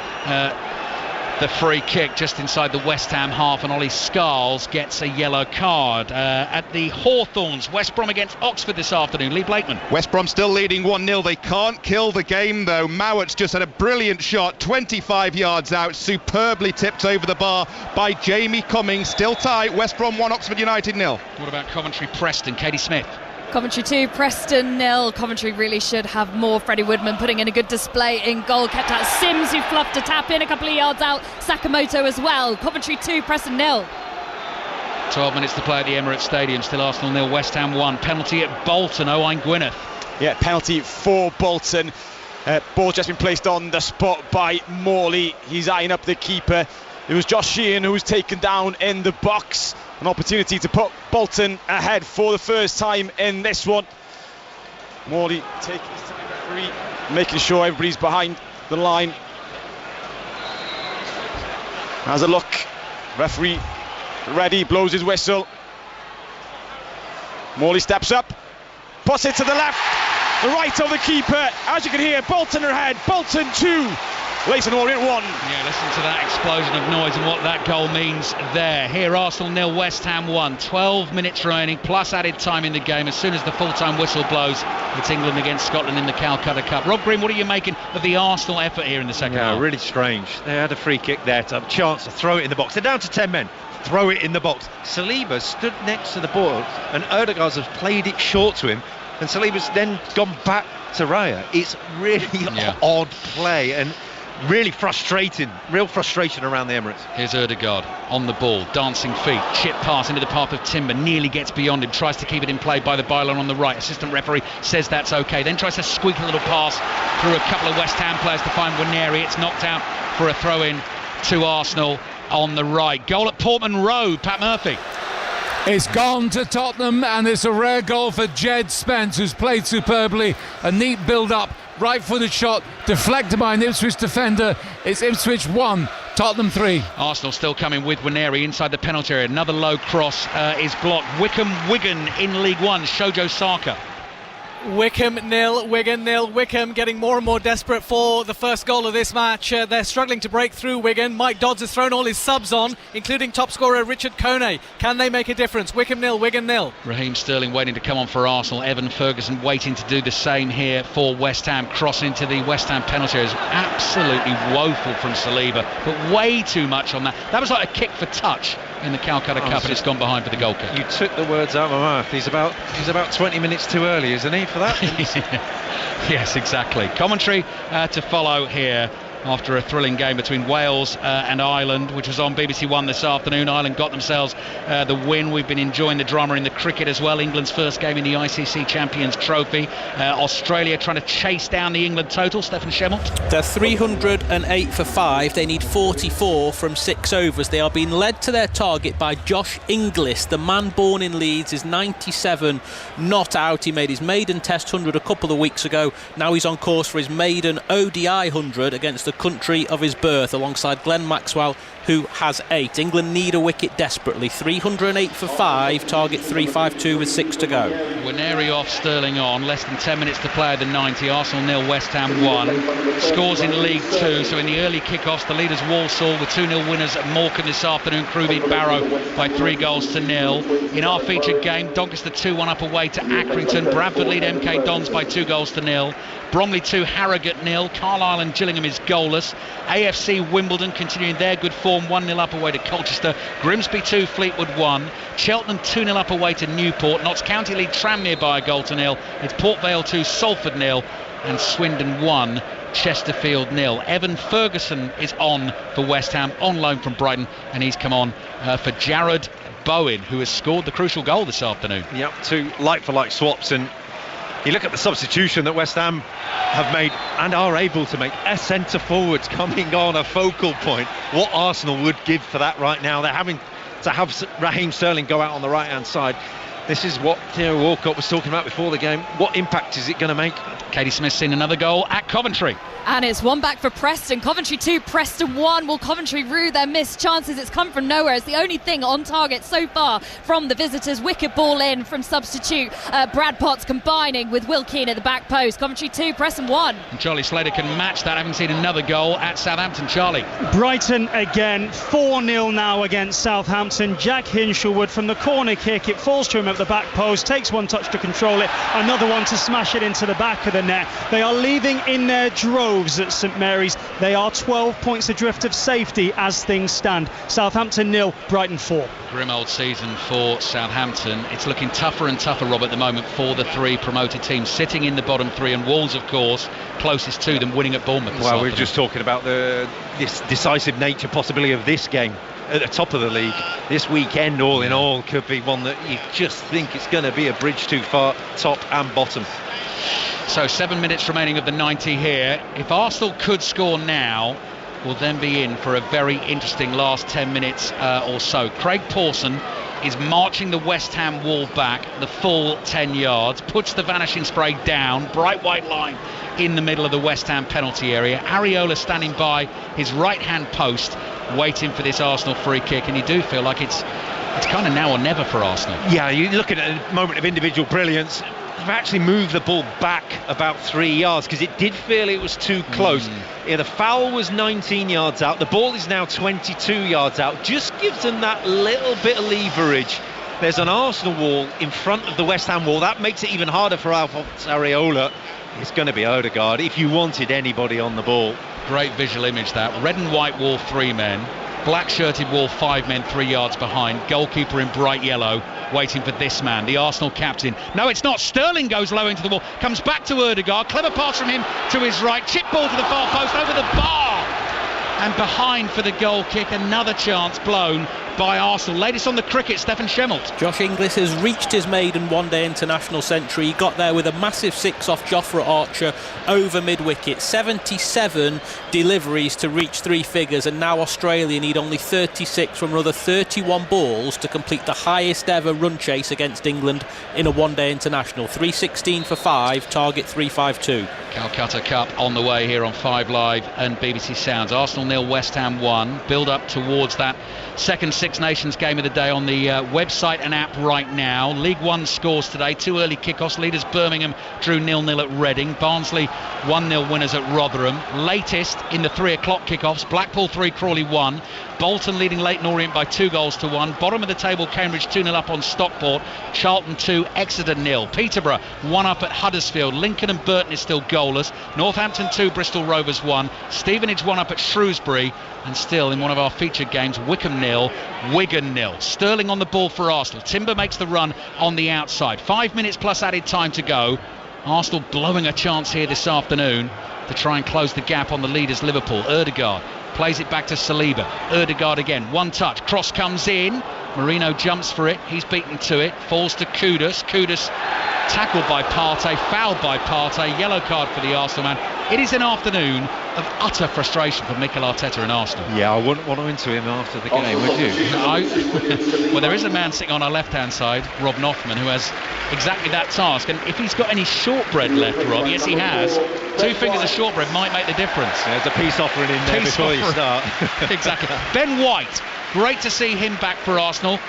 A: the free kick just inside the West Ham half, and Ollie Scarles gets a yellow card. At the Hawthorns, West Brom against Oxford this afternoon. Lee Blakeman.
K: West Brom still leading 1-0. They can't kill the game though. Mowatt's just had a brilliant shot, 25 yards out, superbly tipped over the bar by Jamie Cummings. Still tight, West Brom 1, Oxford United 0.
A: What about Coventry Preston? Katie Smith.
P: Coventry 2, Preston 0. Coventry really should have more. Freddie Woodman putting in a good display in goal. Kept out Sims, who fluffed a tap in a couple of yards out. Sakamoto as well. Coventry 2, Preston 0.
A: 12 minutes to play at the Emirates Stadium. Still Arsenal 0, West Ham 1. Penalty at Bolton. Owain Gwyneth.
Q: Yeah, penalty for Bolton. Ball just been placed on the spot by Morley. He's eyeing up the keeper. It was Josh Sheehan who was taken down in the box. An opportunity to put Bolton ahead for the first time in this one. Morley taking his time, referee, making sure everybody's behind the line. Has a look. Referee ready, blows his whistle. Morley steps up, puts it to the left, the right of the keeper. As you can hear, Bolton are ahead. Bolton 2. Leyton Orient 1.
A: Yeah, listen to that explosion of noise and what that goal means there. Here, Arsenal 0, West Ham 1. 12 minutes remaining, plus added time in the game. As soon as the full-time whistle blows, it's England against Scotland in the Calcutta Cup. Rob Green, what are you making of the Arsenal effort here in the second half?
B: Yeah, really strange. They had a free kick there to have a chance to throw it in the box. They're down to 10 men. Throw it in the box. Saliba stood next to the ball, and Ødegaard has played it short to him, and Saliba's then gone back to Raya. It's really odd play, and really frustrating, real frustration around the Emirates.
A: Here's Ødegaard on the ball, dancing feet, chip pass into the path of Timber, nearly gets beyond him, tries to keep it in play by the byline on the right. Assistant referee says that's okay, then tries to squeak a little pass through a couple of West Ham players to find Waneri. It's knocked out for a throw-in to Arsenal on the right. Goal at Portman Road, Pat Murphy.
J: It's gone to Tottenham, and it's a rare goal for Jed Spence, who's played superbly. A neat build-up, right-footed shot, deflected by an Ipswich defender. It's Ipswich 1, Tottenham 3.
A: Arsenal still coming with Waneri inside the penalty area. Another low cross is blocked. Wigan in League One, Shojo Saka.
M: Wycombe 0, Wigan 0. Wycombe getting more and more desperate for the first goal of this match. They're struggling to break through Wigan. Mike Dodds has thrown all his subs on, including top scorer Richard Kone. Can they make a difference? Wycombe 0, Wigan 0.
A: Raheem Sterling waiting to come on for Arsenal. Evan Ferguson waiting to do the same here for West Ham. Cross into the West Ham penalty area is absolutely woeful from Saliba, but way too much on that. That was like a kick for touch in the Calcutta Cup, and it's gone behind for the goal kick.
B: You took the words out of my mouth. He's about 20 minutes too early, isn't he, for that?
A: Yes, exactly. Commentary to follow here after a thrilling game between Wales and Ireland, which was on BBC One this afternoon. Ireland got themselves the win. We've been enjoying the drama in the cricket as well. England's first game in the ICC Champions Trophy. Australia trying to chase down the England total. Stephen Schemmelt.
N: They're 308 for 5. They need 44 from 6 overs. They are being led to their target by Josh Inglis. The man born in Leeds is 97 not out. He made his maiden Test 100 a couple of weeks ago. Now he's on course for his maiden ODI 100 against the country of his birth, alongside Glenn Maxwell, who has 8. England need a wicket desperately. 308 for 5, target 352 with 6 to go.
A: Waneri off, Sterling on. Less than 10 minutes to play at the 90. Arsenal 0, West Ham 1. Scores in League 2. So in the early kickoffs, the leaders Walsall with 2-0 winners at Morecambe this afternoon. Crewe beat Barrow by 3-0. In our featured game, Doncaster 2-1 up away to Accrington. Bradford lead MK Dons by 2-0. Bromley 2, Harrogate 0. Carlisle and Gillingham is goalless. AFC Wimbledon continuing their good form, 1-0 up away to Colchester. Grimsby 2, Fleetwood 1. Cheltenham 2-0 up away to Newport. Notts County lead Tranmere by a goal to 0. It's Port Vale 2, Salford 0. And Swindon 1, Chesterfield 0. Evan Ferguson is on for West Ham, on loan from Brighton, and he's come on for Jared Bowen, who has scored the crucial goal this afternoon.
B: Yep, 2 like-for-like swaps, and you look at the substitution that West Ham have made and are able to make. A centre forwards coming on, a focal point. What Arsenal would give for that right now. They're having to have Raheem Sterling go out on the right hand side. This is what Theo Walcott was talking about before the game. What impact is it going to make?
A: Katie Smith's seen another goal at Coventry.
P: And it's one back for Preston. Coventry 2, Preston 1. Will Coventry rue their missed chances? It's come from nowhere. It's the only thing on target so far from the visitors. Wicked ball in from substitute Brad Potts, combining with Will Keane at the back post. Coventry 2, Preston 1.
A: And Charlie Slater can match that. Having seen another goal at Southampton. Charlie.
H: Brighton again, 4-0 now against Southampton. Jack Hinshelwood from the corner kick. It falls to him at the back post. Takes one touch to control it. Another one to smash it into the back of the net. They are leaving in their droves at St Mary's. They are 12 points adrift of safety as things stand. Southampton 0, Brighton 4.
A: Grim old season for Southampton. It's looking tougher and tougher, Rob, at the moment for the 3 promoted teams, sitting in the bottom 3, and Wolves, of course, closest to them, winning at Bournemouth.
B: Well, we're just talking about this decisive nature possibility of this game at the top of the league. This weekend, all in all, could be one that you just think it's going to be a bridge too far, top and bottom.
A: So 7 minutes remaining of the 90 here. If Arsenal could score now, we'll then be in for a very interesting last 10 minutes or so. Craig Pawson is marching the West Ham wall back the full 10 yards, puts the vanishing spray down, bright white line in the middle of the West Ham penalty area. Areola standing by his right hand post, waiting for this Arsenal free kick, and you do feel like it's kind of now or never for Arsenal.
B: Yeah, you look at a moment of individual brilliance. They've actually moved the ball back about 3 yards because it did feel it was too close. Yeah, the foul was 19 yards out. The ball is now 22 yards out. Just gives them that little bit of leverage. There's an Arsenal wall in front of the West Ham wall. That makes it even harder for Alphonse Areola. It's going to be Odegaard if you wanted anybody on the ball.
A: Great visual image that. Red and white wall, 3 men. Black shirted wall, 5 men, 3 yards behind. Goalkeeper in bright yellow, waiting for this man, the Arsenal captain. No, it's not. Sterling goes low into the wall, comes back to Odegaard. Clever pass from him to his right. Chip ball to the far post, over the bar. And behind for the goal kick. Another chance blown by Arsenal. Latest on the cricket, Stephen Schemmelt.
N: Josh Inglis has reached his maiden one-day international century. He got there with a massive 6 off Jofra Archer over mid-wicket. 77 deliveries to reach 3 figures, and now Australia need only 36 from another 31 balls to complete the highest ever run chase against England in a one-day international. 316 for 5, target 352.
A: Calcutta Cup on the way here on 5 Live and BBC Sounds. Arsenal 0, West Ham 1. Build up towards that second Six Nations game of the day on the website and app right now. League One scores today, 2 early kickoffs. Leaders Birmingham drew 0-0 at Reading. Barnsley 1-0 winners at Rotherham. Latest in the 3 o'clock kickoffs, Blackpool 3, Crawley 1. Bolton leading Leyton Orient by 2-1. Bottom of the table, Cambridge 2-0 up on Stockport. Charlton 2, Exeter 0. Peterborough 1 up at Huddersfield. Lincoln and Burton is still goalless. Northampton 2, Bristol Rovers 1. Stevenage 1 up at Shrewsbury. And still in one of our featured games, Wycombe 0, Wigan 0. Sterling on the ball for Arsenal. Timber makes the run on the outside. 5 minutes plus added time to go. Arsenal blowing a chance here this afternoon to try and close the gap on the leaders Liverpool. Ødegaard plays it back to Saliba. Ødegaard again, one touch, cross comes in. Marino jumps for it, he's beaten to it, falls to Kudus. Kudus tackled by Partey, fouled by Partey, yellow card for the Arsenal man. It is an afternoon of utter frustration for Mikel Arteta and Arsenal.
B: Yeah, I wouldn't want to interview him after the game, would you?
A: No. Well, there is a man sitting on our left-hand side, Rob Noffman, who has exactly that task. And if he's got any shortbread left, Rob, yes he has. 2 fingers of shortbread might make the difference.
B: There's a peace offering in there before you start.
A: Exactly. Ben White, great to see him back for Arsenal.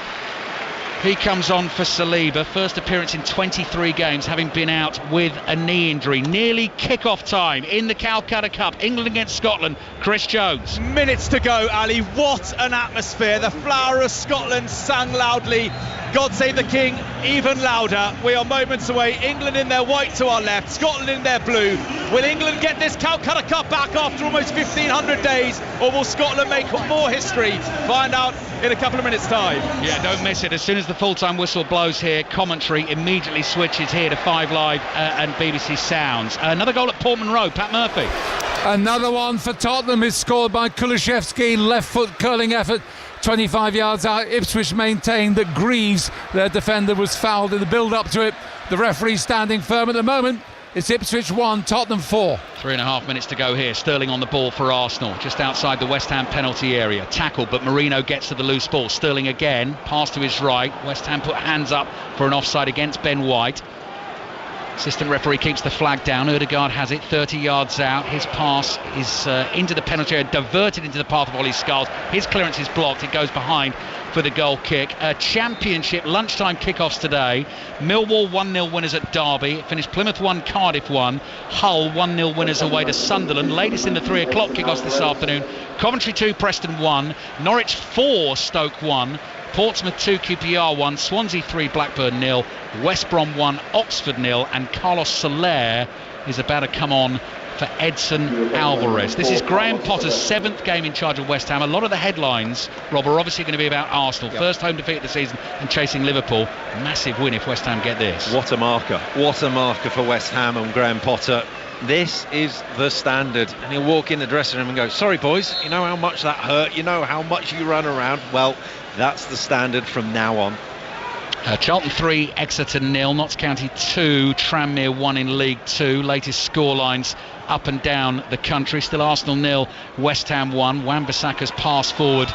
A: He comes on for Saliba, first appearance in 23 games, having been out with a knee injury. Nearly kick-off time in the Calcutta Cup. England against Scotland. Chris Jones.
Q: Minutes to go, Ali. What an atmosphere. The Flower of Scotland sang loudly. God Save the King, even louder. We are moments away. England in their white to our left, Scotland in their blue. Will England get this Calcutta Cup back after almost 1,500 days, or will Scotland make more history? Find out in a couple of minutes' time.
A: Yeah, don't miss it. As soon as the full-time whistle blows here, commentary immediately switches here to 5 Live and BBC Sounds. Another goal at Portman Road, Pat Murphy.
J: Another one for Tottenham is scored by Kulusevski, left foot curling effort, 25 yards out. Ipswich maintained that Greaves, their defender, was fouled in the build-up to it. The referee standing firm at the moment. It's Ipswich 1, Tottenham 4.
A: 3.5 minutes to go here. Sterling on the ball for Arsenal, just outside the West Ham penalty area. Tackle, but Marino gets to the loose ball. Sterling again, pass to his right. West Ham put hands up for an offside against Ben White. Assistant referee keeps the flag down. Ødegaard has it 30 yards out. His pass is into the penalty area, diverted into the path of Ollie Scholes. His clearance is blocked. It goes behind for the goal kick. Championship lunchtime kickoffs today. Millwall 1-0 winners at Derby. It finished Plymouth 1, Cardiff 1. Hull 1-0 winners away to Sunderland. Latest in the 3 o'clock kickoffs this afternoon. Coventry 2, Preston 1. Norwich 4, Stoke 1. Portsmouth 2, QPR 1, Swansea 3, Blackburn 0, West Brom 1, Oxford 0, and Carlos Soler is about to come on for Edson Alvarez. This is Graham Potter's 7th game in charge of West Ham. A lot of the headlines, Rob, are obviously going to be about Arsenal. Yep. First home defeat of the season and chasing Liverpool. Massive win if West Ham get this.
B: What a marker. What a marker for West Ham and Graham Potter. This is the standard. And he'll walk in the dressing room and go, sorry boys, you know how much that hurt? You know how much you run around? Well, that's the standard from now on.
A: Charlton 3, Exeter 0, Notts County 2, Tranmere 1 in League 2. Latest scorelines up and down the country. Still Arsenal 0, West Ham 1. Wan-Bissaka's pass forward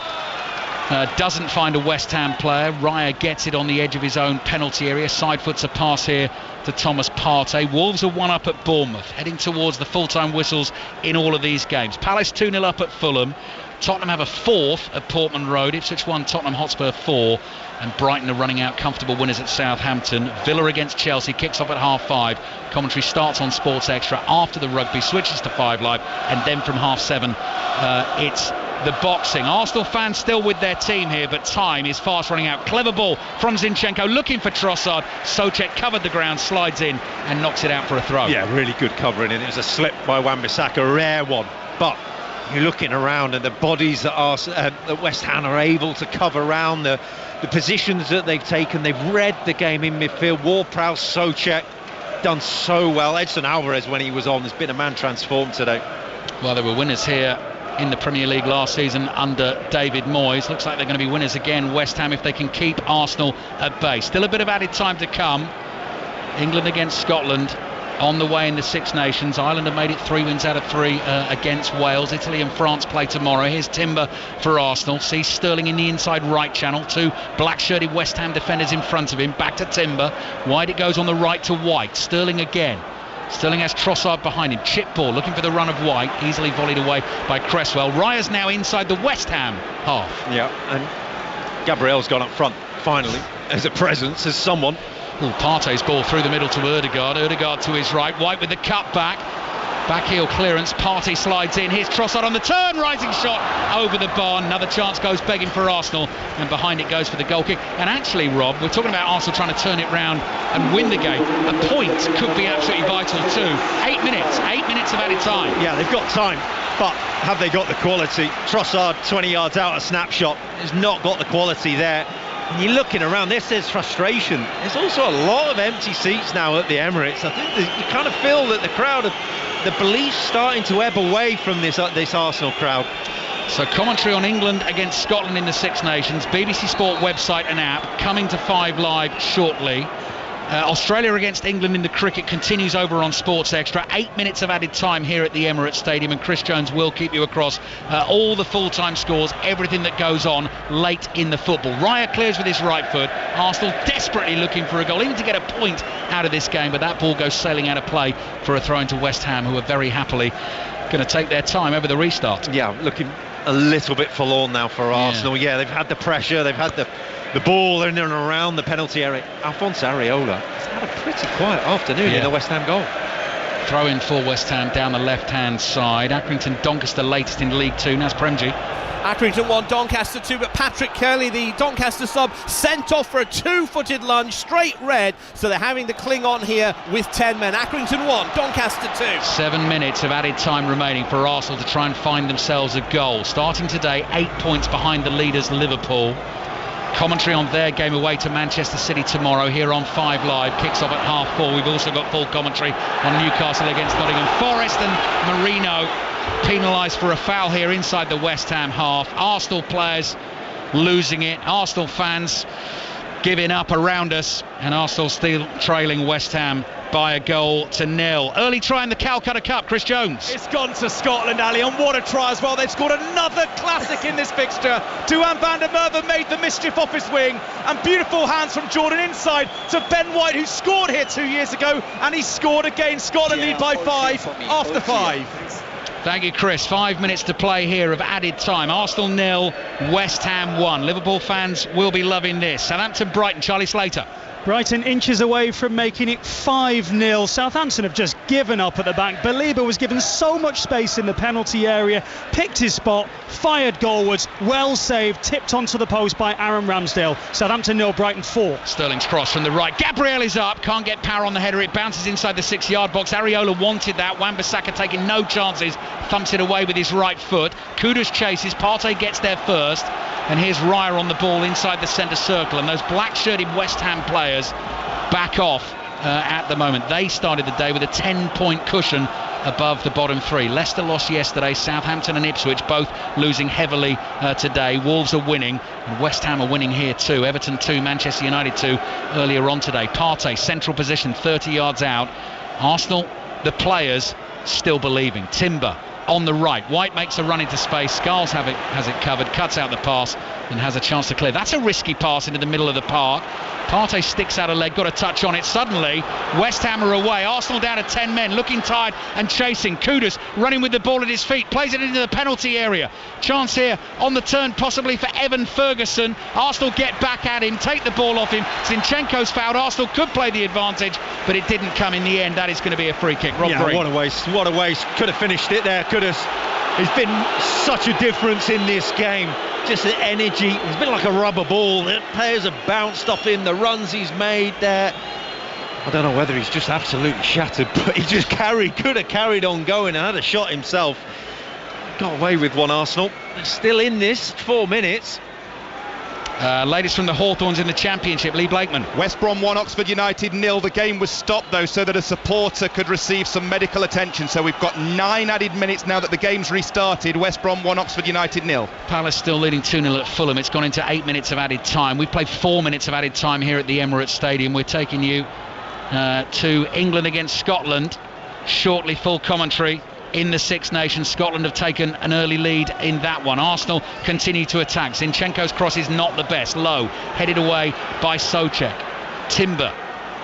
A: doesn't find a West Ham player. Raya gets it on the edge of his own penalty area. Side foots a pass here to Thomas Partey. Wolves are 1 up at Bournemouth, heading towards the full-time whistles in all of these games. Palace 2-0 up at Fulham. Tottenham have a 4th at Portman Road. Ipswich 1, Tottenham Hotspur 4. And Brighton are running out comfortable winners at Southampton. Villa against Chelsea kicks off at 7:30. Commentary starts on Sports Extra after the rugby, switches to 5 Live, and then from 7:30 it's the boxing. Arsenal fans still with their team here, but time is fast running out. Clever ball from Zinchenko, looking for Trossard. Souček covered the ground, slides in and knocks it out for a throw.
B: Yeah, really good covering, and it was a slip by Wan-Bissaka, a rare one. But you're looking around and the bodies that West Ham are able to cover around, the positions that they've taken. They've read the game in midfield. Ward-Prowse, Souček done so well. Edson Alvarez, when he was on, has been a man transformed today.
A: Well, they were winners here in the Premier League last season under David Moyes. Looks like they're going to be winners again, West Ham, if they can keep Arsenal at bay. Still a bit of added time to come. England against Scotland on the way in the Six Nations. Ireland have made it 3 wins out of 3 against Wales. Italy and France play tomorrow. Here's Timber for Arsenal. Sees Sterling in the inside right channel. 2 black-shirted West Ham defenders in front of him. Back to Timber. Wide it goes on the right to White. Sterling again. Sterling has Trossard behind him. Chip ball looking for the run of White. Easily volleyed away by Cresswell. Raya's now inside the West Ham half.
B: Yeah, and Gabriel's gone up front, finally, as a presence, as someone.
A: Partey's ball through the middle to Ødegaard. Ødegaard to his right. White with the cut back. Backheel clearance. Partey slides in. Here's Trossard on the turn. Rising shot over the bar. Another chance goes begging for Arsenal. And behind it goes for the goal kick. And actually, Rob, we're talking about Arsenal trying to turn it round and win the game. A point could be absolutely vital too. 8 minutes. 8 minutes of added time.
B: Yeah, they've got time. But have they got the quality? Trossard, 20 yards out, a snapshot. Has not got the quality there. And you're looking around, there's frustration. There's also a lot of empty seats now at the Emirates. I think you kind of feel that the crowd, the belief's starting to ebb away from this Arsenal crowd.
A: So commentary on England against Scotland in the Six Nations, BBC Sport website and app, coming to 5 Live shortly. Australia against England in the cricket continues over on Sports Extra. 8 minutes of added time here at the Emirates Stadium, and Chris Jones will keep you across all the full-time scores, everything that goes on late in the football. Raya clears with his right foot. Arsenal desperately looking for a goal, even to get a point out of this game, but that ball goes sailing out of play for a throw into West Ham, who are very happily going to take their time over the restart.
B: Yeah, looking a little bit forlorn now for Arsenal. Yeah, they've had the pressure, they've had the ball in and around the penalty area. Alphonse Areola has had a pretty quiet afternoon in the West Ham goal.
A: Throw in for West Ham down the left-hand side. Accrington Doncaster latest in League 2. Naz Premji.
C: Accrington 1, Doncaster 2, but Patrick Kelly, the Doncaster sub, sent off for a two-footed lunge, straight red, so they're having to cling on here with 10 men. Accrington 1, Doncaster 2.
A: 7 minutes of added time remaining for Arsenal to try and find themselves a goal. Starting today, 8 points behind the leaders Liverpool. Commentary on their game away to Manchester City tomorrow here on 5 Live. Kicks off at 4:30. We've also got full commentary on Newcastle against Nottingham Forest, and Marino penalised for a foul here inside the West Ham half. Arsenal players losing it. Arsenal fans giving up around us, and Arsenal still trailing West Ham by 1-0. Early try in the Calcutta Cup, Chris Jones.
Q: It's gone to Scotland, Ali, and what a try as well. They've scored another classic in this fixture. Duhan van der Merwe made the mischief off his wing, and beautiful hands from Jordan inside to Ben White, who scored here 2 years ago, and he scored again. Scotland lead by 5 after 5.
A: Thank you, Chris. 5 minutes to play here of added time. Arsenal 0, West Ham 1. Liverpool fans will be loving this. Southampton Brighton, Charlie Slater.
H: Brighton inches away from making it 5-0. Southampton have just given up at the back. Baliba was given so much space in the penalty area, picked his spot, fired goalwards, well saved, tipped onto the post by Aaron Ramsdale. Southampton 0, Brighton 4.
A: Sterling's cross from the right. Gabriel is up, can't get power on the header. It bounces inside the 6-yard box. Areola wanted that. Wan-Bissaka taking no chances, thumps it away with his right foot. Kudus chases, Partey gets there first, and here's Raya on the ball inside the centre circle, and those black-shirted West Ham players back off at the moment. They started the day with a 10-point cushion above the bottom 3. Leicester lost yesterday. Southampton and Ipswich both losing heavily today. Wolves are winning, and West Ham are winning here too. Everton 2, Manchester United 2 earlier on today. Partey, central position, 30 yards out. Arsenal, the players, still believing. Timber on the right. White makes a run into space. Scarles has it covered, cuts out the pass, and has a chance to clear. That's a risky pass into the middle of the park. Partey sticks out a leg, got a touch on it. Suddenly, West Ham are away. Arsenal down to 10 men, looking tired and chasing. Kudus running with the ball at his feet, plays it into the penalty area. Chance here on the turn, possibly for Evan Ferguson. Arsenal get back at him, take the ball off him. Zinchenko's fouled. Arsenal could play the advantage, but it didn't come in the end. That is going to be a free kick. Rob Green.
B: What a waste. What a waste. Could have finished it there. Kudus. He's been such a difference in this game. Just the energy. He's been like a rubber ball. The players have bounced off him. The runs he's made there. I don't know whether he's just absolutely shattered, but he just could have carried on going and had a shot himself. Got away with one, Arsenal. They're still in this 4 minutes.
A: Latest from the Hawthorns in the Championship, Lee Blakeman.
K: West Brom 1, Oxford United 0. The game was stopped though so that a supporter could receive some medical attention. So we've got 9 added minutes now that the game's restarted. West Brom 1, Oxford United 0.
A: Palace still leading 2-0 at Fulham. It's gone into 8 minutes of added time. We've played 4 minutes of added time here at the Emirates Stadium. We're taking you to England against Scotland. Shortly, full commentary. In the Six Nations, Scotland have taken an early lead in that one. Arsenal continue to attack. Zinchenko's cross is not the best. Low, headed away by Souček. Timber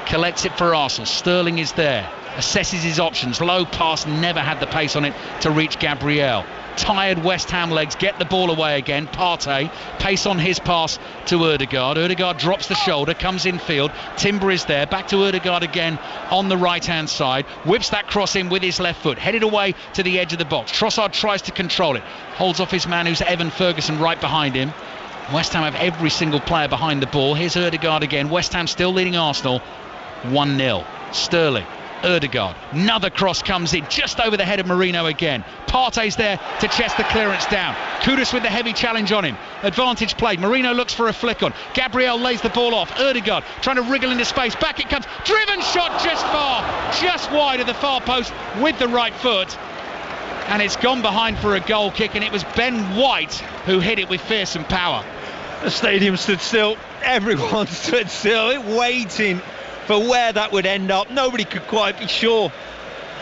A: collects it for Arsenal. Sterling is there. assesses his options. Low pass, never had the pace on it to reach Gabriel. Tired West Ham legs get the ball away again. Partey, pace on his pass to Ødegaard. Ødegaard drops the shoulder, comes in field. Timber is there, back to Ødegaard again on the right hand side. Whips that cross in with his left foot, headed away to the edge of the box. Trossard tries to control it, holds off his man who's Evan Ferguson right behind him. West Ham have every single player behind the ball. Here's Ødegaard again. West Ham still leading Arsenal 1-0. Sterling, Ødegaard, another cross comes in just over the head of Merino again. Partey's there to chest the clearance down. Kudus with the heavy challenge on him. Advantage played. Marino looks for a flick on. Gabriel lays the ball off. Ødegaard trying to wriggle into space. Back it comes. Driven shot just wide of the far post with the right foot. And it's gone behind for a goal kick, and it was Ben White who hit it with fearsome power.
B: The stadium stood still. Everyone stood still, waiting for where that would end up. Nobody could quite be sure.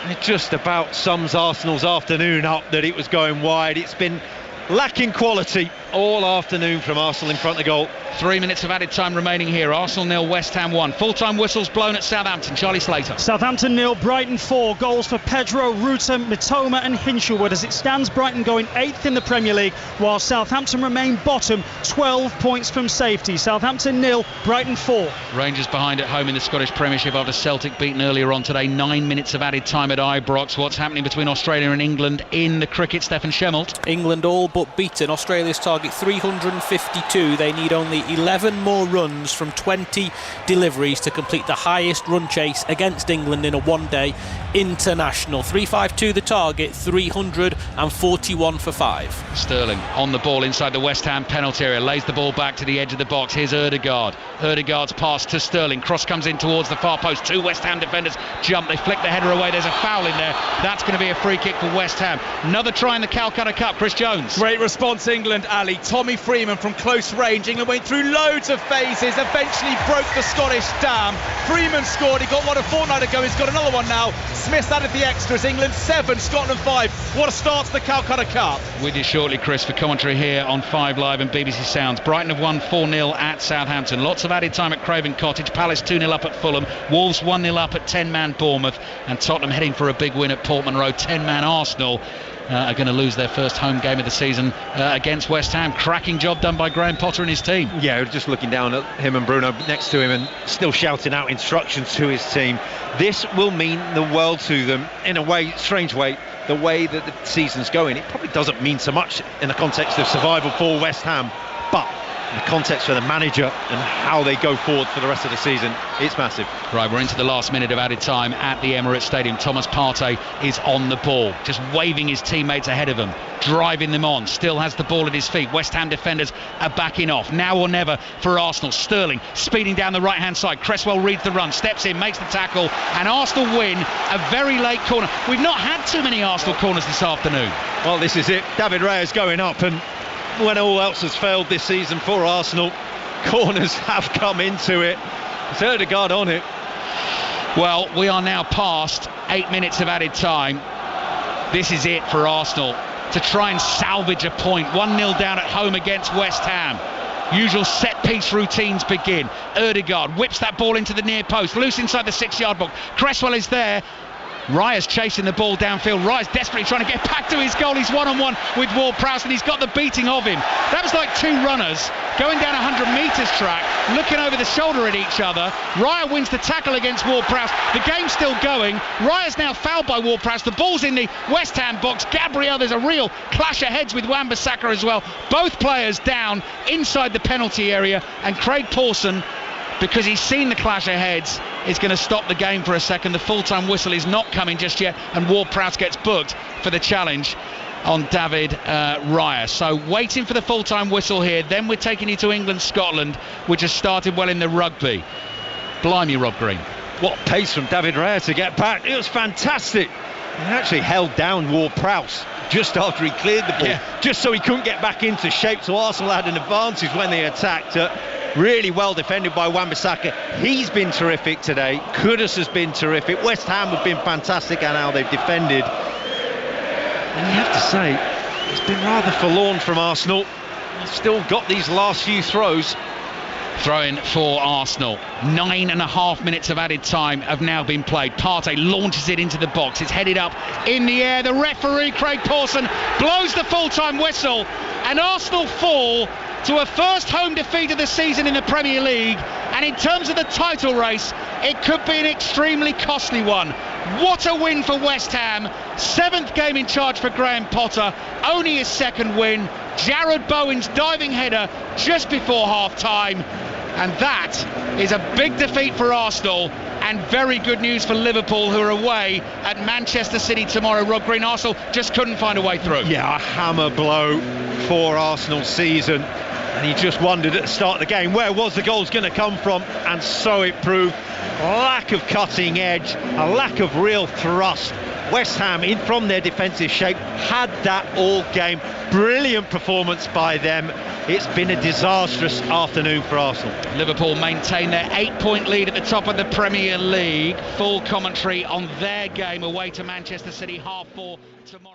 B: And it just about sums Arsenal's afternoon up, that it was going wide. It's been lacking quality all afternoon from Arsenal in front of goal.
A: 3 minutes of added time remaining here. Arsenal 0, West Ham 1. Full-time whistles blown at Southampton. Charlie Slater.
H: Southampton 0, Brighton 4. Goals for Pedro, Ruta, Mitoma and Hinshelwood. As it stands, Brighton going 8th in the Premier League, while Southampton remain bottom, 12 points from safety. Southampton 0, Brighton 4.
A: Rangers behind at home in the Scottish Premiership after Celtic beaten earlier on today. 9 minutes of added time at Ibrox. What's happening between Australia and England in the cricket? Stefan Schemmelt.
N: England all but beaten. Australia's target 352. They need only 11 more runs from 20 deliveries to complete the highest run chase against England in a one-day international. 352 the target, 341 for 5.
A: Sterling on the ball inside the West Ham penalty area, lays the ball back to the edge of the box. Here's Ødegaard. Ødegaard's pass to Sterling. Cross comes in towards the far post. Two West Ham defenders jump. They flick the header away. There's a foul in there. That's going to be a free kick for West Ham. Another try in the Calcutta Cup. Chris Jones.
Q: Great response, England, Ali. Tommy Freeman from close range. England went through loads of phases, eventually broke the Scottish dam. Freeman scored. He got one a fortnight ago. He's got another one now. Smith added the extras. England 7, Scotland 5. What a start to the Calcutta Cup.
A: With you shortly, Chris, for commentary here on 5 Live and BBC Sounds. Brighton have won 4-0 at Southampton. Lots of added time at Craven Cottage. Palace 2-0 up at Fulham. Wolves 1-0 up at 10-man Bournemouth. And Tottenham heading for a big win at Portman Road. 10-man Arsenal are going to lose their first home game of the season against West Ham. Cracking job done by Graham Potter and his team.
B: Yeah, just looking down at him and Bruno next to him and still shouting out instructions to his team. This will mean the world to them in a way, strange way. The way that the season's going, it probably doesn't mean so much in the context of survival for West Ham, but in the context for the manager and how they go forward for the rest of the season, it's massive.
A: Right, we're into the last minute of added time at the Emirates Stadium. Thomas Partey is on the ball, just waving his teammates ahead of him, driving them on, still has the ball at his feet. West Ham defenders are backing off. Now or never for Arsenal. Sterling speeding down the right hand side. Cresswell reads the run, steps in, makes the tackle, and Arsenal win a very late corner. We've not had too many Arsenal corners this afternoon.
B: Well, this is it. David Raya going up, and when all else has failed this season for Arsenal, corners have come into it. It's Ødegaard on it.
A: Well, we are now past 8 minutes of added time. This is it for Arsenal to try and salvage a point. 1-0 down at home against West Ham. Usual set-piece routines begin. Ødegaard whips that ball into the near post, loose inside the 6-yard box. Cresswell is there. Raya's chasing the ball downfield. Raya's desperately trying to get back to his goal. He's one-on-one with Ward-Prowse, and he's got the beating of him. That was like two runners going down a 100 metres track, looking over the shoulder at each other. Raya wins the tackle against Ward-Prowse. The game's still going. Raya's now fouled by Ward-Prowse. The ball's in the West Ham box. Gabriel, there's a real clash of heads with Wan-Bissaka as well. Both players down inside the penalty area, and Craig Pawson, because he's seen the clash of heads, is going to stop the game for a second. The full-time whistle is not coming just yet, and Ward-Prowse gets booked for the challenge on David Raya. So waiting for the full-time whistle here. Then we're taking you to England-Scotland, which has started well in the rugby. Blimey, Rob Green.
B: What pace from David Raya to get back. It was fantastic. He actually held down Ward-Prowse just after he cleared the ball, just so he couldn't get back into shape. So Arsenal had an advantage when they attacked. Really well defended by Wan-Bissaka. He's been terrific today. Kudus has been terrific. West Ham have been fantastic at how they've defended. And you have to say, it's been rather forlorn from Arsenal. They've still got these last few throws.
A: Throw-in for Arsenal. 9.5 minutes of added time have now been played. Partey launches it into the box. It's headed up in the air. The referee, Craig Pawson, blows the full-time whistle, and Arsenal fall to a first home defeat of the season in the Premier League. And in terms of the title race, it could be an extremely costly one. What a win for West Ham. 7th game in charge for Graham Potter. Only his 2nd win. Jarrod Bowen's diving header just before half-time. And that is a big defeat for Arsenal, and very good news for Liverpool, who are away at Manchester City tomorrow. Rob Green, Arsenal just couldn't find a way through.
B: Yeah, a hammer blow for Arsenal's season. And you just wondered at the start of the game, where was the goals going to come from? And so it proved. Lack of cutting edge, a lack of real thrust. West Ham, in from their defensive shape, had that all game. Brilliant performance by them. It's been a disastrous afternoon for Arsenal.
A: Liverpool maintain their 8-point lead at the top of the Premier League. Full commentary on their game away to Manchester City, 4:30 tomorrow.